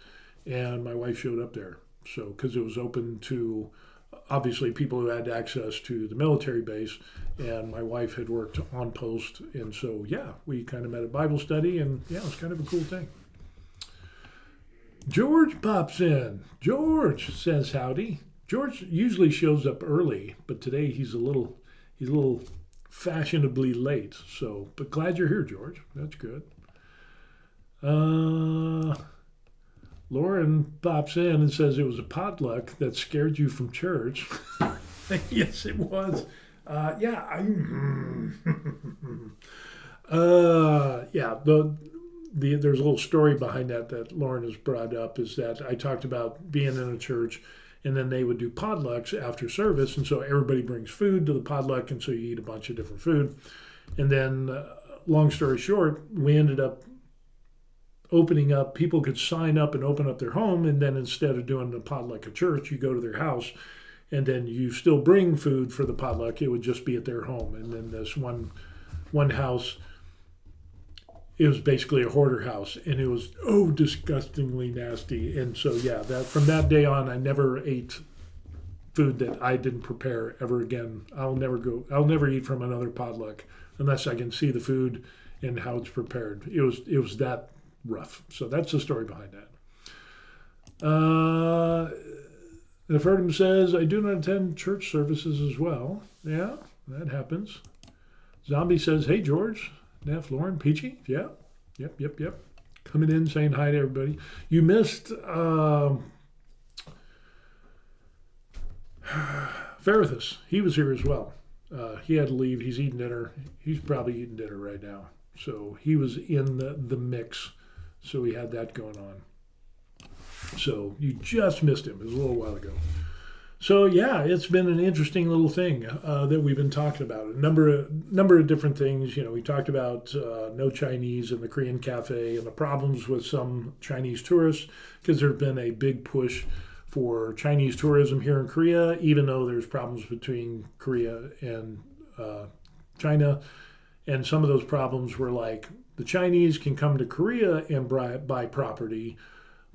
and my wife showed up there. So, because it was open to, obviously, people who had access to the military base, and my wife had worked on post, and so, we kind of met at Bible study, and it was kind of a cool thing. George pops in. George says howdy. George usually shows up early, but today he's a little fashionably late. So, but glad you're here, George. That's good. Lauren pops in and says it was a potluck that scared you from church. Yes, it was. There's a little story behind that Lauren has brought up, is that I talked about being in a church, and then they would do potlucks after service, and so everybody brings food to the potluck, and so you eat a bunch of different food. And then, long story short, we ended up opening up, people could sign up and open up their home, and then instead of doing the potluck at church, you go to their house, and then you still bring food for the potluck. It would just be at their home. And then this one house, it was basically a hoarder house, and it was disgustingly nasty. And so yeah, that from that day on, I never ate food that I didn't prepare ever again. I'll never eat from another potluck unless I can see the food and how it's prepared. It was that rough. So that's the story behind that. The Ferdinand says, I do not attend church services as well. Yeah, that happens. Zombie says, hey, George, Neff, Lauren, Peachy. Yeah, yep. Coming in, saying hi to everybody. You missed Ferrithus. He was here as well. He had to leave. He's eating dinner. He's probably eating dinner right now. So he was in the mix. So we had that going on. So you just missed him. It was a little while ago. So yeah, it's been an interesting little thing that we've been talking about. A number of different things. You know, we talked about no Chinese in the Korean cafe and the problems with some Chinese tourists, because there's been a big push for Chinese tourism here in Korea, even though there's problems between Korea and China. And some of those problems were like the Chinese can come to Korea and buy property,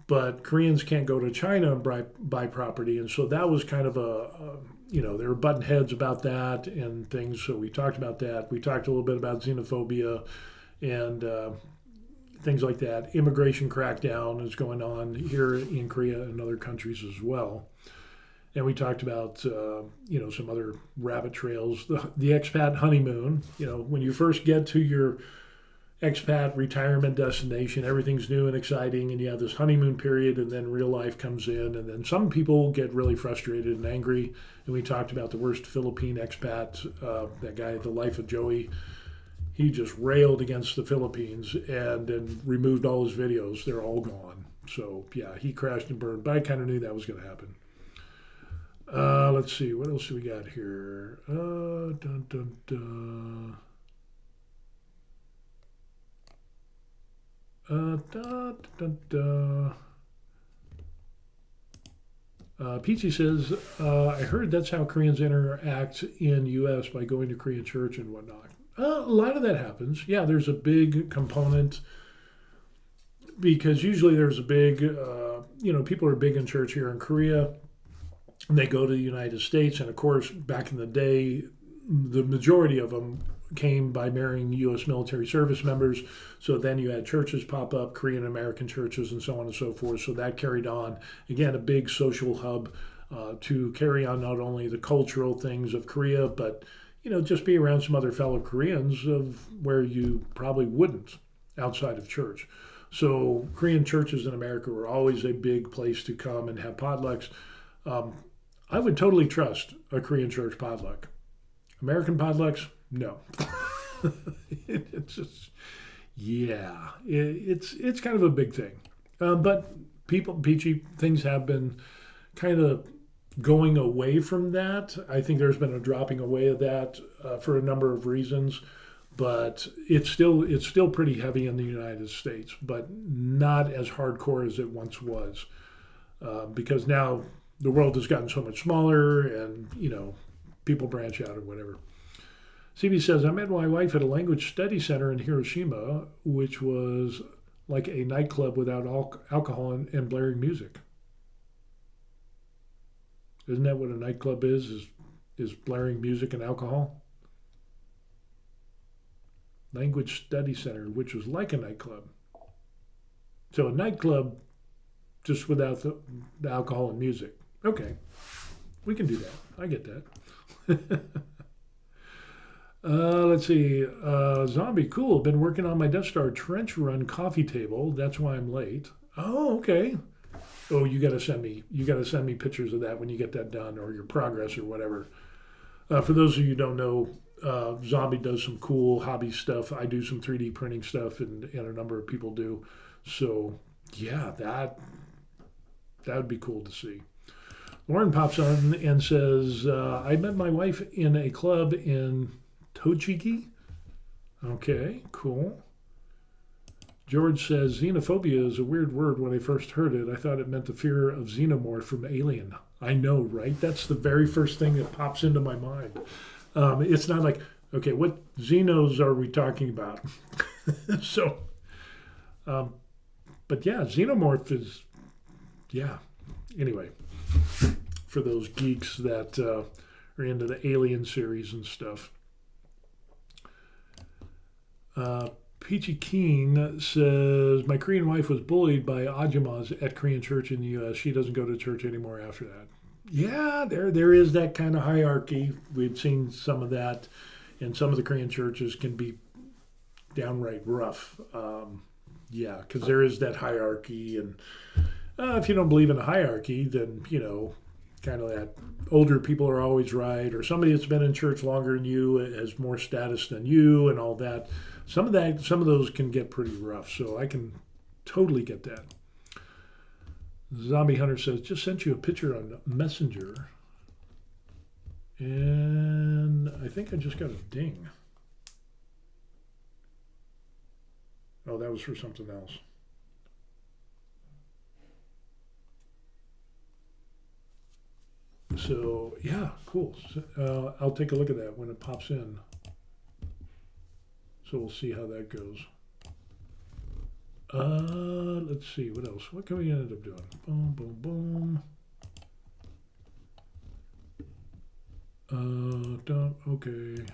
but Koreans can't go to China and buy property. And so that was kind of there were button heads about that and things. So we talked about that. We talked a little bit about xenophobia and things like that. Immigration crackdown is going on here in Korea and other countries as well. And we talked about, some other rabbit trails. The expat honeymoon, when you first get to your expat retirement destination, everything's new and exciting, and you have this honeymoon period, and then real life comes in, and then some people get really frustrated and angry. And we talked about the worst Philippine expat, that guy, The Life of Joey. He just railed against the Philippines and then removed all his videos. They're all gone. So yeah, he crashed and burned, but I kind of knew that was going to happen. Let's see, what else do we got here? Peachy says, I heard that's how Koreans interact in U.S. by going to Korean church and whatnot. A lot of that happens. Yeah, there's a big component because usually there's a big, people are big in church here in Korea. And they go to the United States. And of course, back in the day, the majority of them came by marrying U.S. military service members. So then you had churches pop up, Korean American churches, and so on and so forth. So that carried on. Again, a big social hub to carry on not only the cultural things of Korea, but just be around some other fellow Koreans of where you probably wouldn't outside of church. So Korean churches in America were always a big place to come and have potlucks. I would totally trust a Korean church potluck. American potlucks, no. It's just, yeah, it's kind of a big thing. But things have been kind of going away from that. I think there's been a dropping away of that for a number of reasons, but it's still pretty heavy in the United States, but not as hardcore as it once was, because now the world has gotten so much smaller, and people branch out or whatever. CB says, I met my wife at a language study center in Hiroshima, which was like a nightclub without alcohol and blaring music. Isn't that what a nightclub is blaring music and alcohol? Language study center, which was like a nightclub. So a nightclub just without the alcohol and music. Okay, we can do that. I get that. Let's see. Zombie, cool. Been working on my Death Star trench run coffee table. That's why I'm late. Oh, okay. Oh, you got to send me pictures of that when you get that done, or your progress or whatever. For those of you who don't know, Zombie does some cool hobby stuff. I do some 3D printing stuff, and a number of people do. So yeah, that would be cool to see. Lauren pops on and says, I met my wife in a club in Tochigi. Okay, cool. George says, xenophobia is a weird word. When I first heard it, I thought it meant the fear of xenomorph from Alien. I know, right? That's the very first thing that pops into my mind. It's not like, okay, what xenos are we talking about? So, but yeah, xenomorph is, yeah. Anyway, for those geeks that are into the Alien series and stuff. Peachy Keen says, my Korean wife was bullied by Ajumas at Korean church in the U.S. She doesn't go to church anymore after that. Yeah, there is that kind of hierarchy. We've seen some of that, and some of the Korean churches can be downright rough. Yeah, because there is that hierarchy, and if you don't believe in a hierarchy, then, kind of that older people are always right, or somebody that's been in church longer than you has more status than you, and all that. Some of those can get pretty rough, so I can totally get that. Zombie Hunter says, just sent you a picture on Messenger, and I think I just got a ding. Oh, that was for something else. So, yeah, cool. I'll take a look at that when it pops in. So we'll see how that goes. Let's see, what else? What can we end up doing? Boom, boom, boom. Okay.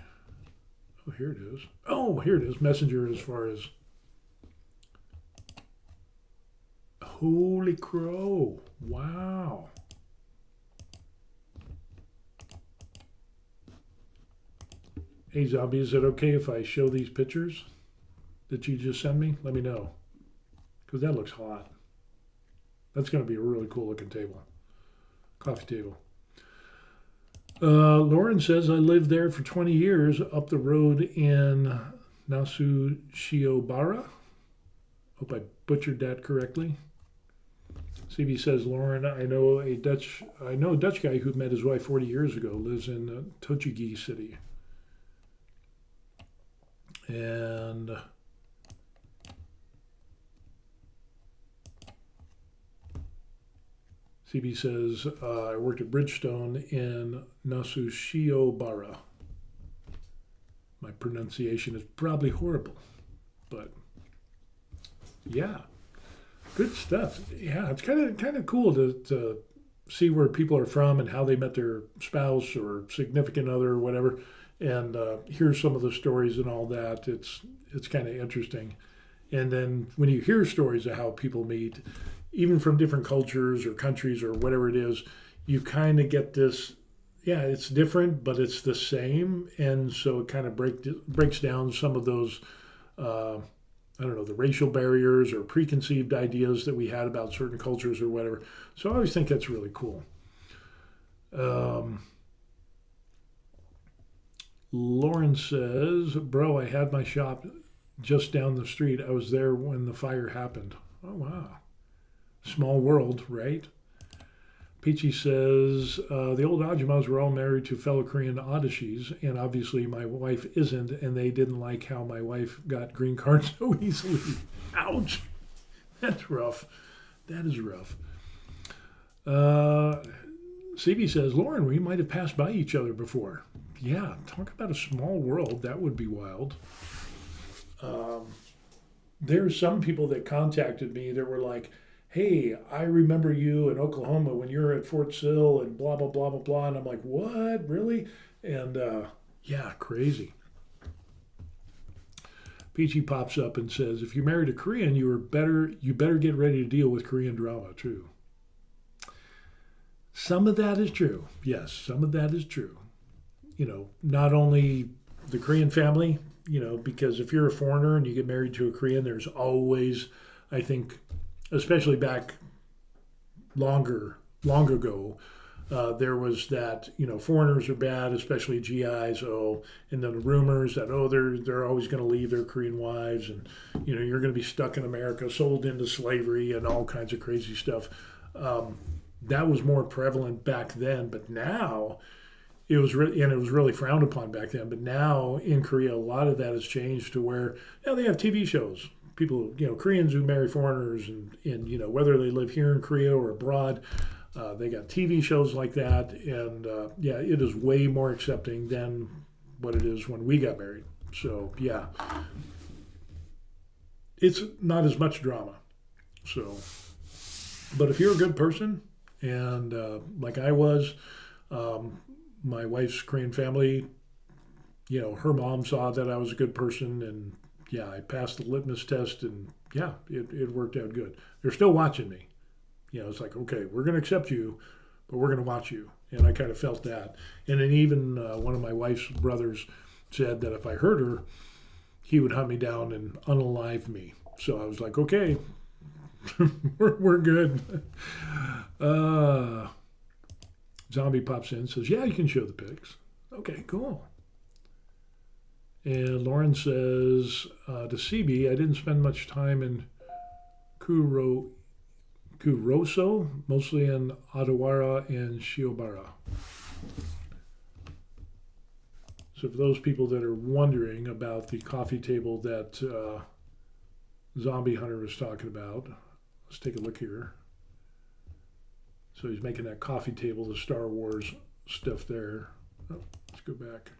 Oh, here it is. Oh, here it is. Messenger as far as... Holy crow. Wow. Hey, Zombie, is it okay if I show these pictures that you just sent me? Let me know. Because that looks hot. That's going to be a really cool looking table. Coffee table. Lauren says, I lived there for 20 years up the road in Nasuchiobara. Hope I butchered that correctly. CB says, Lauren, I know a Dutch guy who met his wife 40 years ago, lives in Tochigi City. And CB says, I worked at Bridgestone in Nasuchiobara. My pronunciation is probably horrible, but yeah, good stuff. Yeah, it's kind of cool to see where people are from and how they met their spouse or significant other or whatever, and hear some of the stories and all that. It's kind of interesting. And then when you hear stories of how people meet, even from different cultures or countries or whatever it is, you kind of get this, yeah, it's different, but it's the same. And so it kind of breaks down some of those, I don't know, the racial barriers or preconceived ideas that we had about certain cultures or whatever. So I always think that's really cool. Lauren says, bro, I had my shop just down the street. I was there when the fire happened. Oh, wow. Small world, right? Peachy says, the old Ajumas were all married to fellow Korean Odishis, and obviously my wife isn't, and they didn't like how my wife got green cards so easily. Ouch. That's rough. That is rough. CB says, Lauren, we might have passed by each other before. Yeah, talk about a small world. That would be wild. There are some people that contacted me that were like, hey, I remember you in Oklahoma when you were at Fort Sill and blah, blah, blah, blah, blah. And I'm like, what, really? And yeah, crazy. Peachy pops up and says, if you're married a Korean, you better get ready to deal with Korean drama too. Some of that is true. Yes, some of that is true. You know, not only the Korean family, you know, because if you're a foreigner and you get married to a Korean, there's always, I think, especially back long ago, there was that, you know, foreigners are bad, especially GIs. Oh, and then the rumors that, oh, they're always going to leave their Korean wives, and, you know, you're going to be stuck in America, sold into slavery, and all kinds of crazy stuff. That was more prevalent back then, but now it was really frowned upon back then. But now in Korea, a lot of that has changed to where now they have TV shows. people, Koreans who marry foreigners, and whether they live here in Korea or abroad, they got TV shows like that, and yeah, it is way more accepting than what it is when we got married. So yeah, it's not as much drama. So, but if you're a good person, and like I was, my wife's Korean family, her mom saw that I was a good person, and yeah, I passed the litmus test, and yeah, it worked out good. They're still watching me. It's like, okay, we're going to accept you, but we're going to watch you. And I kind of felt that. And then even one of my wife's brothers said that if I hurt her, he would hunt me down and unalive me. So I was like, okay, we're good. Zombie pops in and says, yeah, you can show the pics. Okay, cool. And Lauren says, to CB, I didn't spend much time in Kuroso, mostly in Adawara and Shiobara. So for those people that are wondering about the coffee table that Zombie Hunter was talking about, let's take a look here. So he's making that coffee table, the Star Wars stuff there. Oh, let's go back.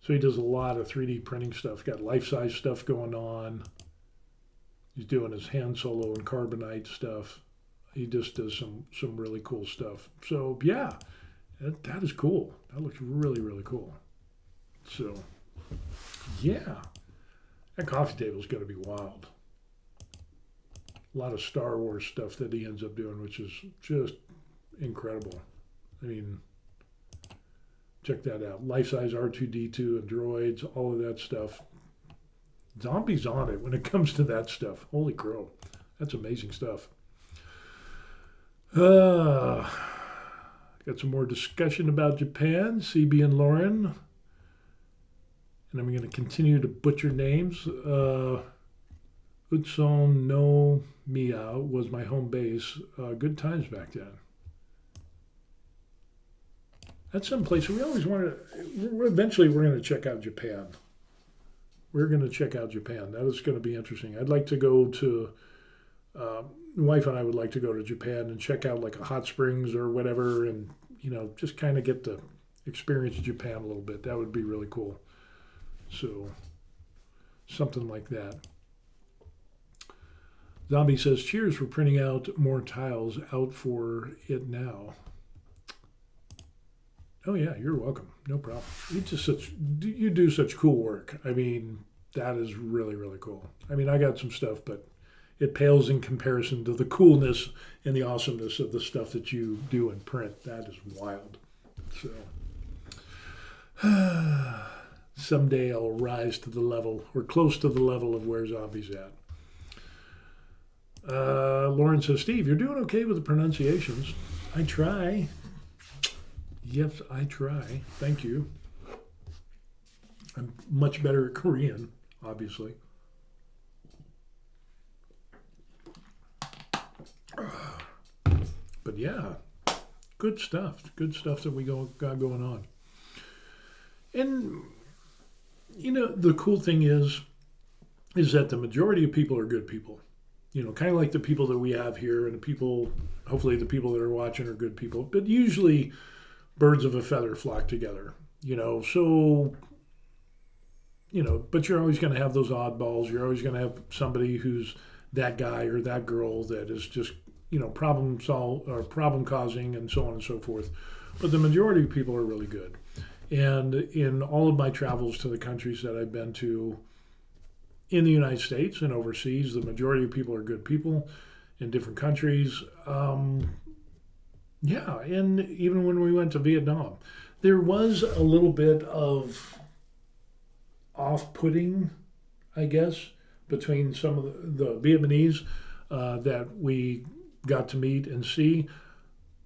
So he does a lot of 3D printing stuff, got life-size stuff going on. He's doing his Han Solo and carbonite stuff. He just does some really cool stuff. So yeah, that is cool. That looks really, really cool. So yeah, that coffee table is going to be wild. A lot of Star Wars stuff that he ends up doing, which is just incredible. I mean, check that out. Life-size R2-D2 and droids, all of that stuff. Zombie's on it when it comes to that stuff. Holy crow. That's amazing stuff. Got some more discussion about Japan. CB and Lauren. And I'm going to continue to butcher names. Utson no Miya was my home base. Good times back then. That's someplace we always wanted. Eventually, we're going to check out Japan. We're going to check out Japan. That is going to be interesting. I'd like to go to, my wife and I would like to go to Japan and check out like a hot springs or whatever, and just kind of get to experience Japan a little bit. That would be really cool. So something like that. Zombie says, cheers for printing out more tiles out for it now. Oh yeah, you're welcome. No problem. You do such cool work. I mean, that is really, really cool. I mean, I got some stuff, but it pales in comparison to the coolness and the awesomeness of the stuff that you do in print. That is wild. So someday I'll rise to the level, or close to the level of where Zombie's at. Lauren says, Steve, you're doing okay with the pronunciations. I try. Yes, I try. Thank you. I'm much better at Korean, obviously. But yeah, good stuff. Good stuff that we got going on. And, the cool thing is that the majority of people are good people. Kind of like the people that we have here, and the people, hopefully the people that are watching are good people. But usually birds of a feather flock together, so, but you're always going to have those oddballs. You're always going to have somebody who's that guy or that girl that is just, problem causing and so on and so forth. But the majority of people are really good. And in all of my travels to the countries that I've been to in the United States and overseas, the majority of people are good people in different countries. Yeah, and even when we went to Vietnam, there was a little bit of off-putting, I guess, between some of the Vietnamese that we got to meet and see.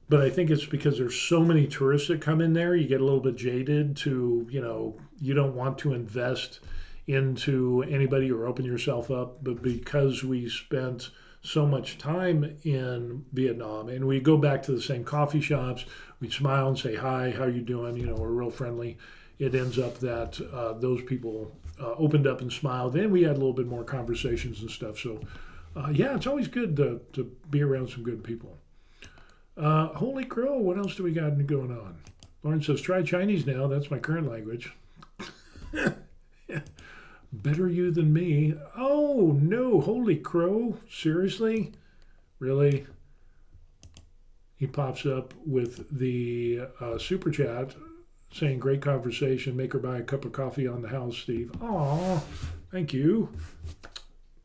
But I think it's because there's so many tourists that come in there, you get a little bit jaded to, you don't want to invest into anybody or open yourself up. But because we spent so much time in Vietnam, and we go back to the same coffee shops, we smile and say, hi, how you doing? We're real friendly. It ends up that those people opened up and smiled. And we had a little bit more conversations and stuff. So, yeah, it's always good to be around some good people. Holy crow, what else do we got going on? Lauren says, try Chinese now. That's my current language. Better you than me. Oh, no, holy crow. Seriously? Really? He pops up with the super chat saying, great conversation. Make her buy a cup of coffee on the house, Steve. Aw, thank you.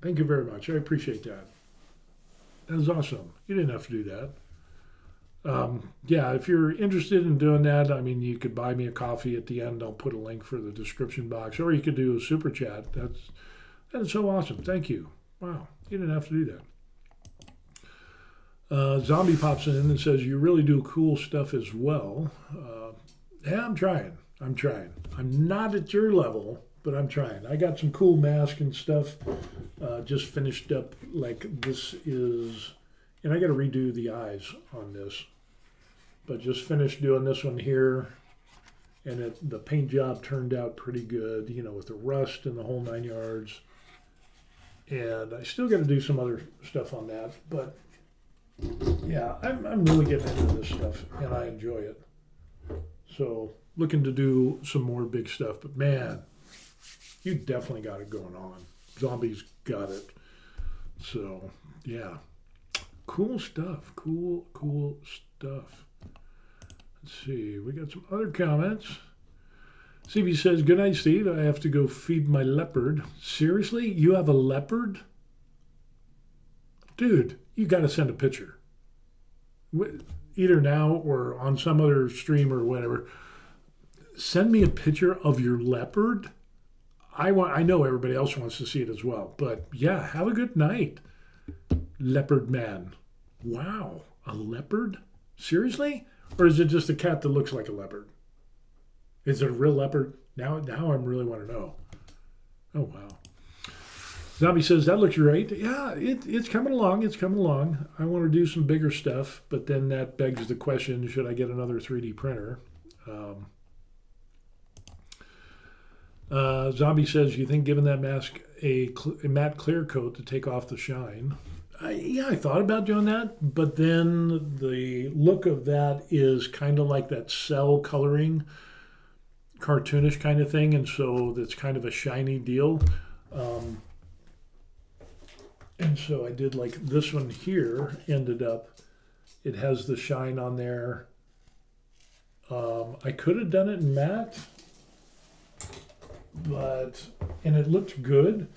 Thank you very much. I appreciate that. That was awesome. You didn't have to do that. Yeah, if you're interested in doing that, I mean, you could buy me a coffee at the end. I'll put a link for the description box, or you could do a super chat. That is so awesome. Thank you. Wow, you didn't have to do that. Zombie pops in and says, you really do cool stuff as well. Yeah, I'm trying. I'm not at your level, but I'm trying. I got some cool masks and stuff. Just finished up, like this is, and I got to redo the eyes on this. But just finished doing this one here, and the paint job turned out pretty good, you know, with the rust and the whole 9 yards. And I still got to do some other stuff on that, but yeah, I'm really getting into this stuff, and I enjoy it. So looking to do some more big stuff, but man, you definitely got it going on. Zombies got it. So yeah, cool stuff. Cool stuff. Let's see, we got some other comments. CB says, good night, Steve. I have to go feed my leopard. Seriously? You have a leopard? Dude, you got to send a picture. Either now or on some other stream or whatever. Send me a picture of your leopard. I know everybody else wants to see it as well. But yeah, have a good night, leopard man. Wow, a leopard? Seriously? Or is it just a cat that looks like a leopard? Is it a real leopard? Now I really want to know. Oh, wow. Zombie says, that looks great. Yeah, it's coming along. It's coming along. I want to do some bigger stuff, but then that begs the question, should I get another 3D printer? Zombie says, you think giving that mask a matte clear coat to take off the shine? Yeah, I thought about doing that, but then the look of that is kind of like that cell coloring, cartoonish kind of thing, and so that's kind of a shiny deal. And so I did like this one here, ended up, it has the shine on there. I could have done it in matte, and it looked good,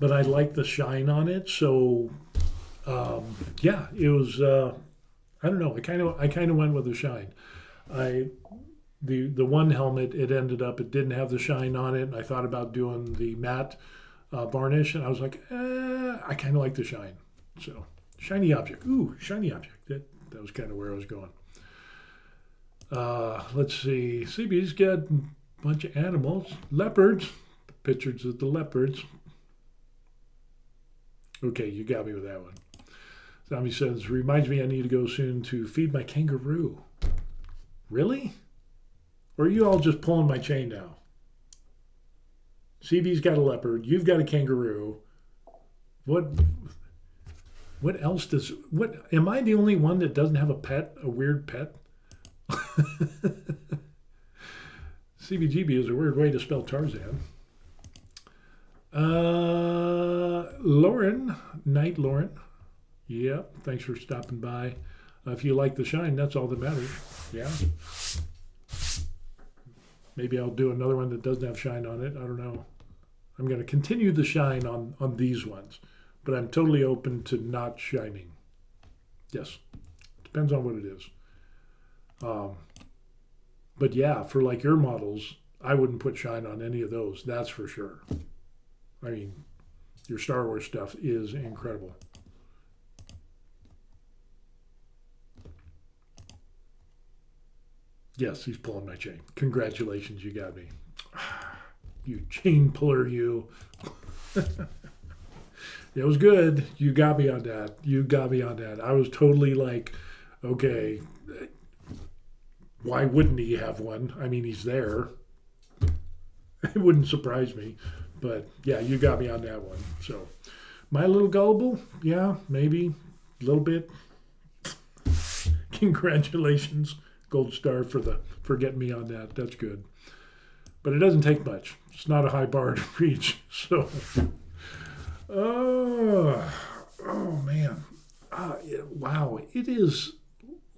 but I like the shine on it, so yeah, it was, I don't know, I kind of went with the shine. The one helmet, it ended up, it didn't have the shine on it, and I thought about doing the matte varnish, and I was like, I kind of like the shine. So, shiny object. Ooh, shiny object. That was kind of where I was going. Let's see. CB's got a bunch of animals. Leopards. Pictures of the leopards. Okay, you got me with that one. Zombie says, reminds me I need to go soon to feed my kangaroo. Really? Or are you all just pulling my chain now? CB's got a leopard. You've got a kangaroo. What else does... Am I the only one that doesn't have a pet? A weird pet? CBGB is a weird way to spell Tarzan. Lauren. Night, Lauren. Yep, thanks for stopping by. If you like the shine, that's all that matters. Yeah. Maybe I'll do another one that doesn't have shine on it. I don't know. I'm going to continue the shine on these ones, but I'm totally open to not shining. Yes. Depends on what it is. But yeah, for like your models, I wouldn't put shine on any of those. That's for sure. I mean, your Star Wars stuff is incredible. Yes, he's pulling my chain. Congratulations, you got me. You chain puller, you. It was good. You got me on that. You got me on that. I was totally like, okay, why wouldn't he have one? I mean, he's there. It wouldn't surprise me. But yeah, you got me on that one. So, my little gullible, yeah, maybe a little bit. Congratulations, gold star for getting me on that. That's good. But it doesn't take much. It's not a high bar to reach. So, oh man, wow! It is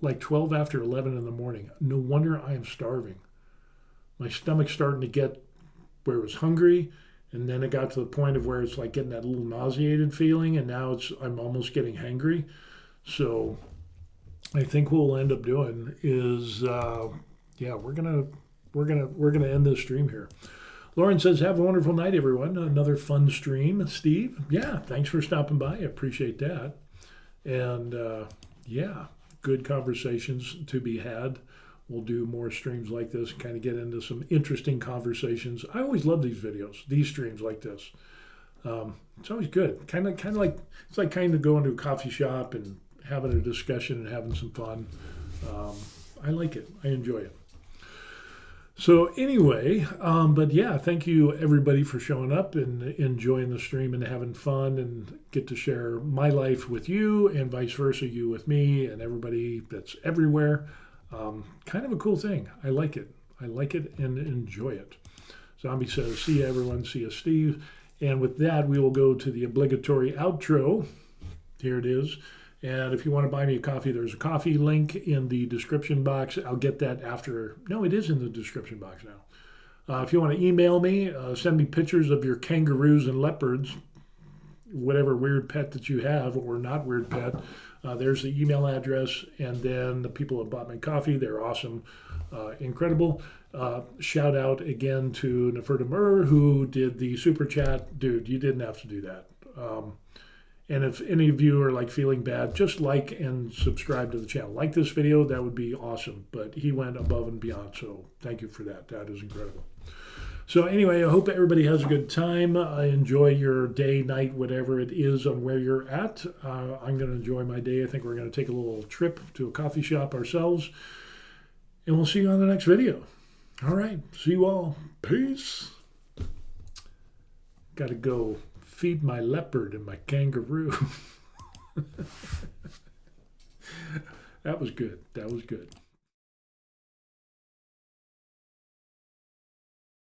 like 12 after 11 in the morning. No wonder I am starving. My stomach's starting to get where it was hungry, and then it got to the point of where it's like getting that little nauseated feeling, and now I'm almost getting hangry. So I think what we'll end up doing is we're gonna end this stream here. Lauren says, have a wonderful night, everyone. Another fun stream. Steve, yeah, thanks for stopping by. I appreciate that. And good conversations to be had. We'll do more streams like this, kind of get into some interesting conversations. I always love these videos, these streams like this. It's always good. Kind of like it's like kind of going to a coffee shop and having a discussion and having some fun. I like it. I enjoy it. So anyway, but yeah, thank you everybody for showing up and enjoying the stream and having fun, and get to share my life with you and vice versa, you with me and everybody that's everywhere. Kind of a cool thing. I like it. I like it and enjoy it. Zombie says, see you everyone. See you, Steve. And with that, we will go to the obligatory outro. Here it is. And if you want to buy me a coffee, there's a coffee link in the description box. I'll get that after. No, it is in the description box now. If you want to email me, send me pictures of your kangaroos and leopards, whatever weird pet that you have or not weird pet. There's the email address. And then the people who bought my coffee, they're awesome, incredible. Shout out again to Neferta Murr, who did the super chat. Dude, you didn't have to do that. And if any of you are like feeling bad, just like and subscribe to the channel. Like this video, that would be awesome. But he went above and beyond, so thank you for that. That is incredible. So anyway, I hope everybody has a good time. Enjoy your day, night, whatever it is on where you're at. I'm going to enjoy my day. I think we're going to take a little trip to a coffee shop ourselves. And we'll see you on the next video. All right. See you all. Peace. Got to go feed my leopard and my kangaroo. That was good. That was good.